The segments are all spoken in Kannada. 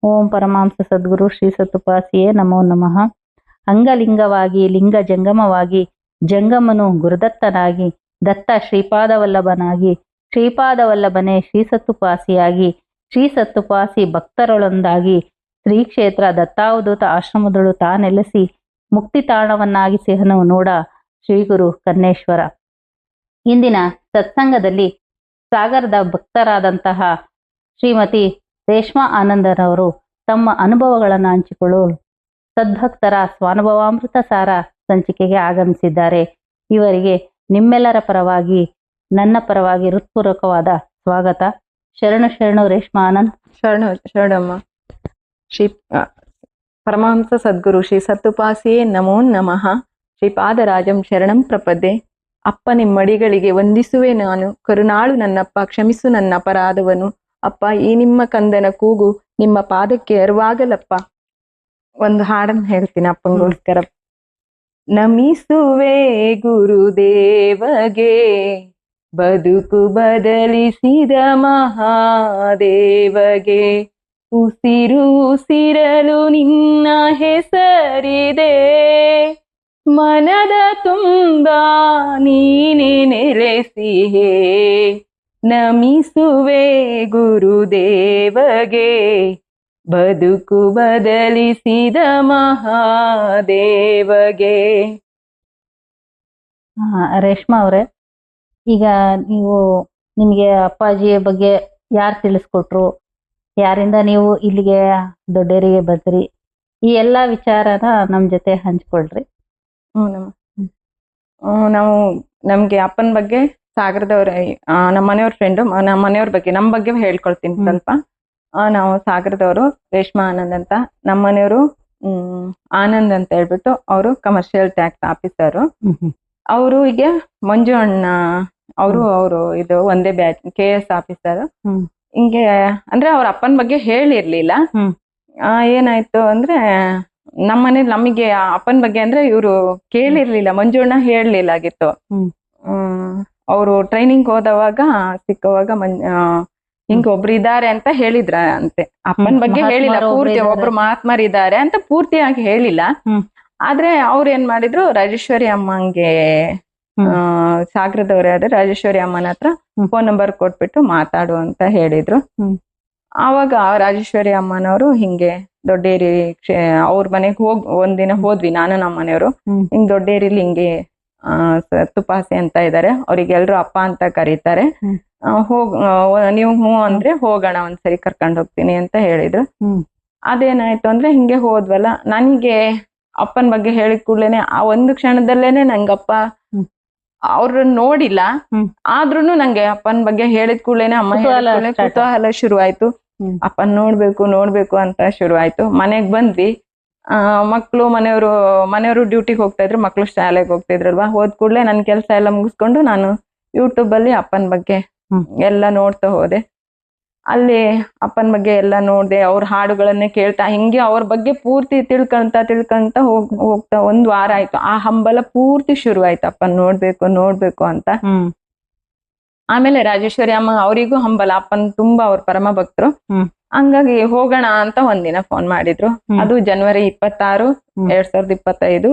ಓಂ ಪರಮಾಂಸ ಸದ್ಗುರು ಶ್ರೀ ಸತ್ತುಪಾಸಿಯೇ ನಮೋ ನಮಃ. ಅಂಗಲಿಂಗವಾಗಿ ಲಿಂಗ ಜಂಗಮವಾಗಿ ಜಂಗಮನು ಗುರುದತ್ತನಾಗಿ ದತ್ತ ಶ್ರೀಪಾದವಲ್ಲಭನಾಗಿ ಶ್ರೀಪಾದವಲ್ಲಭನೇ ಶ್ರೀ ಸತ್ತುಪಾಸಿಯಾಗಿ ಶ್ರೀ ಸತ್ತುಪಾಸಿ ಭಕ್ತರೊಳೊಂದಾಗಿ ಶ್ರೀ ಕ್ಷೇತ್ರ ದತ್ತಾವಧೂತ ಆಶ್ರಮದಳು ತಾನೆಲೆಸಿ ಮುಕ್ತಿ ತಾಣವನ್ನಾಗಿಸಿಹನು ನೋಡ ಶ್ರೀ ಗುರು ಕನ್ನೇಶ್ವರ. ಇಂದಿನ ಸತ್ಸಂಗದಲ್ಲಿ ಸಾಗರದ ಭಕ್ತರಾದಂತಹ ಶ್ರೀಮತಿ ರೇಷ್ಮಾ ಆನಂದರವರು ತಮ್ಮ ಅನುಭವಗಳನ್ನು ಹಂಚಿಕೊಳ್ಳಲು ಸದ್ಭಕ್ತರ ಸ್ವಾನುಭವಾಮೃತ ಸಾರ ಸಂಚಿಕೆಗೆ ಆಗಮಿಸಿದ್ದಾರೆ. ಇವರಿಗೆ ನಿಮ್ಮೆಲ್ಲರ ಪರವಾಗಿ ನನ್ನ ಪರವಾಗಿ ಹೃತ್ಪೂರ್ವಕವಾದ ಸ್ವಾಗತ. ಶರಣು ಶರಣು ರೇಷ್ಮಾ ಆನಂದ್. ಶರಣಮ್ಮ. ಶ್ರೀ ಪರಮಹಂಸ ಸದ್ಗುರು ಶ್ರೀ ಸತ್ತುಪಾಸಿಯೇ ನಮೋ ನಮಃ. ಶ್ರೀಪಾದರಾಜಂ ಶರಣಂ ಪ್ರಪದೆ. ಅಪ್ಪ ನಿಮ್ಮಡಿಗಳಿಗೆ ವಂದಿಸುವೆ ನಾನು, ಕರುಣಾಳು ನನ್ನಪ್ಪ, ಕ್ಷಮಿಸು ನನ್ನ ಅಪರಾಧವನು. ಅಪ್ಪ, ಈ ನಿಮ್ಮ ಕಂದನ ಕೂಗು ನಿಮ್ಮ ಪಾದಕ್ಕೆ ಅರಿವಾಗಲಪ್ಪ. ಒಂದು ಹಾಡನ್ನು ಹೇಳ್ತೀನಿ ಅಪ್ಪಂಗೋಸ್ಕರ. ನಮಿಸುವೆ ಗುರುದೇವಗೆ, ಬದುಕು ಬದಲಿಸಿದ ಮಹಾದೇವಗೆ. ಉಸಿರು ಉಸಿರಲು ನಿನ್ನ ಹೆಸರಿದೆ, ಮನದ ತುಂಬ ನೀನೆ ನೆಲೆಸಿಹೆ. ನಮಿಸುವೆ ಗುರುದೇವಗೆ, ಬದುಕು ಬದಲಿಸಿದ ಮಹಾದೇವಗೆ. ರೇಷ್ಮಾ ಅವರೇ, ಈಗ ನಿಮಗೆ ಅಪ್ಪಾಜಿಯ ಬಗ್ಗೆ ಯಾರು ತಿಳಿಸ್ಕೊಟ್ರು, ಯಾರಿಂದ ನೀವು ಇಲ್ಲಿಗೆ ದೊಡ್ಡೇರಿಗೆ ಬಂದ್ರಿ, ಈ ಎಲ್ಲಾ ವಿಚಾರನ ನಮ್ ಜೊತೆ ಹಂಚ್ಕೊಳ್ರಿ. ನಾವು ನಮ್ಗೆ ಅಪ್ಪನ ಬಗ್ಗೆ ಸಾಗರದವ್ರ, ನಮ್ಮ ಮನೆಯವ್ರ ಫ್ರೆಂಡು, ನಮ್ಮ ಮನೆಯವ್ರ ಬಗ್ಗೆ ನಮ್ಮ ಬಗ್ಗೆ ಹೇಳ್ಕೊಳ್ತೀನಿ ಸ್ವಲ್ಪ. ನಾವು ಸಾಗರದವರು, ರೇಷ್ಮಾ ಆನಂದ್ ಅಂತ. ನಮ್ಮ ಮನೆಯವರು ಆನಂದ್ ಅಂತ ಹೇಳ್ಬಿಟ್ಟು, ಅವರು ಕಮರ್ಷಿಯಲ್ ಟ್ಯಾಕ್ಸ್ ಆಫೀಸರು. ಅವರು ಈಗ ಮಂಜು ಅಣ್ಣ ಅವರು ಇದು ಒಂದೇ ಬ್ಯಾಚ್ KS ಆಫೀಸರ್. ಹಿಂಗೆ ಅಂದ್ರೆ ಅವ್ರ ಅಪ್ಪನ ಬಗ್ಗೆ ಹೇಳಿರ್ಲಿಲ್ಲ. ಏನಾಯ್ತು ಅಂದ್ರೆ ನಮ್ಮ ಮನೇಲಿ ನಮಗೆ ಅಪ್ಪನ ಬಗ್ಗೆ ಅಂದ್ರೆ ಇವ್ರು ಕೇಳಿರ್ಲಿಲ್ಲ, ಮಂಜುಣ್ಣ ಹೇಳಲಿಲ್ಲ ಆಗಿತ್ತು. ಅವರು ಟ್ರೈನಿಂಗ್ ಹೋದವಾಗ ಸಿಕ್ಕವಾಗ ಹಿಂಗ ಒಬ್ರು ಇದಾರೆ ಅಂತ ಹೇಳಿದ್ರ ಅಂತೆ. ಅಪ್ಪನ ಬಗ್ಗೆ ಹೇಳಿಲ್ಲ ಪೂರ್ತಿ, ಒಬ್ರು ಮಹಾತ್ಮರಿದ್ದಾರೆ ಅಂತ ಪೂರ್ತಿಯಾಗಿ ಹೇಳಿಲ್ಲ. ಆದ್ರೆ ಅವ್ರು ಏನ್ ಮಾಡಿದ್ರು, ರಾಜೇಶ್ವರಿ ಅಮ್ಮಂಗೆ ಸಾಗರದವ್ರೆ ಆದ್ರೆ ರಾಜೇಶ್ವರಿ ಅಮ್ಮನ ಹತ್ರ ಫೋನ್ ನಂಬರ್ ಕೊಟ್ಬಿಟ್ಟು ಮಾತಾಡು ಅಂತ ಹೇಳಿದ್ರು. ಆವಾಗ ರಾಜೇಶ್ವರಿ ಅಮ್ಮನವರು ಹಿಂಗೆ ದೊಡ್ಡೇರಿ ಅವ್ರ ಮನೆಗೆ ಒಂದಿನ ಹೋದ್ವಿ, ನಾನು ನಮ್ಮ ಮನೆಯವರು. ಹಿಂಗ್ ದೊಡ್ಡೇರಿಲಿ ಹಿಂಗೆ ತುಪಾಸಿ ಅಂತ ಇದಾರೆ, ಅವ್ರಿಗೆಲ್ರು ಅಪ್ಪ ಅಂತ ಕರೀತಾರೆ. ನೀವು ಹ್ಞೂ ಅಂದ್ರೆ ಹೋಗೋಣ, ಒಂದ್ಸರಿ ಕರ್ಕೊಂಡ್ ಹೋಗ್ತೀನಿ ಅಂತ ಹೇಳಿದ್ರು. ಅದೇನಾಯ್ತು ಅಂದ್ರೆ ಹಿಂಗೆ ಹೋದ್ವಲ್ಲ, ನನ್ಗೆ ಅಪ್ಪನ ಬಗ್ಗೆ ಹೇಳಿದ ಕೂಡ್ಲೇನೆ ಆ ಒಂದು ಕ್ಷಣದಲ್ಲೇನೆ ನಂಗಪ್ಪ ಅವ್ರನ್ನ ನೋಡಿಲ್ಲ, ಆದ್ರೂನು ನಂಗೆ ಅಪ್ಪನ ಬಗ್ಗೆ ಹೇಳಿದ ಕೂಡ್ಲೇನೆ ಅಮ್ಮ ಕುತೂಹಲ ಶುರುವಾಯ್ತು. ಅಪ್ಪನ್ ನೋಡ್ಬೇಕು ಅಂತ ಶುರುವಾಯ್ತು. ಮನೆಗ್ ಬಂದ್ವಿ. ಮಕ್ಳು ಮನೆಯವರು ಡ್ಯೂಟಿಗೆ ಹೋಗ್ತಾ ಇದ್ರು, ಮಕ್ಳು ಶಾಲೆಗೆ ಹೋಗ್ತಿದ್ರಲ್ವಾ. ಹೋದ್ ಕೂಡ್ಲೆ ನನ್ ಕೆಲ್ಸ ಎಲ್ಲ ಮುಗಿಸ್ಕೊಂಡು ನಾನು ಯೂಟ್ಯೂಬ್ ಅಲ್ಲಿ ಅಪ್ಪನ ಬಗ್ಗೆ ಎಲ್ಲ ನೋಡ್ತಾ ಹೋದೆ. ಅಲ್ಲಿ ಅಪ್ಪನ ಬಗ್ಗೆ ಎಲ್ಲ ನೋಡ್ದೆ, ಅವ್ರ ಹಾಡುಗಳನ್ನೇ ಕೇಳ್ತಾ ಹಿಂಗೆ ಅವ್ರ ಬಗ್ಗೆ ಪೂರ್ತಿ ತಿಳ್ಕೊಂತ ಹೋಗ್ತಾ 1 ವಾರ ಆಯ್ತು. ಆ ಹಂಬಲ ಪೂರ್ತಿ ಶುರು ಆಯ್ತು, ಅಪ್ಪನ್ ನೋಡ್ಬೇಕು ಅಂತ. ಆಮೇಲೆ ರಾಜೇಶ್ವರಿ ಅಮ್ಮ ಅವರಿಗೂ ಹಂಬಲ, ಅಪ್ಪನ್ ತುಂಬಾ ಅವ್ರ ಪರಮ ಭಕ್ತರು. ಹಂಗಾಗಿ ಹೋಗೋಣ ಅಂತ ಒಂದಿನ ಫೋನ್ ಮಾಡಿದ್ರು. ಅದು ಜನವರಿ 26, 2025.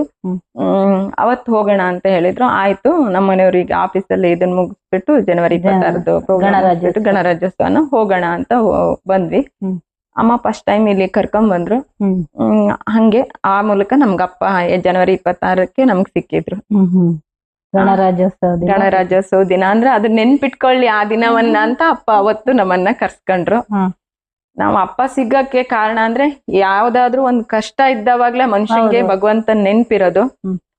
ಅವತ್ ಹೋಗೋಣ ಅಂತ ಹೇಳಿದ್ರು. ಆಯ್ತು, ನಮ್ಮ ಮನೆಯವ್ರಿಗೆ ಆಫೀಸಲ್ಲಿ ಇದನ್ನ ಮುಗಿಸ್ಬಿಟ್ಟು ಜನವರಿ 26 ಪ್ರೋಗ್ರಾಮ್ ಗಣರಾಜ್ಯೋತ್ಸವನ ಹೋಗೋಣ ಅಂತ ಬಂದ್ವಿ. ಅಮ್ಮ ಫಸ್ಟ್ ಟೈಮ್ ಇಲ್ಲಿ ಕರ್ಕೊಂಡ್ ಬಂದ್ರು. ಹಂಗೆ ಆ ಮೂಲಕ ನಮ್ಗಪ್ಪ ಜನವರಿ 26ಕ್ಕೆ ನಮ್ಗ್ ಸಿಕ್ಕಿದ್ರು. ಗಣರಾಜ್ಯೋತ್ಸವ ದಿನ ಅಂದ್ರೆ ಅದನ್ನ ನೆನ್ಪಿಟ್ಕೊಳ್ಳಿ ಆ ದಿನವನ್ನ ಅಂತ ಅಪ್ಪ ಅವತ್ತು ನಮ್ಮನ್ನ ಕರ್ಸ್ಕೊಂಡ್ರು. ನಾವ್ ಅಪ್ಪ ಸಿಗಕ್ಕೆ ಕಾರಣ ಅಂದ್ರೆ ಯಾವ್ದಾದ್ರು ಒಂದ್ ಕಷ್ಟ ಇದ್ದವಾಗ್ಲೇ ಮನುಷ್ಯನ್ಗೆ ಭಗವಂತನ್ ನೆನ್ಪಿರೋದು.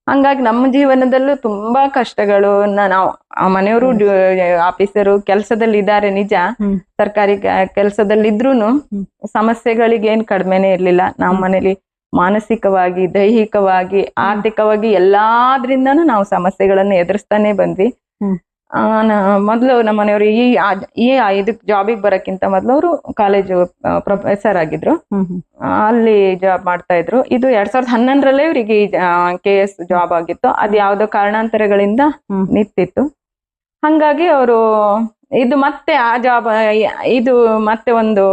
ಹಂಗಾಗಿ ನಮ್ಮ ಜೀವನದಲ್ಲೂ ತುಂಬಾ ಕಷ್ಟಗಳು. ನಾವು ಮನೆಯವರು ಆಫೀಸರು ಕೆಲ್ಸದಲ್ಲಿ ಇದ್ದಾರೆ ನಿಜ, ಸರ್ಕಾರಿ ಕೆಲ್ಸದಲ್ಲಿ ಇದ್ರೂನು ಸಮಸ್ಯೆಗಳಿಗೆ ಏನ್ ಕಡಿಮೆನೆ ಇರ್ಲಿಲ್ಲ. ನಮ್ಮ ಮನೇಲಿ ಮಾನಸಿಕವಾಗಿ, ದೈಹಿಕವಾಗಿ, ಆರ್ಥಿಕವಾಗಿ ಎಲ್ಲಾದ್ರಿಂದಾನು ನಾವು ಸಮಸ್ಯೆಗಳನ್ನ ಎದುರಿಸ್ತಾನೆ ಬಂದ್ವಿ. ಮೊದ್ಲು ನಮ್ಮ ಮನೆಯವರು ಈ ಇದಕ್ ಜಾಬಿಗೆ ಬರಕ್ಕಿಂತ ಮೊದ್ಲು ಅವರು ಕಾಲೇಜು ಪ್ರೊಫೆಸರ್ ಆಗಿದ್ರು, ಅಲ್ಲಿ ಜಾಬ್ ಮಾಡ್ತಾ ಇದ್ರು. ಇದು 2011ರಲ್ಲೇ ಇವ್ರಿಗೆ KS ಜಾಬ್ ಆಗಿತ್ತು. ಅದ್ ಯಾವ್ದೋ ಕಾರಣಾಂತರಗಳಿಂದ ನಿಂತಿತ್ತು. ಹಂಗಾಗಿ ಅವರು ಇದು ಮತ್ತೆ ಆ ಜಾಬ್ ಇದು ಮತ್ತೆ ಒಂದು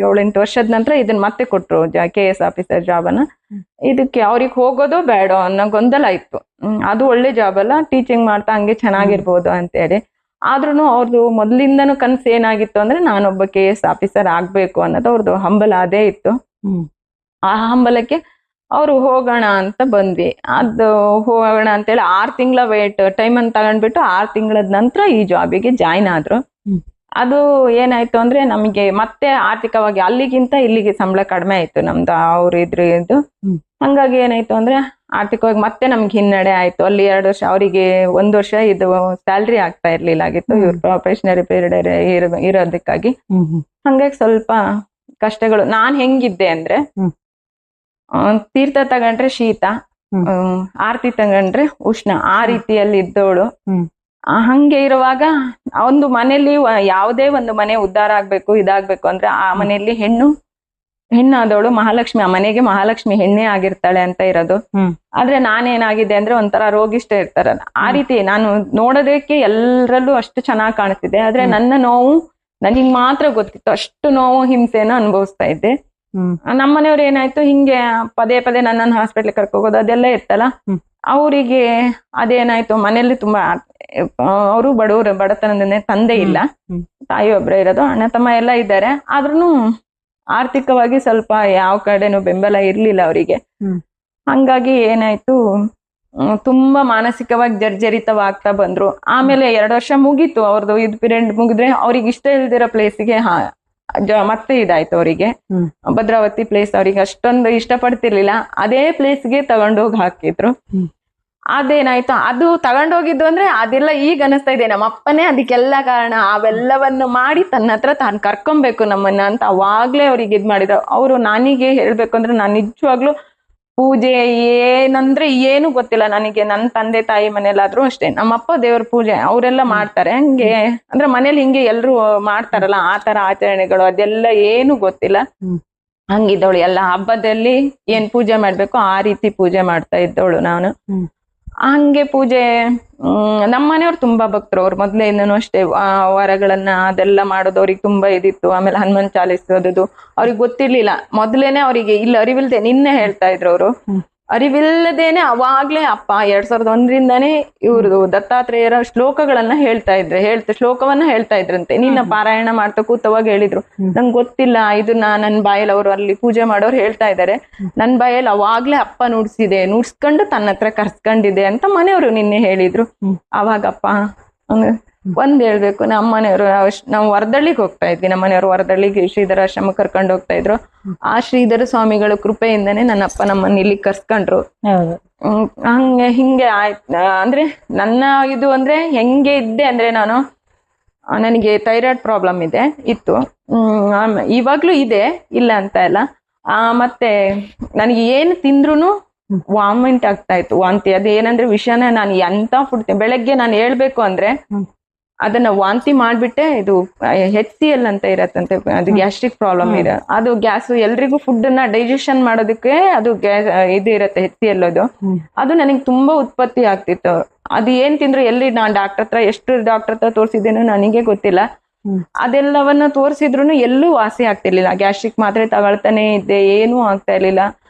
7-8 ವರ್ಷದ ನಂತರ ಇದನ್ನ ಮತ್ತೆ ಕೊಟ್ರು KS ಆಫೀಸರ್ ಜಾಬನ್ನ. ಇದಕ್ಕೆ ಅವ್ರಿಗೆ ಹೋಗೋದು ಬೇಡ ಅನ್ನೋ ಗೊಂದಲ ಇತ್ತು. ಅದು ಒಳ್ಳೆ ಜಾಬ್ ಅಲ್ಲ, ಟೀಚಿಂಗ್ ಮಾಡ್ತಾ ಹಂಗೆ ಚೆನ್ನಾಗಿರ್ಬೋದು ಅಂತೇಳಿ. ಆದ್ರೂ ಅವ್ರದ್ದು ಮೊದ್ಲಿಂದನೂ ಕನ್ಸು ಏನಾಗಿತ್ತು ಅಂದ್ರೆ ನಾನೊಬ್ಬ KS ಆಫೀಸರ್ ಆಗ್ಬೇಕು ಅನ್ನೋದು ಅವ್ರದ್ದು ಹಂಬಲ ಅದೇ ಇತ್ತು. ಆ ಹಂಬಲಕ್ಕೆ ಅವ್ರು ಹೋಗೋಣ ಅಂತ ಬಂದ್ವಿ. ಅದು ಹೋಗೋಣ ಅಂತೇಳಿ 6 ತಿಂಗಳ ಟೈಮ್ ಅಂತ ತಗೊಂಡ್ಬಿಟ್ಟು 6 ತಿಂಗಳದ ನಂತರ ಈ ಜಾಬಿಗೆ ಜಾಯ್ನ್ ಆದ್ರು. ಅದು ಏನಾಯ್ತು ಅಂದ್ರೆ ನಮಗೆ ಮತ್ತೆ ಆರ್ಥಿಕವಾಗಿ ಅಲ್ಲಿಗಿಂತ ಇಲ್ಲಿಗೆ ಸಂಬಳ ಕಡಿಮೆ ಆಯ್ತು ನಮ್ದು ಅವ್ರು ಇದು. ಹಂಗಾಗಿ ಏನಾಯ್ತು ಅಂದ್ರೆ ಆರ್ಥಿಕವಾಗಿ ಮತ್ತೆ ನಮ್ಗೆ ಹಿನ್ನಡೆ ಆಯ್ತು. ಅಲ್ಲಿ 2 ವರ್ಷ, ಅವರಿಗೆ 1 ವರ್ಷ ಇದು ಸ್ಯಾಲ್ರಿ ಆಗ್ತಾ ಇರ್ಲಿಲ್ಲ ಆಗಿತ್ತು ಇವ್ರ ಪ್ರೊಫೆಷನರಿ ಪೀರಿಯಡ್ ಇರೋದಕ್ಕಾಗಿ. ಹಂಗಾಗಿ ಸ್ವಲ್ಪ ಕಷ್ಟಗಳು. ನಾನ್ ಹೆಂಗಿದ್ದೆ ಅಂದ್ರೆ ತೀರ್ಥ ತಗೊಂಡ್ರೆ ಶೀತ, ಆರತಿ ತಗೊಂಡ್ರೆ ಉಷ್ಣ, ಆ ರೀತಿಯಲ್ಲಿ ಇದ್ದವಳು. ಹಂಗೆ ಇರುವಾಗ ಒಂದು ಮನೆಯಲ್ಲಿ ಯಾವುದೇ ಒಂದು ಮನೆ ಉದ್ಧಾರ ಆಗ್ಬೇಕು ಇದಾಗ್ಬೇಕು ಅಂದ್ರೆ ಆ ಮನೆಯಲ್ಲಿ ಹೆಣ್ಣಾದವಳು ಮಹಾಲಕ್ಷ್ಮಿ, ಆ ಮನೆಗೆ ಮಹಾಲಕ್ಷ್ಮಿ ಹೆಣ್ಣೆ ಆಗಿರ್ತಾಳೆ ಅಂತ ಇರೋದು. ಆದ್ರೆ ನಾನೇನಾಗಿದೆ ಅಂದ್ರೆ ಒಂಥರ ರೋಗಿಷ್ಟ ಇರ್ತಾರಲ್ಲ ಆ ರೀತಿ ನಾನು ನೋಡೋದಕ್ಕೆ ಎಲ್ಲರಲ್ಲೂ ಅಷ್ಟು ಚೆನ್ನಾಗಿ ಕಾಣಿಸ್ತಿದೆ. ಆದ್ರೆ ನನ್ನ ನೋವು ನನಗ್ ಮಾತ್ರ ಗೊತ್ತಿತ್ತು. ಅಷ್ಟು ನೋವು ಹಿಂಸೆನ ಅನುಭವಿಸ್ತಾ ಇದ್ದೆ. ನಮ್ಮನೆಯವ್ರು ಏನಾಯ್ತು, ಹಿಂಗೆ ಪದೇ ಪದೇ ನನ್ನನ್ನು ಹಾಸ್ಪಿಟ್ಲಿಗೆ ಕರ್ಕೋಗೋದು ಅದೆಲ್ಲ ಇರ್ತಲ್ಲ. ಅವರಿಗೆ ಅದೇನಾಯ್ತು, ಮನೆಯಲ್ಲಿ ತುಂಬಾ ಅವರು ಬಡವರು, ಬಡತನದಿಂದ ತಂದೆ ಇಲ್ಲ, ತಾಯಿ ಒಬ್ರೇ ಇರೋದು, ಅಣ್ಣ ತಮ್ಮ ಎಲ್ಲ ಇದ್ದಾರೆ. ಆದ್ರೂ ಆರ್ಥಿಕವಾಗಿ ಸ್ವಲ್ಪ ಯಾವ ಕಡೆನೂ ಬೆಂಬಲ ಇರ್ಲಿಲ್ಲ ಅವರಿಗೆ. ಹಂಗಾಗಿ ಏನಾಯ್ತು, ತುಂಬಾ ಮಾನಸಿಕವಾಗಿ ಜರ್ಜರಿತವಾಗ್ತಾ ಬಂದ್ರು. ಆಮೇಲೆ 2 ವರ್ಷ ಮುಗೀತು ಅವ್ರದ್ದು ಇದು ಪೀರಿಯಡ್ ಮುಗಿದ್ರೆ ಅವ್ರಿಗೆ ಇಷ್ಟ ಇಲ್ದಿರೋ ಪ್ಲೇಸಿಗೆ ಮತ್ತೆ ಇದಾಯ್ತು. ಅವರಿಗೆ ಭದ್ರಾವತಿ ಪ್ಲೇಸ್ ಅವ್ರಿಗೆ ಅಷ್ಟೊಂದು ಇಷ್ಟಪಡ್ತಿರ್ಲಿಲ್ಲ, ಅದೇ ಪ್ಲೇಸ್ಗೆ ತಗೊಂಡೋಗಿ ಹಾಕಿದ್ರು. ಅದೇನಾಯ್ತು, ಅದು ತಗೊಂಡೋಗಿದ್ದು ಅಂದ್ರೆ ಅದೆಲ್ಲ ಈಗ ಅನಿಸ್ತಾ ಇದೆ ನಮ್ಮ ಅಪ್ಪನೇ ಅದಕ್ಕೆಲ್ಲ ಕಾರಣ. ಅವೆಲ್ಲವನ್ನು ಮಾಡಿ ತನ್ನ ಹತ್ರ ತಾನು ಕರ್ಕೊಬೇಕು ನಮ್ಮನ್ನ ಅಂತ ಅವಾಗ್ಲೇ ಅವ್ರಿಗೆ ಇದ್ ಮಾಡಿದ್ರು. ಅವರು ನನಗೆ ಹೇಳ್ಬೇಕು ಅಂದ್ರೆ ನಾನು ನಿಜವಾಗ್ಲೂ ಪೂಜೆ ಏನಂದ್ರೆ ಏನು ಗೊತ್ತಿಲ್ಲ ನನಗೆ. ನನ್ನ ತಂದೆ ತಾಯಿ ಮನೇಲಾದ್ರೂ ಅಷ್ಟೇ, ನಮ್ಮಪ್ಪ ದೇವ್ರ ಪೂಜೆ ಅವರೆಲ್ಲ ಮಾಡ್ತಾರೆ. ಹಂಗೆ ಅಂದ್ರೆ ಮನೇಲಿ ಹಿಂಗೆ ಎಲ್ರು ಮಾಡ್ತಾರಲ್ಲ ಆ ತರ ಆಚರಣೆಗಳು ಅದೆಲ್ಲ ಏನು ಗೊತ್ತಿಲ್ಲ. ಹಂಗಿದ್ದವಳು ಎಲ್ಲ ಹಬ್ಬದಲ್ಲಿ ಏನ್ ಪೂಜೆ ಮಾಡ್ಬೇಕು ಆ ರೀತಿ ಪೂಜೆ ಮಾಡ್ತಾ ಇದ್ದವಳು ನಾನು. ಹಂಗೆ ಪೂಜೆ ನಮ್ಮನೆಯವ್ರು ತುಂಬಾ ಭಕ್ತರು. ಅವ್ರು ಮೊದ್ಲಿಂದನೂ ಅಷ್ಟೇ ವಾರಗಳನ್ನ ಅದೆಲ್ಲ ಮಾಡೋದು ಅವ್ರಿಗೆ ತುಂಬಾ ಇದಿತ್ತು. ಆಮೇಲೆ ಹನುಮಾನ್ ಚಾಲೀಸ್ ಓದೋದು ಅವ್ರಿಗೆ ಗೊತ್ತಿರ್ಲಿಲ್ಲ ಮೊದ್ಲೇನೆ. ಅವರಿಗೆ ಇಲ್ಲಿ ಅರಿವಿಲ್ದೆ ನಿನ್ನೆ ಹೇಳ್ತಾ ಇದ್ರು ಅವರು, ಅರಿವಿಲ್ಲದೇನೆ ಅವಾಗ್ಲೇ ಅಪ್ಪ 2001ರಿಂದಾನೇ ಇವ್ರದು ದತ್ತಾತ್ರೇಯರ ಶ್ಲೋಕಗಳನ್ನ ಶ್ಲೋಕವನ್ನ ಹೇಳ್ತಾ ಇದ್ರಂತೆ. ನಿನ್ನ ಪಾರಾಯಣ ಮಾಡ್ತಾ ಕೂತವಾಗ ಹೇಳಿದ್ರು. ನಂಗೆ ಗೊತ್ತಿಲ್ಲ ಇದನ್ನ ನನ್ನ ಬಾಯಲ್ಲಿ, ಅವರು ಅಲ್ಲಿ ಪೂಜೆ ಮಾಡೋರು ಹೇಳ್ತಾ ಇದ್ದಾರೆ, ನನ್ನ ಬಾಯಲ್ಲಿ ಅವಾಗ್ಲೇ ಅಪ್ಪ ನುಡ್ಸ್ಕೊಂಡು ತನ್ನ ಹತ್ರ ಕರ್ಸ್ಕೊಂಡಿದೆ ಅಂತ ಮನೆಯವರು ನಿನ್ನೆ ಹೇಳಿದ್ರು. ಅವಾಗಪ್ಪ ಒಂದ್ ಹೇಳ್ಬೇಕು, ನಮ್ಮ ಮನೆಯವರು ನಾವು ವರದಳ್ಳಿಗೆ ಹೋಗ್ತಾ ಇದ್ವಿ. ನಮ್ಮ ಮನೆಯವರು ವರದಳ್ಳಿಗೆ ಶ್ರೀಧರ ಆಶ್ರಮ ಕರ್ಕೊಂಡು ಹೋಗ್ತಾ ಇದ್ರು. ಆ ಶ್ರೀಧರ ಸ್ವಾಮಿಗಳ ಕೃಪೆಯಿಂದಾನೇ ನನ್ನ ಅಪ್ಪ ನಮ್ಮನ್ನ ಇಲ್ಲಿ ಕರ್ಸ್ಕೊಂಡ್ರು. ಹಿಂಗೆ ಆಯ್ತು. ಅಂದ್ರೆ ನನ್ನ ಇದು ಅಂದ್ರೆ ಹೆಂಗೆ ಇದ್ದೆ ಅಂದ್ರೆ ನನಗೆ ಥೈರಾಯ್ಡ್ ಪ್ರಾಬ್ಲಮ್ ಇತ್ತು. ಇವಾಗ್ಲೂ ಇದೆ, ಇಲ್ಲ ಅಂತ ಇಲ್ಲ. ಮತ್ತೆ ನನಗೆ ಏನು ತಿಂದ್ರುನು ವಾಮಿಂಟ್ ಆಗ್ತಾ ಇತ್ತು, ವಾಂತಿ. ಅದೇನಂದ್ರೆ ವಿಷಯನ ನಾನು ಎಂತ ಫುಡ್ ಬೆಳಗ್ಗೆ ನಾನು ಹೇಳ್ಬೇಕು ಅಂದ್ರೆ ಅದನ್ನ ವಾಂತಿ ಮಾಡ್ಬಿಟ್ಟೆ. ಇದು HCl ಅಂತ ಇರತ್ತಂತೆ, ಅದು ಗ್ಯಾಸ್ಟ್ರಿಕ್ ಪ್ರಾಬ್ಲಮ್ ಇದೆ. ಅದು ಗ್ಯಾಸ್ ಎಲ್ರಿಗೂ ಫುಡ್ ನ ಡೈಜೆಷನ್ ಮಾಡೋದಕ್ಕೆ ಅದು ಇದು ಇರತ್ತೆ HCl. ಅದು ನನಗೆ ತುಂಬಾ ಉತ್ಪತ್ತಿ ಆಗ್ತಿತ್ತು. ಅದು ಏನ್ ತಿಂದ್ರು ಎಲ್ಲಿ ನಾನ್ ಎಷ್ಟು ಡಾಕ್ಟರ್ ಹತ್ರ ತೋರ್ಸಿದ್ದೇನೋ ನನಗೆ ಗೊತ್ತಿಲ್ಲ. ಅದೆಲ್ಲವನ್ನ ತೋರ್ಸಿದ್ರು ಎಲ್ಲೂ ವಾಸಿ ಆಗ್ತಿರ್ಲಿಲ್ಲ. ಗ್ಯಾಸ್ಟ್ರಿಕ್ ಮಾತ್ರೆ ತಗೊಳ್ತಾನೆ ಇದ್ದೆ, ಏನೂ ಆಗ್ತಾ ಇರ್ಲಿಲ್ಲ.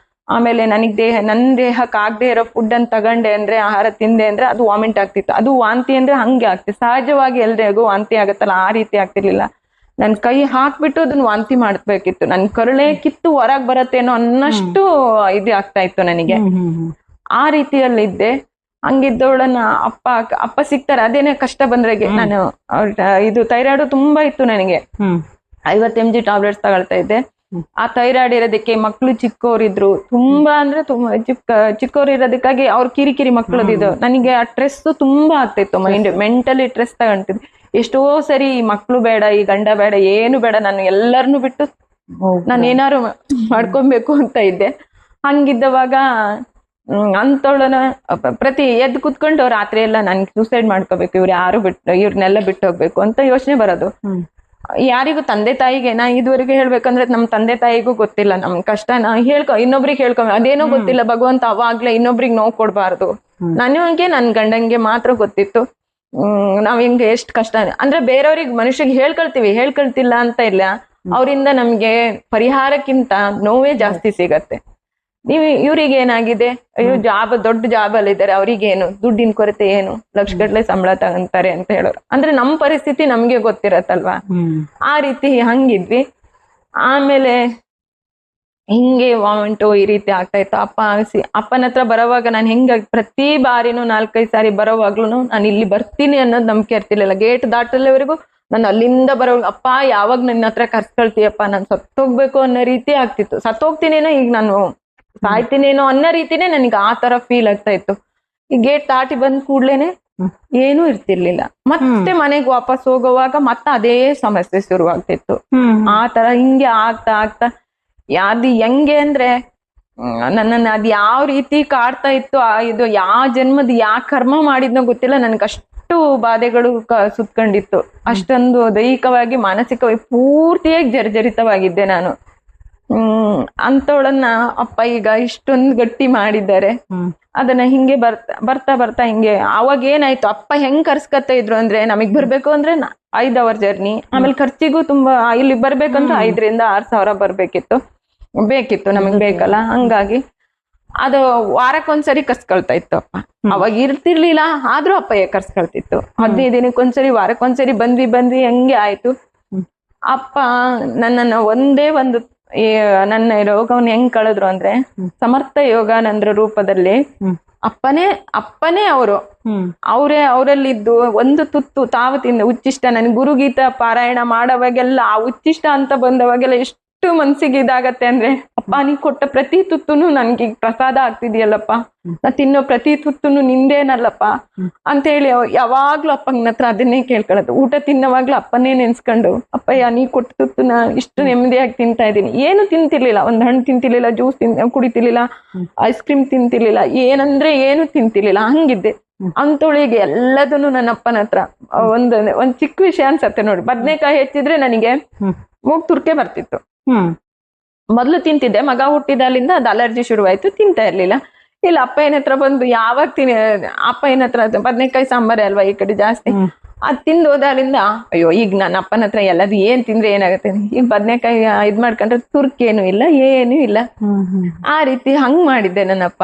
ಆಮೇಲೆ ನನ್ನ ದೇಹಕ್ಕೆ ಆಗದೆ ಇರೋ ಫುಡ್ ಅನ್ನು ತಗೊಂಡೆ ಅಂದ್ರೆ, ಆಹಾರ ತಿಂದೆ ಅಂದ್ರೆ ಅದು ವಾಮಿಂಟ್ ಆಗ್ತಿತ್ತು. ಅದು ವಾಂತಿ ಅಂದ್ರೆ ಹಂಗೆ ಆಗ್ತಿತ್ತು, ಸಹಜವಾಗಿ ಎಲ್ರಿಗೂ ವಾಂತಿ ಆಗತ್ತಲ್ಲ ಆ ರೀತಿ ಆಗ್ತಿರ್ಲಿಲ್ಲ. ನನ್ ಕೈ ಹಾಕ್ಬಿಟ್ಟು ಅದನ್ನ ವಾಂತಿ ಮಾಡ್ಬೇಕಿತ್ತು. ನನ್ ಕರುಳೆ ಕಿತ್ತು ಹೊರಗ್ ಬರತ್ತೇನೋ ಅನ್ನಷ್ಟು ಇದು ಆಗ್ತಾ ಇತ್ತು ನನಗೆ. ಆ ರೀತಿಯಲ್ಲಿ ಇದ್ದೆ. ಹಂಗಿದ್ದವಳನ್ನ ಅಪ್ಪ ಸಿಗ್ತಾರೆ. ಅದೇನೇ ಕಷ್ಟ ಬಂದ್ರೆಗೆ ನಾನು ಇದು ಥೈರಾಯ್ಡ್ ತುಂಬಾ ಇತ್ತು ನನಗೆ. 50 mg ಟ್ಯಾಬ್ಲೆಟ್ಸ್ ತಗೊಳ್ತಾ ಇದ್ದೆ. ಆ ಥೈರಾಯ್ಡ್ ಇರೋದಕ್ಕೆ ಮಕ್ಳು ಚಿಕ್ಕವರಿದ್ರು, ತುಂಬಾ ಅಂದ್ರೆ ತುಂಬಾ ಚಿಕ್ಕವ್ರು ಇರೋದಕ್ಕಾಗಿ ಅವ್ರ ಕಿರಿಕಿರಿ ಮಕ್ಳದಿದ್ದು. ನನಗೆ ಆ ಸ್ಟ್ರೆಸ್ ತುಂಬಾ ಆಗ್ತಿತ್ತು, ಮೆಂಟಲಿ ಸ್ಟ್ರೆಸ್ ತಗೊಂತಿದ್ದೆ. ಎಷ್ಟೋ ಸರಿ ಈ ಮಕ್ಳು ಬೇಡ, ಈ ಗಂಡ ಬೇಡ, ಏನು ಬೇಡ, ನಾನು ಎಲ್ಲರನ್ನು ಬಿಟ್ಟು ನಾನು ಏನಾರು ಮಾಡ್ಕೊಬೇಕು ಅಂತ ಇದ್ದೆ. ಹಂಗಿದ್ದವಾಗ ಅಂತವಳನ ಪ್ರತಿ ಎದ್ದು ಕುತ್ಕೊಂಡು ರಾತ್ರಿ ಎಲ್ಲ ನನ್ಗೆ ಸೂಸೈಡ್ ಮಾಡ್ಕೋಬೇಕು, ಇವ್ರನ್ನೆಲ್ಲ ಬಿಟ್ಟು ಹೋಗ್ಬೇಕು ಅಂತ ಯೋಚನೆ ಬರೋದು. ಯಾರಿಗೂ, ತಂದೆ ತಾಯಿಗೆ ನಾ ಇದುವರೆಗೆ ಹೇಳ್ಬೇಕಂದ್ರೆ ನಮ್ ತಂದೆ ತಾಯಿಗೂ ಗೊತ್ತಿಲ್ಲ ನಮ್ ಕಷ್ಟ. ಇನ್ನೊಬ್ರಿಗೆ ಅದೇನೋ ಗೊತ್ತಿಲ್ಲ. ಭಗವಂತ ಅವಾಗ್ಲೇ ಇನ್ನೊಬ್ರಿಗೆ ನೋವು ಕೊಡ್ಬಾರ್ದು. ನನಗೆ ನನ್ ಗಂಡಂಗೆ ಮಾತ್ರ ಗೊತ್ತಿತ್ತು. ನಾವ್ ಹಿಂಗೆ ಎಷ್ಟ್ ಕಷ್ಟ ಅಂದ್ರೆ ಬೇರೆಯವ್ರಿಗೆ ಮನುಷ್ಯಗೆ ಹೇಳ್ಕೊಳ್ತಿಲ್ಲ ಅಂತ ಇಲ್ಲ, ಅವರಿಂದ ನಮ್ಗೆ ಪರಿಹಾರಕ್ಕಿಂತ ನೋವೇ ಜಾಸ್ತಿ ಸಿಗತ್ತೆ. ಇವ್ರಿಗೆ ಏನಾಗಿದೆ, ಅಯ್ಯೋ ದೊಡ್ಡ ಜಾಬ್ ಅಲ್ಲಿ ಇದ್ದಾರೆ, ಅವ್ರಿಗೇನು ದುಡ್ಡಿನ ಕೊರತೆ ಏನು, ಲಕ್ಷಗಟ್ಲೆ ಸಂಬಳ ತಗೊಂತಾರೆ ಅಂತ ಹೇಳೋರು. ಅಂದ್ರೆ ನಮ್ ಪರಿಸ್ಥಿತಿ ನಮ್ಗೆ ಗೊತ್ತಿರತ್ತಲ್ವಾ, ಆ ರೀತಿ ಹಂಗಿದ್ವಿ. ಆಮೇಲೆ ಹಿಂಗೆ ವಾಮಿಂಟು ಈ ರೀತಿ ಆಗ್ತಾ ಇತ್ತು. ಅಪ್ಪನ ಹತ್ರ ಬರೋವಾಗ ನಾನು ಪ್ರತಿ ಬಾರಿನೂ 4-5 ಸಾರಿ ಬರೋವಾಗ್ಲೂ ನಾನು ಇಲ್ಲಿ ಬರ್ತೀನಿ ಅನ್ನೋದು ನಂಬಿಕೆ ಇರ್ತಿರ್ಲಿಲ್ಲ. ಗೇಟ್ ದಾಟಲ್ಲವರೆಗೂ ನಾನು ಅಲ್ಲಿಂದ ಅಪ್ಪ ಯಾವಾಗ ನನ್ನ ಹತ್ರ ಕರ್ಸ್ಕೊಳ್ತೀಯಪ್ಪ, ನಾನು ಸತ್ತೋಗ್ಬೇಕು ಅನ್ನೋ ರೀತಿ ಆಗ್ತಿತ್ತು. ಸತ್ತೋಗ್ತೀನೇನೋ, ಈಗ ನಾನು ಸಾಯ್ತೀನೇನೋ ಅನ್ನೋ ರೀತಿನೇ ನನಗೆ ಆ ತರ ಫೀಲ್ ಆಗ್ತಾ ಇತ್ತು. ಈ ಗೇಟ್ ದಾಟಿ ಬಂದ್ ಕೂಡ್ಲೇನೆ ಏನೂ ಇರ್ತಿರ್ಲಿಲ್ಲ. ಮತ್ತೆ ಮನೆಗೆ ವಾಪಸ್ ಹೋಗುವಾಗ ಮತ್ತೆ ಅದೇ ಸಮಸ್ಯೆ ಶುರುವಾಗ್ತಿತ್ತು. ಆ ತರ ಹಿಂಗೆ ಆಗ್ತಾ ಅದು ಹೆಂಗೆ ಅಂದ್ರೆ ನನ್ನನ್ನ ಅದ್ ಯಾವ ರೀತಿ ಕಾಡ್ತಾ ಇತ್ತು, ಇದು ಯಾವ ಜನ್ಮದ ಯಾವ ಕರ್ಮ ಮಾಡಿದ್ನೋ ಗೊತ್ತಿಲ್ಲ, ನನ್ಗಷ್ಟು ಬಾಧೆಗಳು ಸುತ್ಕೊಂಡಿತ್ತು. ಅಷ್ಟೊಂದು ದೈಹಿಕವಾಗಿ ಮಾನಸಿಕವಾಗಿ ಪೂರ್ತಿಯಾಗಿ ಜರ್ಜರಿತವಾಗಿದ್ದೆ ನಾನು. ಅಂತವಳನ್ನ ಅಪ್ಪ ಈಗ ಇಷ್ಟೊಂದು ಗಟ್ಟಿ ಮಾಡಿದ್ದಾರೆ. ಅದನ್ನ ಹಿಂಗೆ ಬರ್ತಾ ಹಿಂಗೆ ಅವಾಗ ಏನಾಯ್ತು, ಅಪ್ಪ ಹೆಂಗ್ ಕರ್ಸ್ಕತ್ತಾ ಇದ್ರು ಅಂದ್ರೆ, ನಮಗ್ ಬರ್ಬೇಕು ಅಂದ್ರೆ 5 ಅವರ್ ಜರ್ನಿ, ಆಮೇಲೆ ಖರ್ಚಿಗೂ ತುಂಬಾ, ಇಲ್ಲಿ ಬರ್ಬೇಕಂದ್ರೆ 5,000-6,000 ಬೇಕಿತ್ತು ನಮಗ್ ಬೇಕಲ್ಲ. ಹಂಗಾಗಿ ಅದು ವಾರಕ್ಕೊಂದ್ಸರಿ ಕರ್ಸ್ಕೊಳ್ತಾ ಇತ್ತು ಅಪ್ಪ. ಅವಾಗ ಇರ್ತಿರ್ಲಿಲ್ಲ, ಆದ್ರೂ ಅಪ್ಪ ಕರ್ಸ್ಕೊಳ್ತಿತ್ತು. 15 ದಿನಕ್ಕೊಂದ್ಸರಿ, ವಾರಕ್ಕೊಂದ್ಸರಿ ಬಂದ್ವಿ ಹೆಂಗೆ ಆಯ್ತು. ಅಪ್ಪ ನನ್ನನ್ನ ಒಂದೇ ಒಂದು ನನ್ನ ರೋಗವನ್ನ ಹೆಂಗ್ ಕಳೆದ್ರು ಅಂದ್ರೆ, ಸಮರ್ಥ ಯೋಗಾನಂದ್ರ ರೂಪದಲ್ಲಿ ಅಪ್ಪನೇ ಅವರಲ್ಲಿದ್ದು ಒಂದು ತುತ್ತು ತಾವು ತಿಂದ ಉಚ್ಚಿಷ್ಟ. ನನ್ ಗುರುಗೀತ ಪಾರಾಯಣ ಮಾಡೋವಾಗೆಲ್ಲ ಆ ಉಚ್ಚಿಷ್ಟ ಅಂತ ಬಂದವಾಗೆಲ್ಲ ಎಷ್ಟು ಮನ್ಸಿಗೆ ಇದಾಗತ್ತೆ ಅಂದ್ರೆ, ಅಪ್ಪ ನೀ ಕೊಟ್ಟ ಪ್ರತಿ ತುತ್ತುನು ನನ್ಗೆ ಪ್ರಸಾದ ಆಗ್ತಿದ್ಯಲ್ಲಪ್ಪ, ನಾ ತಿನ್ನೋ ಪ್ರತಿ ತುತ್ತುನು ನಿಂದೇನಲ್ಲಪ್ಪ ಅಂತ ಹೇಳಿ ಯಾವಾಗ್ಲೂ ಅಪ್ಪನ ಹತ್ರ ಅದನ್ನೇ ಕೇಳ್ಕೊಳ್ಳೋದು. ಊಟ ತಿನ್ನೋವಾಗ್ಲೂ ಅಪ್ಪನೇ ನೆನ್ಸ್ಕೊಂಡು, ಅಪ್ಪಯ್ಯ ನೀ ಕೊಟ್ಟ ತುತ್ತುನ ಇಷ್ಟು ನೆಮ್ಮದಿಯಾಗಿ ತಿಂತಾ ಇದ್ದೀನಿ. ಏನು ತಿಂತಿರ್ಲಿಲ್ಲ, ಒಂದ್ ಹಣ್ಣು ತಿಂತಿರ್ಲಿಲ್ಲ, ಜ್ಯೂಸ್ ಕುಡಿತಿರ್ಲಿಲ್ಲ, ಐಸ್ ಕ್ರೀಮ್ ತಿಂತಿರ್ಲಿಲ್ಲ, ಏನಂದ್ರೆ ಏನು ತಿಂತಿರ್ಲಿಲ್ಲ, ಹಂಗಿದ್ದೆ. ಅಂತೊಳಿಗೆ ಎಲ್ಲದನ್ನು ನನ್ನ ಅಪ್ಪನ ಹತ್ರ ಒಂದ್ ಚಿಕ್ಕ ವಿಷಯ ಅನ್ಸತ್ತೆ ನೋಡಿ, ಬದ್ನೆಕಾಯಿ ಹೆಚ್ಚಿದ್ರೆ ನನಗೆ ಮೂಗ್ ತುರ್ಕೆ ಬರ್ತಿತ್ತು. ಮೊದ್ಲು ತಿಂತಿದ್ದೆ, ಮಗ ಹುಟ್ಟಿದಾಲಿಂದ ಅದು ಅಲರ್ಜಿ ಶುರುವಾಯ್ತು, ತಿಂತಾ ಇರ್ಲಿಲ್ಲ. ಇಲ್ಲ ಅಪ್ಪ ಏನತ್ರ ಬಂದು ಯಾವಾಗ ಅಪ್ಪ ಏನತ್ರ ಬದ್ನೆಕಾಯಿ ಸಾಂಬಾರೇ ಅಲ್ವಾ ಈ ಕಡೆ ಜಾಸ್ತಿ, ಅದ್ ತಿಂದು ಹೋದಾಲಿಂದ ಅಯ್ಯೋ ಈಗ ನನ್ನ ಅಪ್ಪನ ಹತ್ರ ಎಲ್ಲದು ಏನ್ ತಿಂದ್ರೆ ಏನಾಗುತ್ತೆ, ಈಗ ಬದ್ನೆಕಾಯಿ ಇದ್ ಮಾಡ್ಕೊಂಡ್ರೆ ತುರ್ಕೇನು ಇಲ್ಲ, ಏನೂ ಇಲ್ಲ. ಆ ರೀತಿ ಹಂಗ್ ಮಾಡಿದ್ದೆ ನನ್ನಪ್ಪ.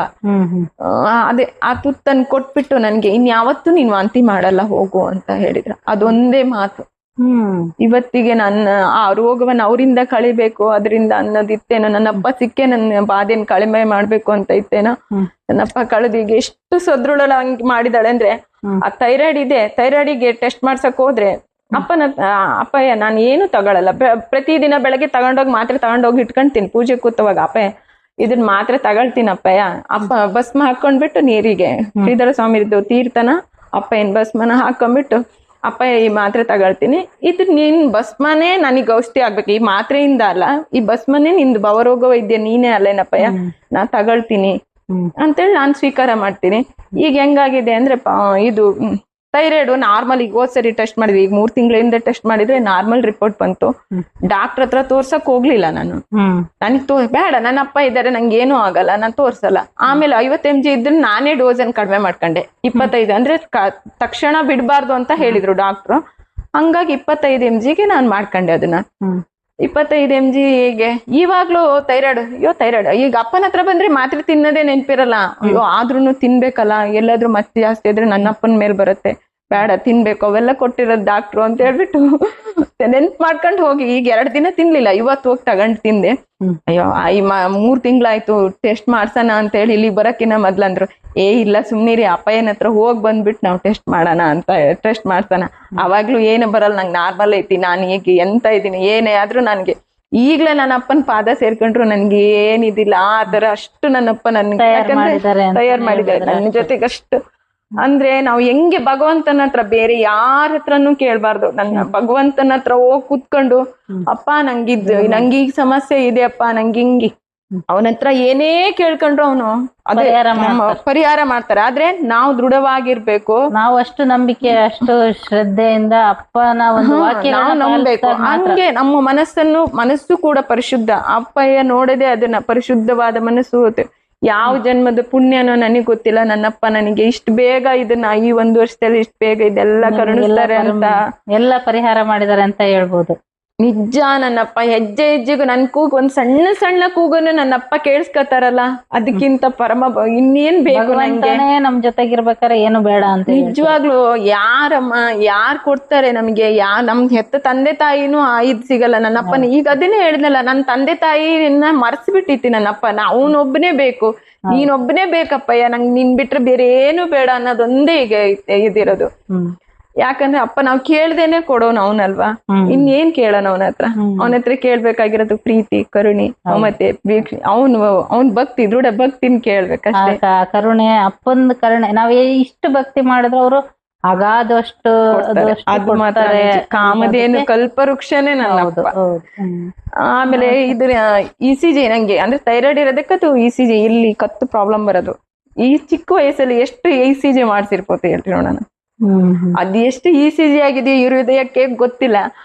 ಅದೇ ಆ ತುತ್ತನ್ ಕೊಟ್ಬಿಟ್ಟು ನನ್ಗೆ ಇನ್ಯಾವತ್ತೂ ನೀನ್ ವಾಂತಿ ಮಾಡಲ್ಲ ಹೋಗು ಅಂತ ಹೇಳಿದ್ರು. ಅದೊಂದೇ ಮಾತು. ಇವತ್ತಿಗೆ ನನ್ನ ಆ ರೋಗವನ್ನ ಅವರಿಂದ ಕಳಿಬೇಕು ಅದರಿಂದ ಅನ್ನೋದಿತ್ತೇನೋ, ನನ್ನಪ್ಪ ಸಿಕ್ಕೇ ನನ್ನ ಬಾಧೆನ್ ಕಡಿಮೆ ಮಾಡ್ಬೇಕು ಅಂತ ಇತ್ತೇನೋ. ನನ್ನಪ್ಪ ಕಳೆದಿಗೆ ಎಷ್ಟು ಸದೃಢ ಹಂಗ್ ಮಾಡಿದಾಳೆ ಅಂದ್ರೆ, ಆ ಥೈರಾಯ್ಡ್ ಇದೆ, ಥೈರಾಯ್ಡಿಗೆ ಟೆಸ್ಟ್ ಮಾಡ್ಸಕ್ ಹೋದ್ರೆ ಅಪ್ಪಯ್ಯ ನಾನು ಏನು ತಗೊಳಲ್ಲ, ಪ್ರತಿದಿನ ಬೆಳಗ್ಗೆ ಮಾತ್ರೆ ತಗೊಂಡೋಗಿ ಇಟ್ಕೊಂತೀನಿ, ಪೂಜೆ ಕೂತವಾಗ ಅಪ್ಪಯ್ಯ ಇದನ್ ಮಾತ್ರೆ ತಗೊಳ್ತೀನಿ ಅಪ್ಪಯ್ಯ. ಅಪ್ಪ ಭಸ್ಮ ಹಾಕೊಂಡ್ಬಿಟ್ಟು ನೀರಿಗೆ ಶ್ರೀಧರ ಸ್ವಾಮಿದು ತೀರ್ಥನ ಅಪ್ಪಯ್ಯನ ಭಸ್ಮನ ಹಾಕೊಂಡ್ಬಿಟ್ಟು, ಅಪ್ಪಯ್ಯ ಈ ಮಾತ್ರೆ ತಗೊಳ್ತೀನಿ, ಇದು ನಿನ್ ಭಸ್ಮನೇ ನನಗೆ ಔಷಧಿ ಆಗ್ಬೇಕು, ಈ ಮಾತ್ರೆಯಿಂದ ಅಲ್ಲ, ಈ ಭಸ್ಮನೇ ನಿಂದು ಭವರೋಗ ವೈದ್ಯ ನೀನೇ ಅಲ್ಲೇನಪ್ಪಯ್ಯ, ನಾ ತಗೊಳ್ತೀನಿ ಅಂತೇಳಿ ನಾನು ಸ್ವೀಕಾರ ಮಾಡ್ತೀನಿ. ಈಗ ಹೆಂಗಾಗಿದೆ ಅಂದ್ರೆ ಇದು ಥೈರಾಯ್ಡ್ ನಾರ್ಮಲ್, ಈಗ ಹೋದ್ಸರಿ ಟೆಸ್ಟ್ ಮಾಡಿದ್ವಿ, ಈಗ 3 ತಿಂಗಳಿಂದ ಟೆಸ್ಟ್ ಮಾಡಿದ್ರೆ ನಾರ್ಮಲ್ ರಿಪೋರ್ಟ್ ಬಂತು. ಡಾಕ್ಟರ್ ಹತ್ರ ತೋರ್ಸಕ್ ಹೋಗ್ಲಿಲ್ಲ ನಾನು, ನನಗ್ ಬೇಡ, ನನ್ನ ಅಪ್ಪ ಇದ್ದಾರೆ, ನಂಗೆ ಏನೂ ಆಗಲ್ಲ, ನಾನು ತೋರ್ಸಲ್ಲ. ಆಮೇಲೆ 50 mg ಇದ್ರೆ ನಾನೇ ಡೋಸ್ ಅನ್ನು ಕಡಿಮೆ ಮಾಡ್ಕೊಂಡೆ, 25 ಅಂದ್ರೆ ತಕ್ಷಣ ಬಿಡ್ಬಾರ್ದು ಅಂತ ಹೇಳಿದ್ರು ಡಾಕ್ಟ್ರು. ಹಂಗಾಗಿ 25 mgಗೆ ನಾನು ಮಾಡ್ಕೊಂಡೆ ಅದನ್ನ. 25 mg ಹೇಗೆ ಇವಾಗ್ಲೂ ಥೈರಾಯ್ಡ್ ಈಗ ಅಪ್ಪನ ಹತ್ರ ಬಂದ್ರೆ ಮಾತ್ರೆ ತಿನ್ನೋದೇ ನೆನ್ಪಿರಲ್ಲ. ಅಯ್ಯೋ ಆದ್ರೂನು ತಿನ್ಬೇಕಲ್ಲ, ಎಲ್ಲಾದ್ರೂ ಮತ್ತೆ ಜಾಸ್ತಿ ಆದ್ರೆ ನನ್ನ ಅಪ್ಪನ ಮೇಲೆ ಬರುತ್ತೆ, ಬೇಡ ತಿನ್ಬೇಕು, ಅವೆಲ್ಲ ಕೊಟ್ಟಿರೋದು ಡಾಕ್ಟ್ರು ಅಂತ ಹೇಳ್ಬಿಟ್ಟು ನೆನ್ಪ್ ಮಾಡ್ಕೊಂಡು ಹೋಗಿ ಈಗ 2 ದಿನ ತಿನ್ಲಿಲ್ಲ, ಇವತ್ತು ಹೋಗಿ ತಗೊಂಡ್ ತಿಂದೆ. ಅಯ್ಯೋ 3 ತಿಂಗಳಾಯ್ತು ಟೆಸ್ಟ್ ಮಾಡ್ಸೋಣ ಅಂತ ಹೇಳಿ ಇಲ್ಲಿ ಬರಕಿನ ಮೊದ್ಲಂದ್ರು, ಇಲ್ಲ ಸುಮ್ನಿರಿ ಅಪ್ಪಯ್ಯನ ಹತ್ರ ಹೋಗ್ ಬಂದ್ಬಿಟ್ಟು ನಾವು ಟೆಸ್ಟ್ ಮಾಡೋಣ ಅಂತ ಟೆಸ್ಟ್ ಮಾಡ್ಸೋಣ. ಅವಾಗ್ಲೂ ಏನು ಬರಲ್ಲ, ನಂಗೆ ನಾರ್ಮಲ್ ಐತಿ, ನಾನು ಈಗ ಎಂತ ಇದ್ದೀನಿ, ಏನೇ ಆದ್ರೂ ನನ್ಗೆ ಈಗ್ಲೇ ನನ್ನ ಅಪ್ಪನ ಪಾದ ಸೇರ್ಕೊಂಡ್ರು ನನ್ಗೆ ಏನಿದಿಲ್ಲ ಆ ತರ, ಅಷ್ಟು ನನ್ನಪ್ಪ ನನ್ಗೆ ತಯಾರು ಮಾಡಿದ್ದಾರೆ ನನ್ನ ಜೊತೆಗೆ. ಅಷ್ಟು ಅಂದ್ರೆ ನಾವು ಹೆಂಗೆ ಭಗವಂತನ ಹತ್ರ ಬೇರೆ ಯಾರ ಹತ್ರನೂ ಕೇಳ್ಬಾರ್ದು, ನನ್ನ ಭಗವಂತನ ಹತ್ರ ಹೋಗಿ ಕೂತ್ಕೊಂಡು, ಅಪ್ಪ ನಂಗೀಗ ಸಮಸ್ಯೆ ಇದೆ ಅಪ್ಪ, ನಂಗೆ ಹಿಂಗಿ ಅವನ ಹತ್ರ ಏನೇ ಕೇಳ್ಕೊಂಡ್ರು ಅವನು ಅದೇ ಪರಿಹಾರ ಮಾಡ್ತಾರೆ. ಆದ್ರೆ ನಾವು ದೃಢವಾಗಿರ್ಬೇಕು, ನಾವು ಅಷ್ಟು ನಂಬಿಕೆ ಅಷ್ಟು ಶ್ರದ್ಧೆಯಿಂದ ಅಪ್ಪನ ಒಂದು ನಾವು ನಂಬಬೇಕು. ಹಂಗೆ ನಮ್ಮ ಮನಸ್ಸು ಕೂಡ ಪರಿಶುದ್ಧ, ಅಪ್ಪಯ್ಯ ನೋಡದೆ ಅದನ್ನ ಪರಿಶುದ್ಧವಾದ ಮನಸ್ಸು ಯಾವ ಜನ್ಮದ ಪುಣ್ಯನೋ ನನಗ್ ಗೊತ್ತಿಲ್ಲ, ನನ್ನಪ್ಪ ನನಗೆ ಇಷ್ಟು ಬೇಗ ಇದನ್ನ ಈ 1 ವರ್ಷದಲ್ಲಿ ಇಷ್ಟು ಬೇಗ ಇದೆಲ್ಲ ಕರುಣಿಸ್ತಾರೆ ಅಂತ, ಎಲ್ಲ ಪರಿಹಾರ ಮಾಡಿದಾರೆ ಅಂತ ಹೇಳ್ಬೋದು. ನಿಜ. ನನ್ನಪ್ಪ ಹೆಜ್ಜೆ ಹೆಜ್ಜೆಗೂ ನನ್ ಕೂಗು, ಒಂದ್ ಸಣ್ಣ ಸಣ್ಣ ಕೂಗನ್ನು ನನ್ನಪ್ಪ ಕೇಳಿಸ್ಕೊತಾರಲ್ಲ, ಅದಕ್ಕಿಂತ ಪರಮ ಇನ್ನೇನ್ ಬೇಕು ನಂಗೆ. ನಮ್ ಜೊತೆಗಿರ್ಬೇಕಾರೆ ಏನು ಬೇಡ ಅಂತ. ನಿಜವಾಗ್ಲು ಯಾರಮ್ಮ ಯಾರ್ ಕೊಡ್ತಾರೆ ನಮ್ಗೆ? ನಮ್ಗೆ ಹೆತ್ತ ತಂದೆ ತಾಯಿನೂ ಇದ್ ಸಿಗಲ್ಲ. ನನ್ನಪ್ಪನ ಈಗ ಅದನ್ನೇ ಹೇಳಿದ್ನಲ್ಲ, ನನ್ ತಂದೆ ತಾಯಿನ ಮರ್ಸ್ಬಿಟ್ಟಿತಿ ನನ್ನಪ್ಪ. ಅವನೊಬ್ಬನೇ ಬೇಕು, ನೀನೊಬ್ಬನೇ ಬೇಕಪ್ಪಯ್ಯ, ನಂಗೆ ನಿನ್ ಬಿಟ್ರೆ ಬೇರೆ ಏನು ಬೇಡ ಅನ್ನೋದೊಂದೇ ಈಗ ಇದಿರೋದು. ಯಾಕಂದ್ರೆ ಅಪ್ಪ ನಾವ್ ಕೇಳ್ದೇನೆ ಕೊಡೋನು ಅವನಲ್ವಾ, ಇನ್ನೇನ್ ಕೇಳೋಣ ಅವನ ಹತ್ರ ಕೇಳ್ಬೇಕಾಗಿರೋದು ಪ್ರೀತಿ, ಕರುಣೆ, ಮಮತೆ, ಅವನ್ ಭಕ್ತಿ, ದೃಢ ಭಕ್ತಿನ ಕೇಳ್ಬೇಕಷ್ಟೇ. ಕರುಣೆ, ಅಪ್ಪಂದ್ ಕರುಣೆ ನಾವ್ ಇಷ್ಟು ಭಕ್ತಿ ಮಾಡಿದ್ರೆ ಅವರು ಅಗಾದಷ್ಟು ಅದು ಮಾತ್ರ. ಕಾಮಧೇನು ಕಲ್ಪವೃಕ್ಷನೇ ನನ್ನಪ್ಪ. ಆಮೇಲೆ ಇದು ECG ನಂಗೆ ಅಂದ್ರೆ ಥೈರಾಯ್ಡ್ ಇರೋದಕ್ಕೆ ಅದು ECG ಇಲ್ಲಿ ಕತ್ತು ಪ್ರಾಬ್ಲಮ್ ಬರೋದು. ಈ ಚಿಕ್ಕ ವಯಸ್ಸಲ್ಲಿ ಎಷ್ಟು ECG ಮಾಡ್ಸಿರ್ಬೋದು ಹೇಳ್ರಿ ನೋಡೋಣ. ಅದು ಎಷ್ಟು ECG ಆಗಿದೆ ಈ ಹೃದಯಕ್ಕೆ ಗೊತ್ತಿಲ್ಲ.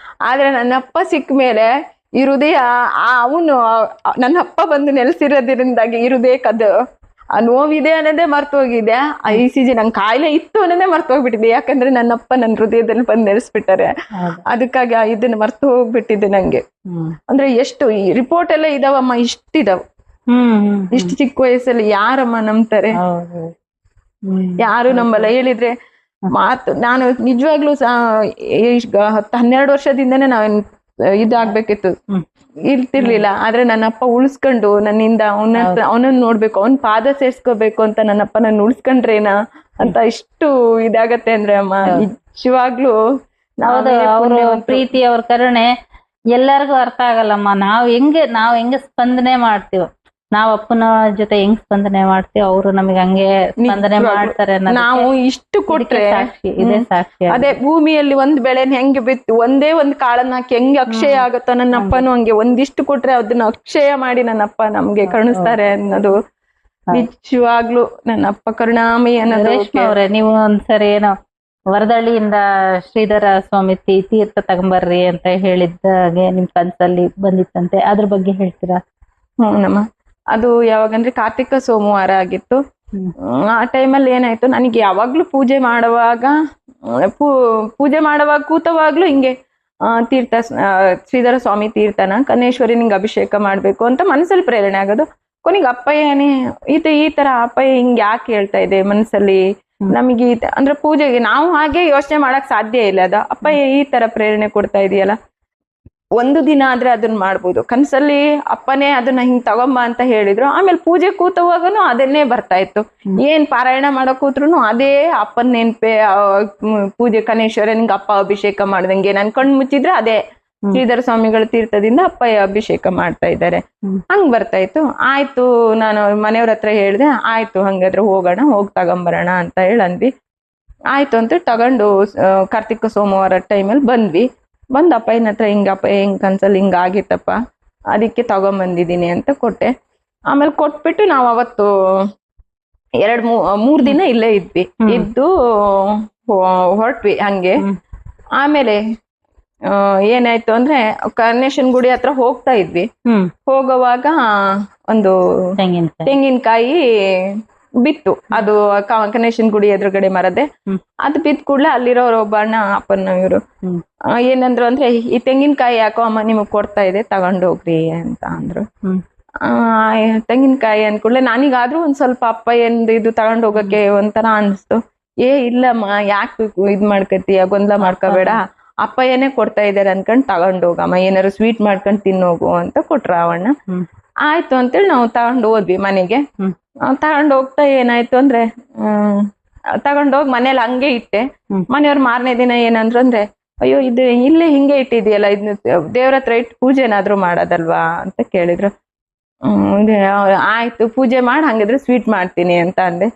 ಆದ್ರೆ ನನ್ನಪ್ಪ ಸಿಕ್ಕ ಮೇಲೆ ಈ ಹೃದಯ ಅವನು ನನ್ನ ಅಪ್ಪ ಬಂದು ನೆಲೆಸಿರೋದ್ರಿಂದಾಗಿ ಈ ಹೃದಯಕ್ಕದು ಆ ನೋವಿದೆ ಅನ್ನೋದೇ ಮರ್ತೋಗಿದೆ. ಆ ECG ನಂಗೆ ಕಾಯಿಲೆ ಇತ್ತು ಅನ್ನೋದೇ ಮರ್ತೋಗ್ಬಿಟ್ಟಿದೆ. ಯಾಕಂದ್ರೆ ನನ್ನಪ್ಪ ನನ್ನ ಹೃದಯದಲ್ಲಿ ಬಂದು ನೆಲೆಸ್ಬಿಟ್ಟಾರೆ, ಅದಕ್ಕಾಗಿ ಇದನ್ನ ಮರ್ತು ಹೋಗ್ಬಿಟ್ಟಿದೆ ನಂಗೆ. ಅಂದ್ರೆ ಎಷ್ಟು ಈ ರಿಪೋರ್ಟ್ ಎಲ್ಲ ಇದಾವಮ್ಮ, ಇಷ್ಟಿದಾವ. ಇಷ್ಟು ಚಿಕ್ಕ ವಯಸ್ಸಲ್ಲಿ ಯಾರಮ್ಮ ನಂಬ್ತಾರೆ? ಯಾರು ನಂಬಲ್ಲ. ಹೇಳಿದ್ರೆ ಮಾತು. ನಾನು ನಿಜವಾಗ್ಲೂ 10-12 ವರ್ಷದಿಂದನೇ ನಾವೇನ್ ಇದಾಗ್ಬೇಕಿತ್ತು, ಇರ್ತಿರ್ಲಿಲ್ಲ. ಆದ್ರೆ ನನ್ನಪ್ಪ ಉಳಿಸ್ಕೊಂಡು ನನ್ನಿಂದ ಅವನನ್ನ ನೋಡ್ಬೇಕು, ಅವನ್ ಪಾದ ಸೇರ್ಸ್ಕೋಬೇಕು ಅಂತ ನನ್ನಪ್ಪ ನನ್ನ ಉಳಿಸ್ಕೊಂಡ್ರೇನ ಅಂತ ಇಷ್ಟು ಇದಾಗತ್ತೆ ಅಂದ್ರೆ ಅಮ್ಮ ನಿಜವಾಗ್ಲೂ. ಅವ್ರ ಪ್ರೀತಿ, ಅವ್ರ ಕರುಣೆ ಎಲ್ಲರಿಗೂ ಅರ್ಥ ಆಗಲ್ಲಮ್ಮ. ನಾವ್ ಹೆಂಗೆ ಸ್ಪಂದನೆ ಮಾಡ್ತೀವಿ, ನಾವ್ ಅಪ್ಪನ ಜೊತೆ ಹೆಂಗ್ ಸ್ಪಂದನೆ ಮಾಡ್ತೀವಿ, ಅವರು ನಮಗೆ ಹಂಗೆ ಸ್ಪಂದನೆ ಮಾಡ್ತಾರೆ. ನಾವು ಇಷ್ಟು ಕೊಟ್ರೆ ಸಾಕ್ಷಿ, ಇದೇ ಸಾಕ್ಷಿ. ಅದೇ ಭೂಮಿಯಲ್ಲಿ ಒಂದ್ ಬೆಳೆನ ಹೆಂಗೆ ಬಿತ್ತು, ಒಂದೇ ಒಂದ್ ಕಾಳನ್ನ ಹಾಕಿ ಹೆಂಗೆ ಅಕ್ಷಯ ಆಗತ್ತೋ, ನನ್ನಪ್ಪನು ಹಂಗೆ ಒಂದಿಷ್ಟು ಕೊಟ್ರೆ ಅದನ್ನ ಅಕ್ಷಯ ಮಾಡಿ ನನ್ನಪ್ಪ ನಮ್ಗೆ ಕರುಣಿಸ್ತಾರೆ ಅನ್ನೋದು ನಿಜವಾಗ್ಲು ನನ್ನಪ್ಪ ಕರುಣಾಮಯಿ ಅನ್ನೋದು. ರೇಷ್ಮೆ ಅವ್ರೆ, ನೀವು ಒಂದ್ಸರಿ ಏನೋ ವರದಳ್ಳಿಯಿಂದ ಶ್ರೀಧರ ಸ್ವಾಮಿ ತೀರ್ಥ ತಗೊಂಬರ್ರಿ ಅಂತ ಹೇಳಿದ್ದಾಗೆ ನಿಮ್ ಕನ್ಸಲ್ಲಿ ಬಂದಿತ್ತಂತೆ, ಅದ್ರ ಬಗ್ಗೆ ಹೇಳ್ತೀರಾ? ನಮ್ಮ ಅದು ಯಾವಾಗಂದ್ರೆ ಕಾರ್ತಿಕ ಸೋಮವಾರ ಆಗಿತ್ತು. ಆ ಟೈಮಲ್ಲಿ ಏನಾಯ್ತು, ನನಗೆ ಯಾವಾಗ್ಲೂ ಪೂಜೆ ಮಾಡುವಾಗ ಕೂತವಾಗ್ಲೂ ಹಿಂಗೆ ಶ್ರೀಧರ ಸ್ವಾಮಿ ತೀರ್ಥನ ಕನ್ನೇಶ್ವರಿ ನಿಂಗೆ ಅಭಿಷೇಕ ಮಾಡ್ಬೇಕು ಅಂತ ಮನಸ್ಸಲ್ಲಿ ಪ್ರೇರಣೆ ಆಗೋದು. ಕೊನೆಗೆ ಅಪ್ಪಯ್ಯನೇ ಈ ತರ ಅಪ್ಪಯ್ಯ ಹಿಂಗ್ ಯಾಕೆ ಹೇಳ್ತಾ ಇದೆ ಮನಸ್ಸಲ್ಲಿ ನಮಗೆ ಅಂದ್ರೆ ಪೂಜೆಗೆ ನಾವು ಹಾಗೆ ಯೋಚನೆ ಮಾಡಕ್ ಸಾಧ್ಯ ಇಲ್ಲ. ಅದು ಅಪ್ಪಯ್ಯ ಈ ತರ ಪ್ರೇರಣೆ ಕೊಡ್ತಾ ಇದೆಯಲ್ಲ, ಒಂದು ದಿನ ಆದ್ರೆ ಅದನ್ನ ಮಾಡ್ಬೋದು. ಕನ್ಸಲ್ಲಿ ಅಪ್ಪನೇ ಅದನ್ನ ಹಿಂಗ್ ತಗೊಂಬ ಅಂತ ಹೇಳಿದ್ರು. ಆಮೇಲೆ ಪೂಜೆ ಕೂತವಾಗನು ಅದನ್ನೇ ಬರ್ತಾ ಇತ್ತು. ಏನ್ ಪಾರಾಯಣ ಮಾಡಕ್ ಕೂತ್ರು ಅದೇ ಅಪ್ಪನ ನೆನ್ಪೆ. ಪೂಜೆ ಕನೇಶ್ವರ ನಿಂಗೆ ಅಪ್ಪ ಅಭಿಷೇಕ ಮಾಡ್ದಂಗೆ ನನ್ ಕಣ್ ಮುಚ್ಚಿದ್ರೆ ಅದೇ ಶ್ರೀಧರ ಸ್ವಾಮಿಗಳ ತೀರ್ಥದಿಂದ ಅಪ್ಪಯ್ಯ ಅಭಿಷೇಕ ಮಾಡ್ತಾ ಇದ್ದಾರೆ, ಹಂಗ್ ಬರ್ತಾ ಇತ್ತು. ಆಯ್ತು, ನಾನು ಮನೆಯವ್ರ ಹತ್ರ ಹೇಳ್ದೆ, ಆಯ್ತು ಹಂಗಾದ್ರೆ ಹೋಗೋಣ, ಹೋಗಿ ತಗೊಂಬರೋಣ ಅಂತ ಹೇಳಂದ್ವಿ. ಆಯ್ತು ಅಂತ ತಗೊಂಡು ಕಾರ್ತಿಕ ಸೋಮವಾರ ಟೈಮಲ್ಲಿ ಬಂದ್ವಿ. ಬಂದ್ ಅಪ್ಪಯ್ಯನ ಹತ್ರ ಅಪ್ಪಯ್ಯ ಹಿಂಗ್ ಕನ್ಸಲ್ಲಿ ಹಿಂಗ ಆಗಿತ್ತಪ್ಪ, ಅದಕ್ಕೆ ತಗೊಂಬಂದಿದ್ದೀನಿ ಅಂತ ಕೊಟ್ಟೆ. ಆಮೇಲೆ ಕೊಟ್ಬಿಟ್ಟು ನಾವ್ ಅವತ್ತು 2-3 ದಿನ ಇಲ್ಲೇ ಇದ್ವಿ. ಇದ್ದು ಹೊರಟ್ವಿ ಹಂಗೆ. ಆಮೇಲೆ ಏನಾಯ್ತು ಅಂದ್ರೆ ಕರ್ನೇಶನ್ ಗುಡಿ ಹತ್ರ ಹೋಗ್ತಾ ಇದ್ವಿ. ಹೋಗುವಾಗ ಒಂದು ತೆಂಗಿನಕಾಯಿ ಬಿತ್ತು. ಅದು ಗಣೇಶನ್ ಗುಡಿ ಎದುರುಗಡೆ ಮರದೆ. ಅದು ಬಿದ್ದ ಕೂಡ್ಲೆ ಅಲ್ಲಿರೋರು ಒಬ್ಬ ಅಣ್ಣ ಅಪ್ಪನ ಇವ್ರು ಏನಂದ್ರು ಅಂದ್ರೆ, ಈ ತೆಂಗಿನಕಾಯಿ ಯಾಕೋ ಅಮ್ಮ ನಿಮಗ್ ಕೊಡ್ತಾ ಇದೆ, ತಗೊಂಡೋಗ್ರಿ ಅಂತ ಅಂದ್ರು. ತೆಂಗಿನಕಾಯಿ ಅಂದ್ಕೂಡ್ಲೆ ನನಗಾದ್ರೂ ಒಂದ್ ಸ್ವಲ್ಪ ಅಪ್ಪ ಇದು ತಗೊಂಡ್ ಹೋಗಕ್ಕೆ ಒಂಥರ ಅನ್ಸ್ತು. ಇಲ್ಲಮ್ಮ ಯಾಕೆ ಇದ್ ಮಾಡ್ಕತೀಯ, ಗೊಂದಲ ಮಾಡ್ಕೋಬೇಡ, ಅಪ್ಪಯ್ಯನೇ ಕೊಡ್ತಾ ಇದಾರೆ ಅನ್ಕೊಂಡ್ ತಗೊಂಡೋಗಮ್ಮ, ಏನಾರು ಸ್ವೀಟ್ ಮಾಡ್ಕೊಂಡ್ ತಿನ್ನೋಗು ಅಂತ ಕೊಟ್ರ ಅವಣ್ಣ. ಆಯ್ತು ಅಂತೇಳಿ ನಾವು ತಗೊಂಡು ಹೋದ್ವಿ ಮನೆಗೆ. ತಗೊಂಡ್ ಹೋಗ್ತಾ ಏನಾಯ್ತು ಅಂದ್ರೆ ತಗೊಂಡೋಗಿ ಮನೇಲಿ ಹಂಗೆ ಇಟ್ಟೆ. ಮನೆಯವ್ರ ಮಾರನೇ ದಿನ ಏನಂದ್ರು ಅಂದ್ರೆ, ಅಯ್ಯೋ ಇದು ಇಲ್ಲೇ ಹಿಂಗೆ ಇಟ್ಟಿದ್ಯಲ್ಲ, ಇದನ್ನ ದೇವ್ರ ಹತ್ರ ಇಟ್ಟು ಪೂಜೆ ಏನಾದ್ರು ಮಾಡೋದಲ್ವಾ ಅಂತ ಕೇಳಿದ್ರು. ಆಯ್ತು ಪೂಜೆ ಮಾಡಿ ಹಂಗಿದ್ರೆ ಸ್ವೀಟ್ ಮಾಡ್ತೀನಿ ಅಂತ ಅಂದೆ.